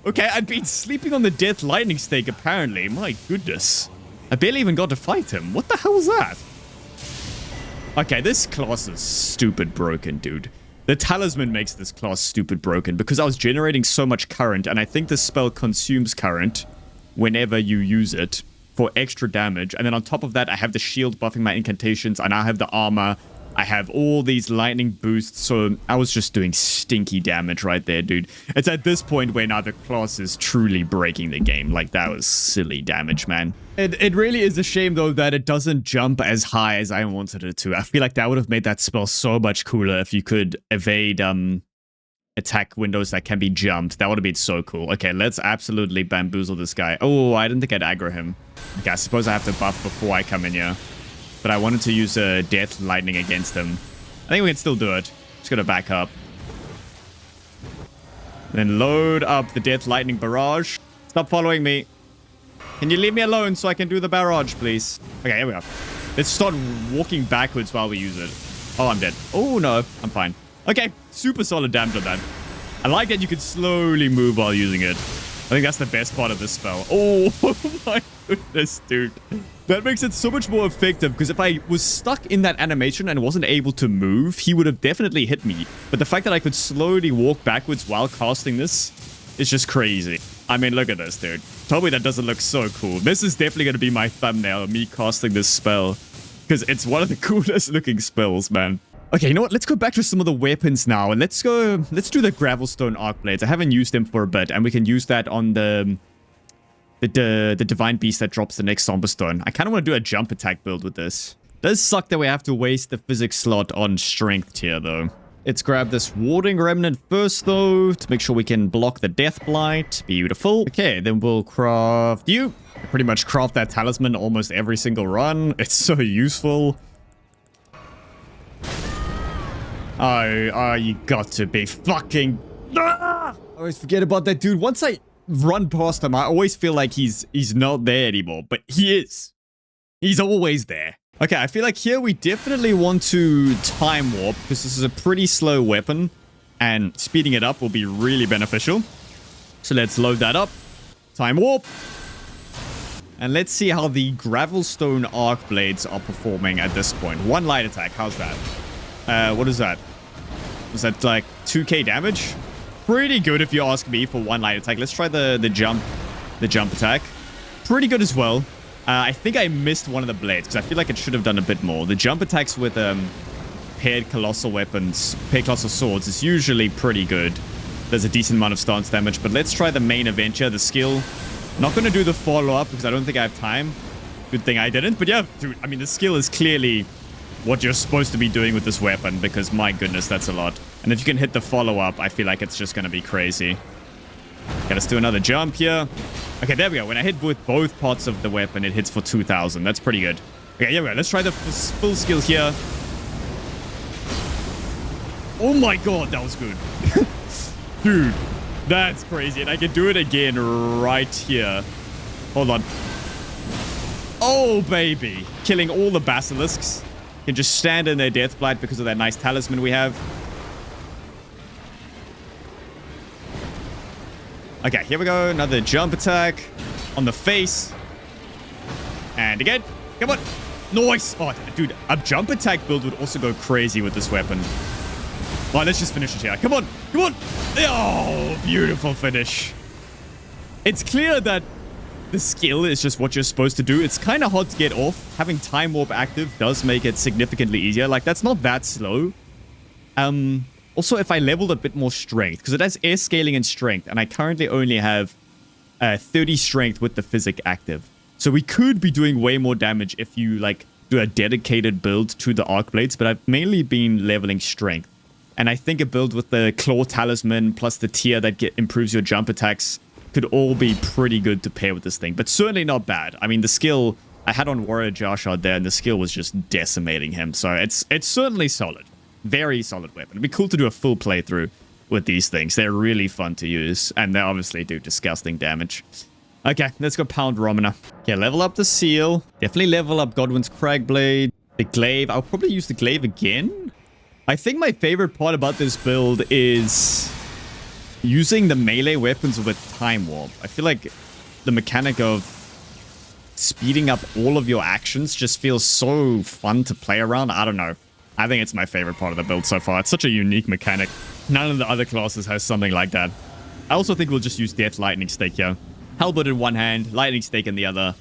[SPEAKER 1] Okay, I'd been sleeping on the Death Lightning Stake, apparently. My goodness. I barely even got to fight him. What the hell was that? Okay, this class is stupid broken, dude. The talisman makes this class stupid broken because I was generating so much current, and I think this spell consumes current whenever you use it for extra damage. And then on top of that, I have the shield buffing my incantations, and I have the armor. I have all these lightning boosts, so I was just doing stinky damage right there, dude. It's at this point where now the class is truly breaking the game. Like, that was silly damage, man. It really is a shame, though, that it doesn't jump as high as I wanted it to. I feel like that would have made that spell so much cooler if you could evade attack windows that can be jumped. That would have been so cool. Okay, let's absolutely bamboozle this guy. Oh, I didn't think I'd aggro him. Okay, I suppose I have to buff before I come in here. But I wanted to use Death Lightning against him. I think we can still do it. Just gotta back up. Then load up the Death Lightning Barrage. Stop following me. Can you leave me alone so I can do the barrage, please? Okay, here we go. Let's start walking backwards while we use it. Oh, I'm dead. Oh, no. I'm fine. Okay, super solid damage on that. I like that you can slowly move while using it. I think that's the best part of this spell. Oh, my goodness, dude. That makes it so much more effective, because if I was stuck in that animation and wasn't able to move, he would have definitely hit me. But the fact that I could slowly walk backwards while casting this is just crazy. I mean, look at this, dude. Tell me that doesn't look so cool. This is definitely going to be my thumbnail, me casting this spell, because it's one of the coolest looking spells, man. Okay, you know what? Let's go back to some of the weapons now, and let's do the Gravelstone Arc Blades. I haven't used them for a bit, and we can use that on the Divine Beast that drops the next Somber Stone. I kind of want to do a jump attack build with this. Does suck that we have to waste the physics slot on strength tier, though. Let's grab this Warding Remnant first, though, to make sure we can block the Death Blight. Beautiful. Okay, then we'll craft you. I pretty much craft that talisman almost every single run. It's so useful. Oh, you got to be fucking... Ah! I always forget about that dude. Once I run past him, I always feel like he's not there anymore, but he is. He's always there. Okay, I feel like here we definitely want to time warp, because this is a pretty slow weapon, and speeding it up will be really beneficial. So let's load that up. Time warp. And let's see how the Gravelstone Arc Blades are performing at this point. 1 light attack. How's that? What is that? Is that like 2k damage? Pretty good if you ask me for 1 light attack. Let's try the jump attack. Pretty good as well. I think I missed one of the blades because I feel like it should have done a bit more. The jump attacks with paired colossal weapons, paired colossal swords is usually pretty good. There's a decent amount of stance damage, but let's try the main event here, the skill. Not going to do the follow-up because I don't think I have time. Good thing I didn't. But yeah, dude, I mean, the skill is clearly what you're supposed to be doing with this weapon because, my goodness, that's a lot. And if you can hit the follow-up, I feel like it's just going to be crazy. Okay, let's do another jump here. Okay, there we go. When I hit with both parts of the weapon, it hits for 2,000. That's pretty good. Okay, here we go. Let's try the full skill here. Oh my god, that was good. Dude, that's crazy. And I can do it again right here. Hold on. Oh, baby. Killing all the basilisks. Can just stand in their death blight because of that nice talisman we have. Okay, here we go. Another jump attack on the face. And again. Come on. Nice. Oh, dude, a jump attack build would also go crazy with this weapon. Oh, let's just finish it here. Come on. Come on. Oh, beautiful finish. It's clear that the skill is just what you're supposed to do. It's kind of hard to get off. Having time warp active does make it significantly easier. Like, that's not that slow. Also, if I leveled a bit more strength, because it has air scaling and strength, and I currently only have 30 strength with the physic active. So we could be doing way more damage if you, like, do a dedicated build to the arc blades, but I've mainly been leveling strength. And I think a build with the claw talisman plus the tier that improves your jump attacks could all be pretty good to pair with this thing, but certainly not bad. I mean, the skill I had on Warrior Jarshard there, and the skill was just decimating him. So it's certainly solid. Very solid weapon. It'd be cool to do a full playthrough with these things. They're really fun to use, and they obviously do disgusting damage. Okay, let's go pound Romina. Okay, level up the seal. Definitely level up Godwin's Cragblade. The glaive. I'll probably use the glaive again. I think my favorite part about this build is using the melee weapons with time warp. I feel like the mechanic of speeding up all of your actions just feels so fun to play around. I don't know. I think it's my favorite part of the build so far. It's such a unique mechanic. None of the other classes has something like that. I also think we'll just use Death Lightning Stake here. Halberd in one hand, Lightning Stake in the other.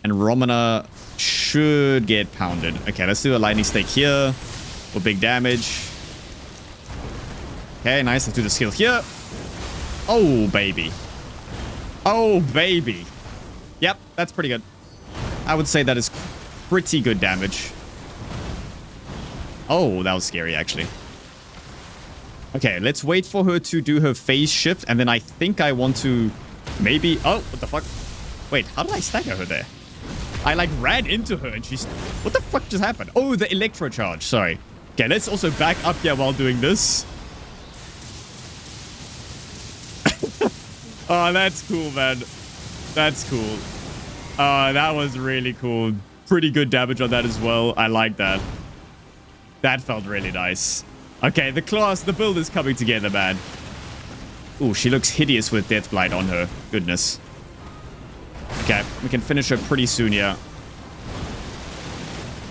[SPEAKER 1] And Romina should get pounded. Okay, let's do a Lightning Stake here for big damage. Okay, nice. Let's do the skill here. Oh, baby. Oh, baby. Yep, that's pretty good. I would say that is pretty good damage. Oh, that was scary, actually. Okay, let's wait for her to do her phase shift, and then I think I want to maybe... Oh, what the fuck? Wait, how did I stagger her there? I, like, ran into her, and she's... What the fuck just happened? Oh, the electro charge. Sorry. Okay, let's also back up here while doing this. Oh, that's cool, man. That's cool. That was really cool. Pretty good damage on that as well. I like that. That felt really nice. Okay, the build is coming together, man. Ooh, she looks hideous with Deathblight on her. Goodness. Okay, we can finish her pretty soon here.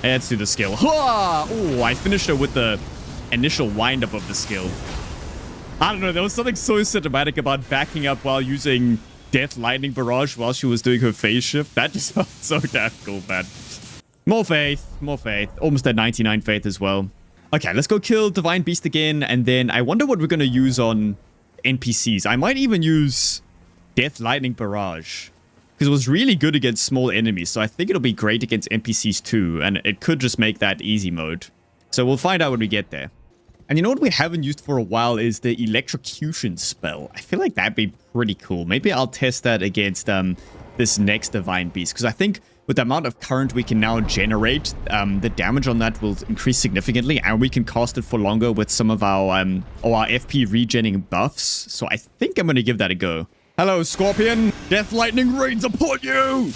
[SPEAKER 1] Let's do the skill. Oh, I finished her with the initial wind-up of the skill. I don't know, there was something so cinematic about backing up while using Death Lightning Barrage while she was doing her phase shift. That just felt so damn cool, man. More faith, more faith. Almost at 99 faith as well. Okay, let's go kill Divine Beast again, and then I wonder what we're going to use on NPCs. I might even use Death Lightning Barrage, because it was really good against small enemies, so I think it'll be great against NPCs too, and it could just make that easy mode. So we'll find out when we get there. And you know what we haven't used for a while is the Electrocution spell. I feel like that'd be pretty cool. Maybe I'll test that against this next Divine Beast, because I think with the amount of current we can now generate, the damage on that will increase significantly, and we can cast it for longer with some of our FP regenning buffs. So I think I'm going to give that a go. Hello, Scorpion. Death Lightning rains upon you.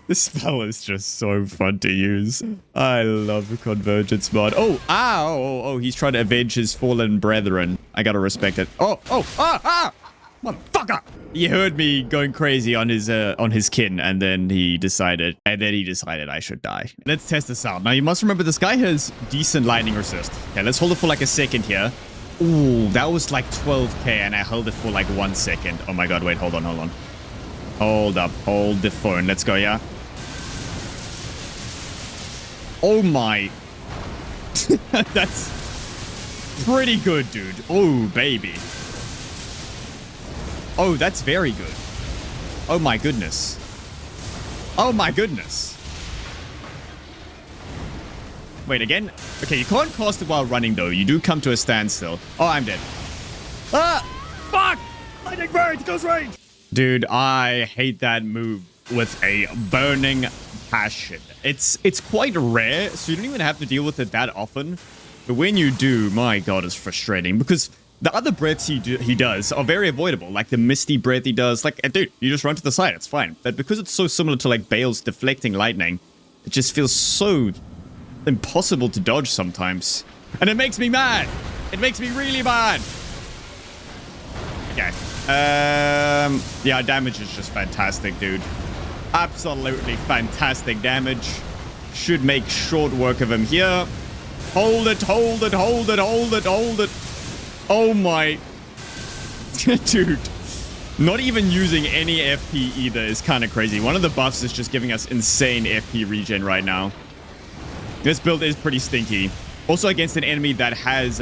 [SPEAKER 1] This spell is just so fun to use. I love the Convergence mod. Oh, oh, he's trying to avenge his fallen brethren. I gotta respect it. Motherfucker! He heard me going crazy on his kin, and then he decided I should die. Let's test this out. Now, you must remember this guy has decent lightning resist. Okay, let's hold it for like a second here. Ooh, that was like 12k, and I held it for like 1 second. Oh my god, wait, hold on. Hold up, hold the phone. Let's go, yeah? Oh my. That's pretty good, dude. Oh, baby. Oh, that's very good. Oh my goodness. Oh my goodness. Wait, again? Okay, you can't cast it while running, though. You do come to a standstill. Oh, I'm dead. Ah! Fuck! Lightning bird, close range! Dude, I hate that move with a burning passion. It's quite rare, so you don't even have to deal with it that often. But when you do, my god, it's frustrating. Because the other breaths he does are very avoidable. Like the misty breath he does. Like, dude, you just run to the side. It's fine. But because it's so similar to like Bayle's deflecting lightning, it just feels so impossible to dodge sometimes. And it makes me mad. It makes me really mad. Okay. Yeah, damage is just fantastic, dude. Absolutely fantastic damage. Should make short work of him here. Hold it. Oh my. Dude. Not even using any FP either is kind of crazy. One of the buffs is just giving us insane FP regen right now. This build is pretty stinky. Also against an enemy that has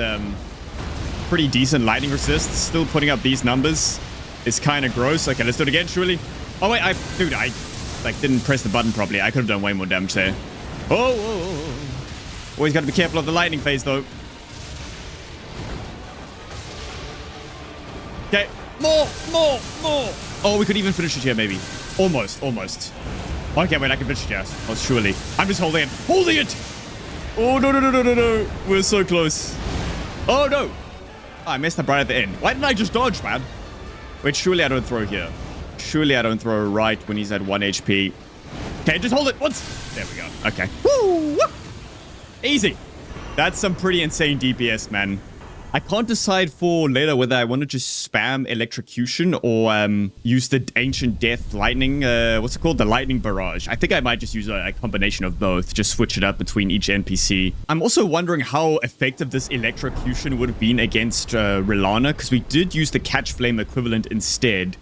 [SPEAKER 1] pretty decent lightning resist. Still putting up these numbers is kind of gross. Okay, let's do it again, surely. Oh wait, I like didn't press the button properly. I could have done way more damage there. Oh. Always got to be careful of the lightning phase though. Okay, more. Oh, we could even finish it here, maybe. Almost. Okay, wait, I can finish it, yes. Oh, surely. I'm just holding it. Oh, no. We're so close. Oh, no. Oh, I messed up right at the end. Why didn't I just dodge, man? Wait, surely I don't throw here. Surely I don't throw right when he's at 1 HP. Okay, just hold it once. There we go. Okay. Woo! Easy. That's some pretty insane DPS, man. I can't decide for later whether I want to just spam electrocution or use the ancient death lightning. What's it called? The lightning barrage. I think I might just use a combination of both. Just switch it up between each NPC. I'm also wondering how effective this electrocution would have been against Rellana, because we did use the catch flame equivalent instead.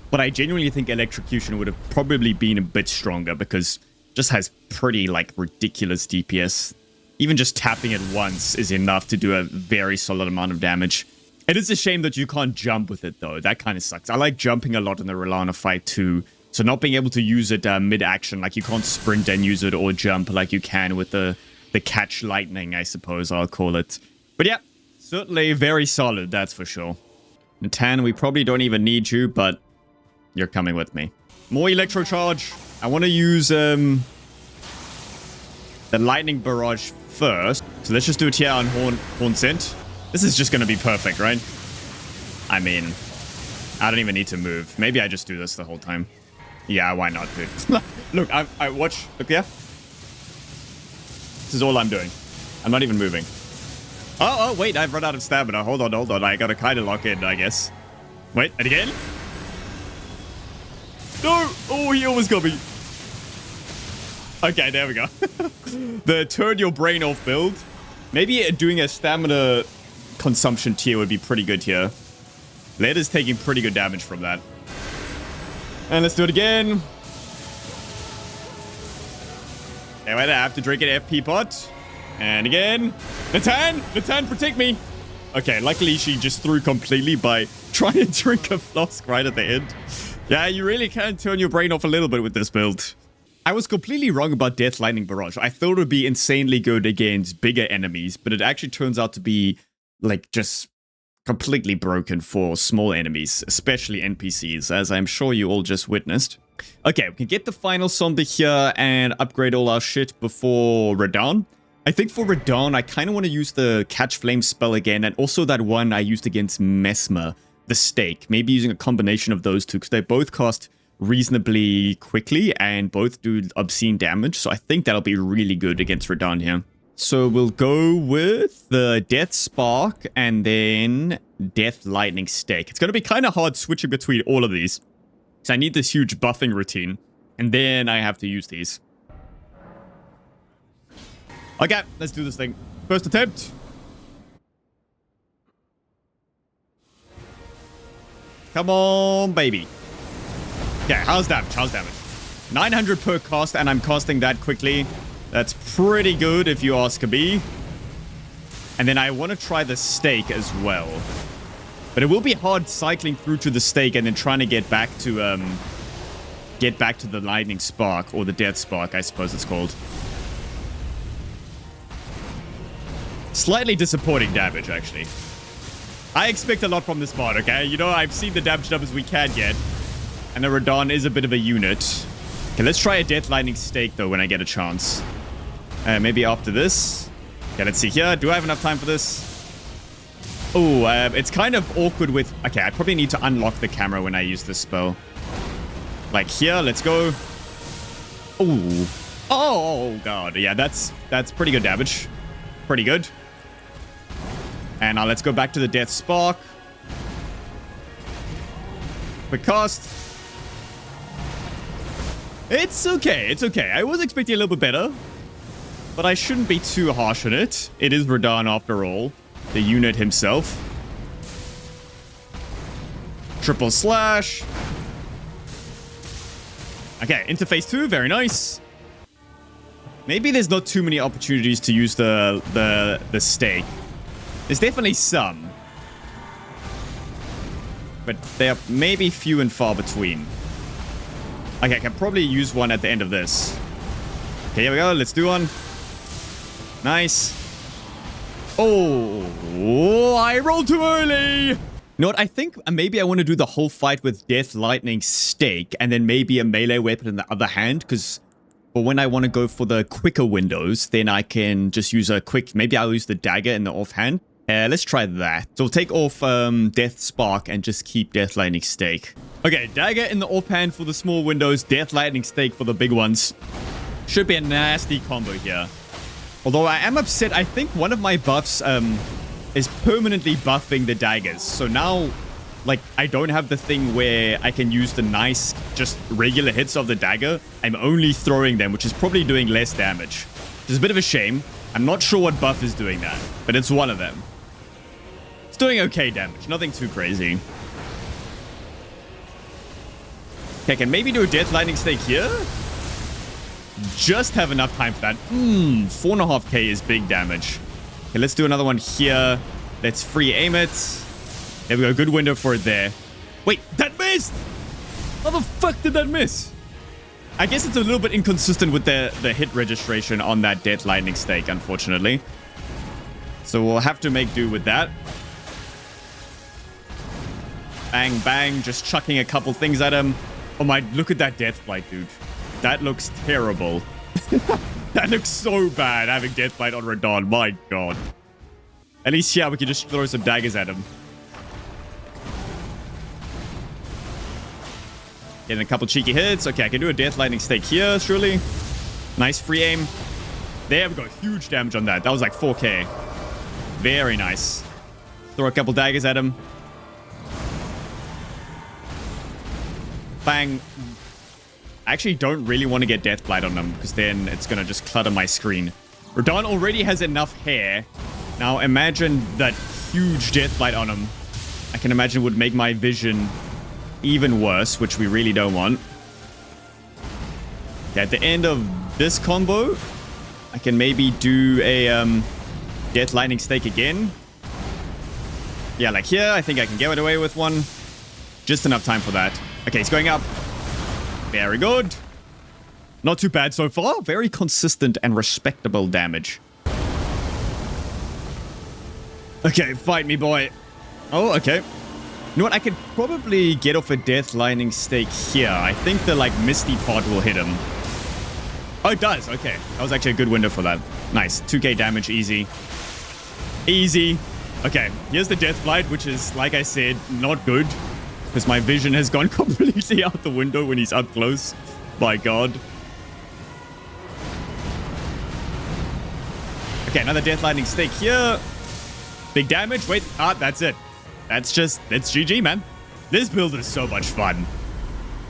[SPEAKER 1] But I genuinely think electrocution would have probably been a bit stronger because it just has pretty like ridiculous DPS. Even just tapping it once is enough to do a very solid amount of damage. It is a shame that you can't jump with it, though. That kind of sucks. I like jumping a lot in the Rellana fight, too. So not being able to use it mid-action, like you can't sprint and use it or jump like you can with the catch lightning, I suppose I'll call it. But yeah, certainly very solid, that's for sure. Natan, we probably don't even need you, but you're coming with me. More electro charge. I want to use the lightning barrage first. So let's just do it here on Horn Scent. This is just going to be perfect, right? I mean, I don't even need to move. Maybe I just do this the whole time. Yeah, why not, dude? Look, I watch. Look here. This is all I'm doing. I'm not even moving. Oh, wait, I've run out of stamina. Hold on. I gotta kind of lock in, I guess. Wait, and again? No! Oh, he almost got me. Okay, there we go. The turn your brain off build. Maybe doing a stamina consumption tier would be pretty good here. Leda's taking pretty good damage from that. And let's do it again. Okay, wait, I have to drink an FP pot. And again. Natan, protect me. Okay, luckily she just threw completely by trying to drink a flask right at the end. Yeah, you really can turn your brain off a little bit with this build. I was completely wrong about Death Lightning Barrage. I thought it would be insanely good against bigger enemies, but it actually turns out to be, like, just completely broken for small enemies, especially NPCs, as I'm sure you all just witnessed. Okay, we can get the final zombie here and upgrade all our shit before Radahn. I think for Radahn, I kind of want to use the Catch Flame spell again, and also that one I used against Messmer, the Stake. Maybe using a combination of those two, because they both cost reasonably quickly and both do obscene damage. So I think that'll be really good against Radahn here. So we'll go with the Death Spark and then Death Lightning Stake. It's going to be kind of hard switching between all of these. So I need this huge buffing routine. And then I have to use these. Okay, let's do this thing. First attempt. Come on, baby. Okay, how's damage? 900 per cast, and I'm casting that quickly. That's pretty good if you ask me. And then I want to try the stake as well. But it will be hard cycling through to the stake and then trying to get back to the lightning spark, or the death spark, I suppose it's called. Slightly disappointing damage, actually. I expect a lot from this mod, okay? You know, I've seen the damage numbers we can get. And the Radahn is a bit of a unit. Okay, let's try a Death Lightning Stake, though, when I get a chance. Maybe after this. Okay, let's see here. Do I have enough time for this? Oh, it's kind of awkward with... Okay, I probably need to unlock the camera when I use this spell. Like here, let's go. Oh. Oh, God. Yeah, that's pretty good damage. Pretty good. And now let's go back to the Death Spark. Quick cast. It's okay. It's okay. I was expecting a little bit better. But I shouldn't be too harsh on it. It is Radahn after all. The unit himself. Triple slash. Okay, into phase 2. Very nice. Maybe there's not too many opportunities to use the stake. There's definitely some. But they are maybe few and far between. Okay, I can probably use one at the end of this. Okay, here we go. Let's do one. Nice. Oh, I rolled too early. You know what? I think maybe I want to do the whole fight with Death Lightning Stake and then maybe a melee weapon in the other hand, because for when I want to go for the quicker windows, then I can just use a quick... Maybe I'll use the dagger in the offhand. Let's try that. So we'll take off Death Spark and just keep Death Lightning Stake. Okay, dagger in the offhand for the small windows, Death Lightning Stake for the big ones. Should be a nasty combo here. Although I am upset, I think one of my buffs is permanently buffing the daggers. So now, like, I don't have the thing where I can use the nice, just regular hits of the dagger. I'm only throwing them, which is probably doing less damage. Which is a bit of a shame. I'm not sure what buff is doing that, but it's one of them. It's doing okay damage, nothing too crazy. Okay, I can maybe do a Death Lightning Stake here. Just have enough time for that. 4.5k is big damage. Okay, let's do another one here. Let's free aim it. There we go, good window for it there. Wait, that missed! How the fuck did that miss? I guess it's a little bit inconsistent with the hit registration on that Death Lightning Stake, unfortunately. So we'll have to make do with that. Bang, bang, just chucking a couple things at him. Oh my, look at that Deathblight, dude. That looks terrible. That looks so bad, having Deathblight on Radahn. My god. At least, yeah, we can just throw some daggers at him. Getting a couple cheeky hits. Okay, I can do a Death Lightning Stake here, surely. Nice free aim. There we go. Huge damage on that. That was like 4k. Very nice. Throw a couple daggers at him. Bang. I actually don't really want to get Deathblight on them, because then it's going to just clutter my screen. Radahn already has enough hair. Now imagine that huge Deathblight on him. I can imagine would make my vision even worse, which we really don't want. Okay, at the end of this combo, I can maybe do a Death Lightning Stake again. Yeah, like here, I think I can get away with one. Just enough time for that. Okay, he's going up. Very good. Not too bad so far. Very consistent and respectable damage. Okay, fight me, boy. Oh, okay. You know what? I could probably get off a Death Lightning Stake here. I think the, like, misty part will hit him. Oh, it does. Okay. That was actually a good window for that. Nice. 2k damage. Easy. Easy. Okay. Here's the Deathblight, which is, like I said, not good. Because my vision has gone completely out the window when he's up close. My god. Okay, another Death Lightning Stake here. Big damage. Wait, that's it. That's GG, man. This build is so much fun.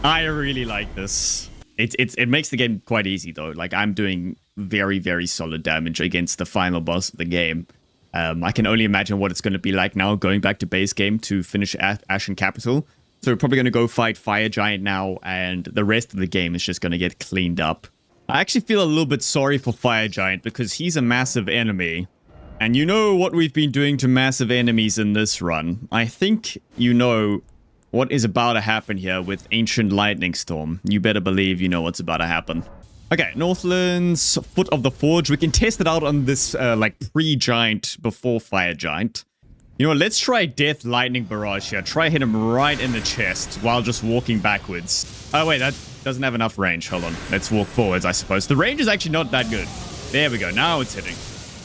[SPEAKER 1] I really like this. It makes the game quite easy, though. Like, I'm doing very, very solid damage against the final boss of the game. I can only imagine what it's going to be like now, going back to base game to finish Ashen Capital. So we're probably going to go fight Fire Giant now, and the rest of the game is just going to get cleaned up. I actually feel a little bit sorry for Fire Giant, because he's a massive enemy. And you know what we've been doing to massive enemies in this run. I think you know what is about to happen here with Ancient Lightning Storm. You better believe you know what's about to happen. Okay, Northland's Foot of the Forge. We can test it out on this, like, pre-giant before Fire Giant. You know what, let's try Death Lightning Barrage here. Try hit him right in the chest while just walking backwards. Oh, wait, that doesn't have enough range. Hold on. Let's walk forwards, I suppose. The range is actually not that good. There we go. Now it's hitting.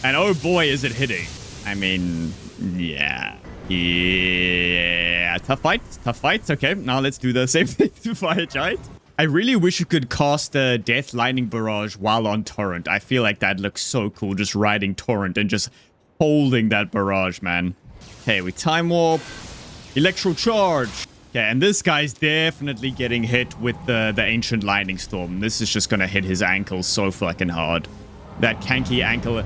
[SPEAKER 1] And oh boy, is it hitting. I mean, yeah. Yeah. Tough fights. Tough fights. Okay, now let's do the same thing to Fire Giant. I really wish you could cast the Death Lightning Barrage while on Torrent. I feel like that looks so cool, just riding Torrent and just holding that barrage, man. Okay, we Time Warp. Electro Charge. Okay, and this guy's definitely getting hit with the Ancient Lightning Storm. This is just gonna hit his ankles so fucking hard. That Kanky ankle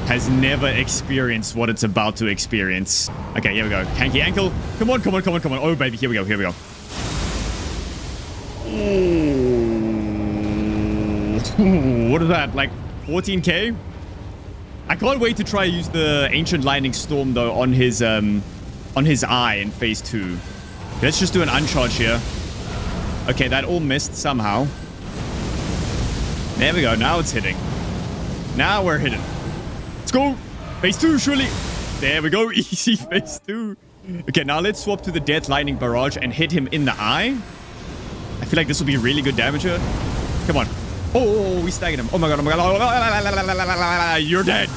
[SPEAKER 1] has never experienced what it's about to experience. Okay, here we go. Kanky ankle. Come on, come on, come on, come on. Oh, baby, here we go, here we go. Ooh, what is that? Like 14k? I can't wait to try use the Ancient Lightning Storm though on his eye in phase 2. Let's just do an uncharge here. Okay, that all missed somehow. There we go. Now it's hitting. Now we're hitting. Let's go. Phase 2, surely. There we go. Easy phase 2. Okay, now let's swap to the Death Lightning Barrage and hit him in the eye. I feel like this will be really good damage here. Come on. Oh, we staggered him. Oh my god, oh my god. You're dead.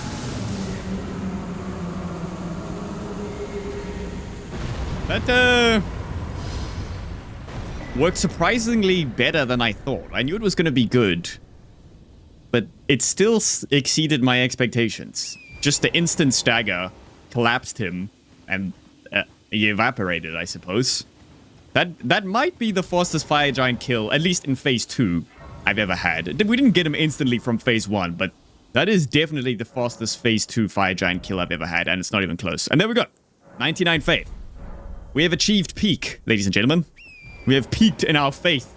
[SPEAKER 1] That, worked surprisingly better than I thought. I knew it was going to be good, but it still exceeded my expectations. Just the instant stagger collapsed him, and he evaporated, I suppose. That might be the fastest Fire Giant kill, at least in phase 2, I've ever had. We didn't get him instantly from phase 1, but that is definitely the fastest phase 2 Fire Giant kill I've ever had, and it's not even close. And there we go. 99 faith. We have achieved peak, ladies and gentlemen. We have peaked in our faith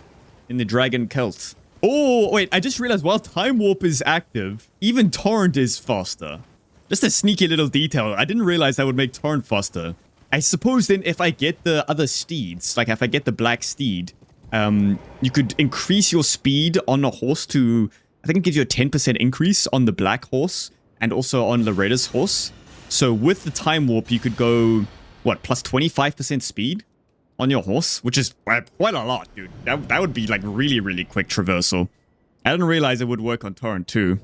[SPEAKER 1] in the Dragon Cult. Oh, wait, I just realized while Time Warp is active, even Torrent is faster. Just a sneaky little detail. I didn't realize that would make Torrent faster. I suppose then if I get the other steeds, like if I get the Black Steed, you could increase your speed on a horse to, I think it gives you a 10% increase on the Black Horse and also on Loretta's horse. So with the Time Warp, you could go, what, plus 25% speed on your horse, which is quite a lot, dude. That would be like really, really quick traversal. I didn't realize it would work on Torrent too.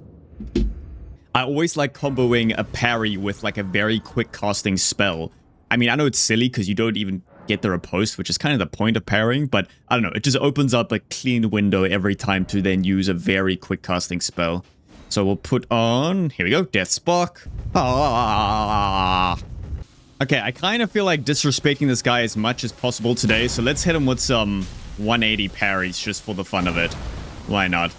[SPEAKER 1] I always like comboing a parry with like a very quick casting spell. I mean, I know it's silly because you don't even get the riposte, which is kind of the point of parrying, but I don't know. It just opens up a clean window every time to then use a very quick casting spell. So we'll put on, here we go, Death Spark. Ah. Okay, I kind of feel like disrespecting this guy as much as possible today, so let's hit him with some 180 parries just for the fun of it. Why not?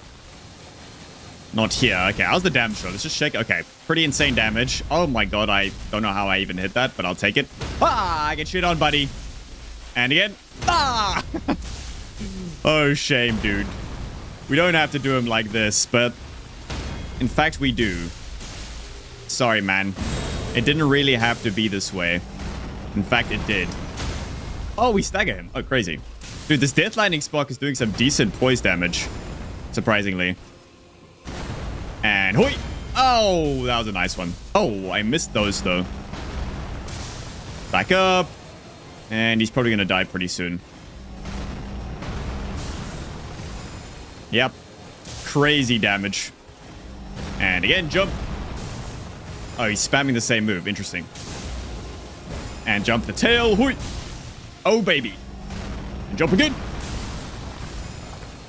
[SPEAKER 1] Not here. Okay, how's the damage show? Let's just check. Okay, pretty insane damage. Oh my god, I don't know how I even hit that, but I'll take it. Ah, I get shit on, buddy. And again. Ah! Oh, shame, dude. We don't have to do him like this, but in fact, we do. Sorry, man. It didn't really have to be this way. In fact, it did. Oh, we stagger him. Oh, crazy. Dude, this Death Lightning Spark is doing some decent poise damage. Surprisingly. And hoi! Oh, that was a nice one. Oh, I missed those, though. Back up. And he's probably going to die pretty soon. Yep. Crazy damage. And again, jump. Oh, he's spamming the same move. Interesting. And jump the tail. Hoi! Oh, baby. And jump again.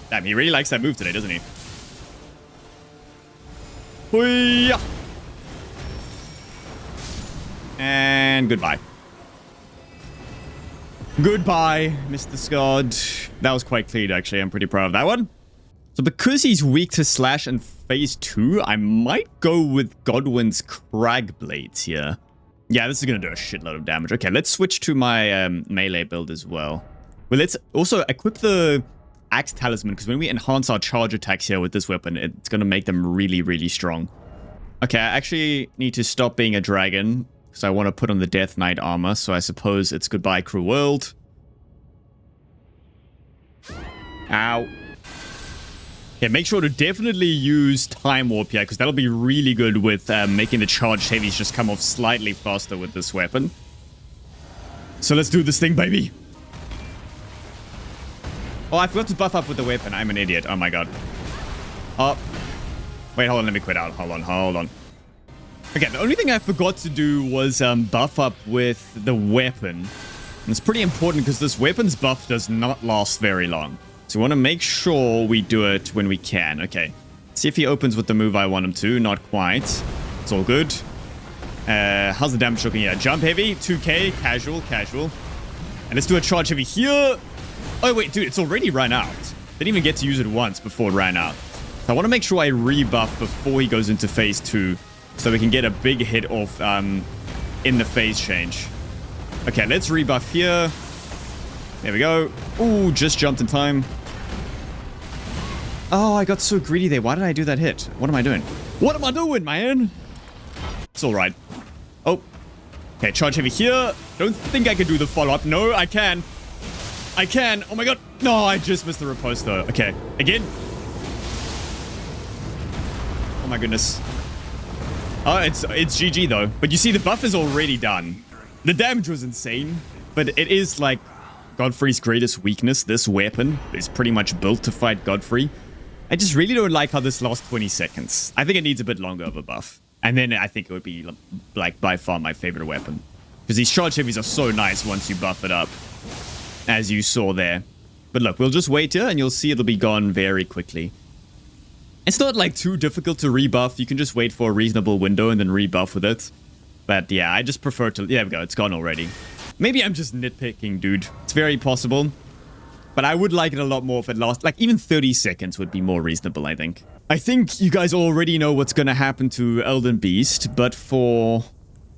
[SPEAKER 1] Damn, he really likes that move today, doesn't he? Hoo-yah. And goodbye. Goodbye, Mr. Scott. That was quite clean, actually. I'm pretty proud of that one. So because he's weak to slash in phase 2, I might go with Godwin's Crag Blades here. Yeah, this is going to do a shitload of damage. Okay, let's switch to my melee build as well. Well, let's also equip the Axe Talisman, because when we enhance our charge attacks here with this weapon, it's going to make them really, really strong. Okay, I actually need to stop being a dragon, because I want to put on the Death Knight armor, so I suppose it's goodbye, cruel world. Ow. Yeah, make sure to definitely use Time Warp here, because that'll be really good with making the charged heavies just come off slightly faster with this weapon. So let's do this thing, baby. Oh, I forgot to buff up with the weapon. I'm an idiot. Oh my god. Oh. Wait, hold on. Let me quit out. Hold on. Okay, the only thing I forgot to do was buff up with the weapon. And it's pretty important because this weapon's buff does not last very long. So we want to make sure we do it when we can. Okay. See if he opens with the move I want him to. Not quite. It's all good. How's the damage looking? Yeah, jump heavy. 2k. Casual. And let's do a charge heavy here. Oh, wait, dude. It's already run out. Didn't even get to use it once before it ran out. So I want to make sure I rebuff before he goes into phase 2. So we can get a big hit off in the phase change. Okay, let's rebuff here. There we go. Ooh, just jumped in time. Oh, I got so greedy there. Why did I do that hit? What am I doing? What am I doing, man? It's all right. Oh. Okay, charge heavy here. Don't think I can do the follow-up. No, I can. Oh my god. No, I just missed the riposte though. Okay, again. Oh my goodness. Oh, it's GG though. But you see, the buff is already done. The damage was insane, but it is like Godfrey's greatest weakness. This weapon is pretty much built to fight Godfrey. I just really don't like how this lasts 20 seconds. I think it needs a bit longer of a buff. And then I think it would be like by far my favorite weapon. Because these charge heavies are so nice once you buff it up. As you saw there. But look, we'll just wait here and you'll see it'll be gone very quickly. It's not like too difficult to rebuff. You can just wait for a reasonable window and then rebuff with it. But yeah, I just prefer to... There we go, it's gone already. Maybe I'm just nitpicking, dude. It's very possible. But I would like it a lot more if it lasts... Like, even 30 seconds would be more reasonable, I think. I think you guys already know what's going to happen to Elden Beast. But for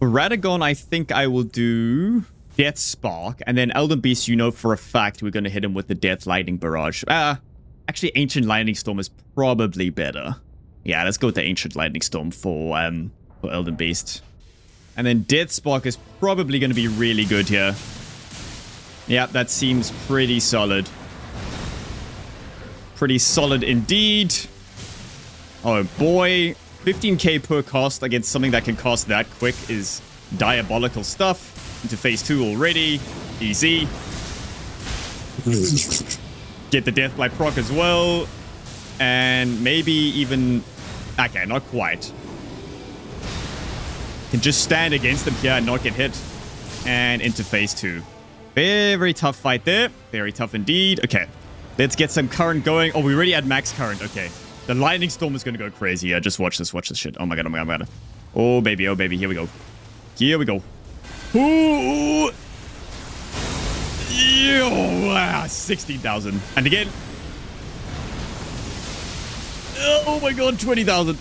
[SPEAKER 1] Radahn, I think I will do Death Spark. And then Elden Beast, you know for a fact we're going to hit him with the Death Lightning Barrage. Actually, Ancient Lightning Storm is probably better. Yeah, let's go with the Ancient Lightning Storm for Elden Beast. And then Death Spark is probably going to be really good here. Yeah, that seems pretty solid. Pretty solid indeed. Oh boy. 15k per cast against something that can cast that quick is diabolical stuff. Into phase 2 already. Easy. Get the Deathblight proc as well. And maybe even... Okay, not quite. Can just stand against them here and not get hit. And into phase 2. Very tough fight there. Very tough indeed. Okay. Let's get some current going. Oh, we already had max current. Okay. The lightning storm is going to go crazy. Yeah, just watch this. Watch this shit. Oh my god. Oh my god. Oh my god. Oh baby. Oh baby. Here we go. Here we go. Ooh. Wow. 16,000. And again. Oh my god. 20,000.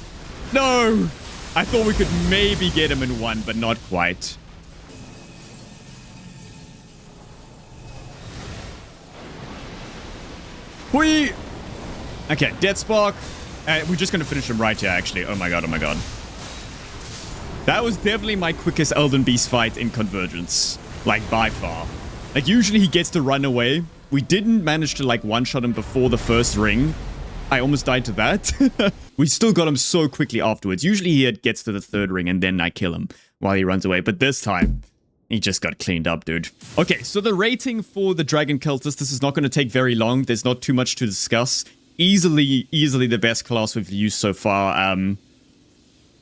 [SPEAKER 1] No. I thought we could maybe get him in one, but not quite. Whee! Okay, Death Spark. We're just going to finish him right here, actually. Oh my god, oh my god. That was definitely my quickest Elden Beast fight in Convergence. Like, by far. Like, usually he gets to run away. We didn't manage to, like, one-shot him before the first ring. I almost died to that. We still got him so quickly afterwards. Usually he gets to the third ring and then I kill him while he runs away. But this time, he just got cleaned up, dude. Okay, so the rating for the Dragon Cultist, this is not going to take very long. There's not too much to discuss. Easily the best class we've used so far.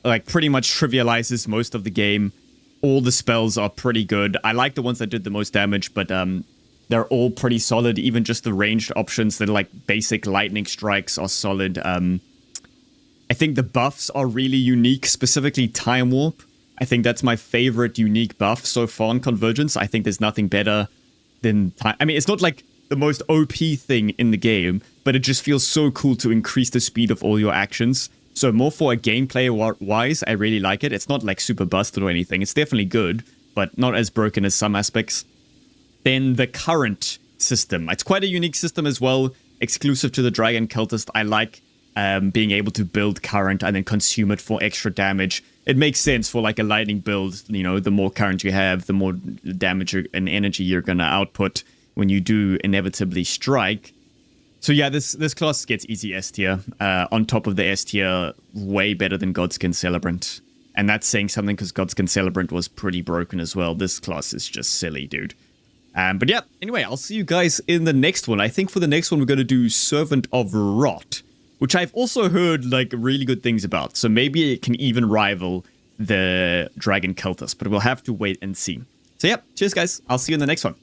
[SPEAKER 1] Like, pretty much trivializes most of the game. All the spells are pretty good. I like the ones that did the most damage, but they're all pretty solid. Even just the ranged options, the like basic lightning strikes are solid. I think the buffs are really unique, specifically Time Warp. I think that's my favorite unique buff so far in Convergence. I think there's nothing better than time. I mean, it's not like the most OP thing in the game, but it just feels so cool to increase the speed of all your actions. So more for a gameplay-wise, I really like it. It's not like super busted or anything. It's definitely good, but not as broken as some aspects. Then the current system. It's quite a unique system as well, exclusive to the Dragon Cultist. I like being able to build current and then consume it for extra damage. It makes sense for like a lightning build. You know, the more current you have, the more damage and energy you're going to output when you do inevitably strike. So yeah, this class gets easy S tier. On top of the S tier, way better than Godskin Celebrant. And that's saying something because Godskin Celebrant was pretty broken as well. This class is just silly, dude. But yeah, anyway, I'll see you guys in the next one. I think for the next one, we're going to do Servant of Rot, which I've also heard like really good things about. So maybe it can even rival the Dragon Cultist, but we'll have to wait and see. So yeah, cheers guys. I'll see you in the next one.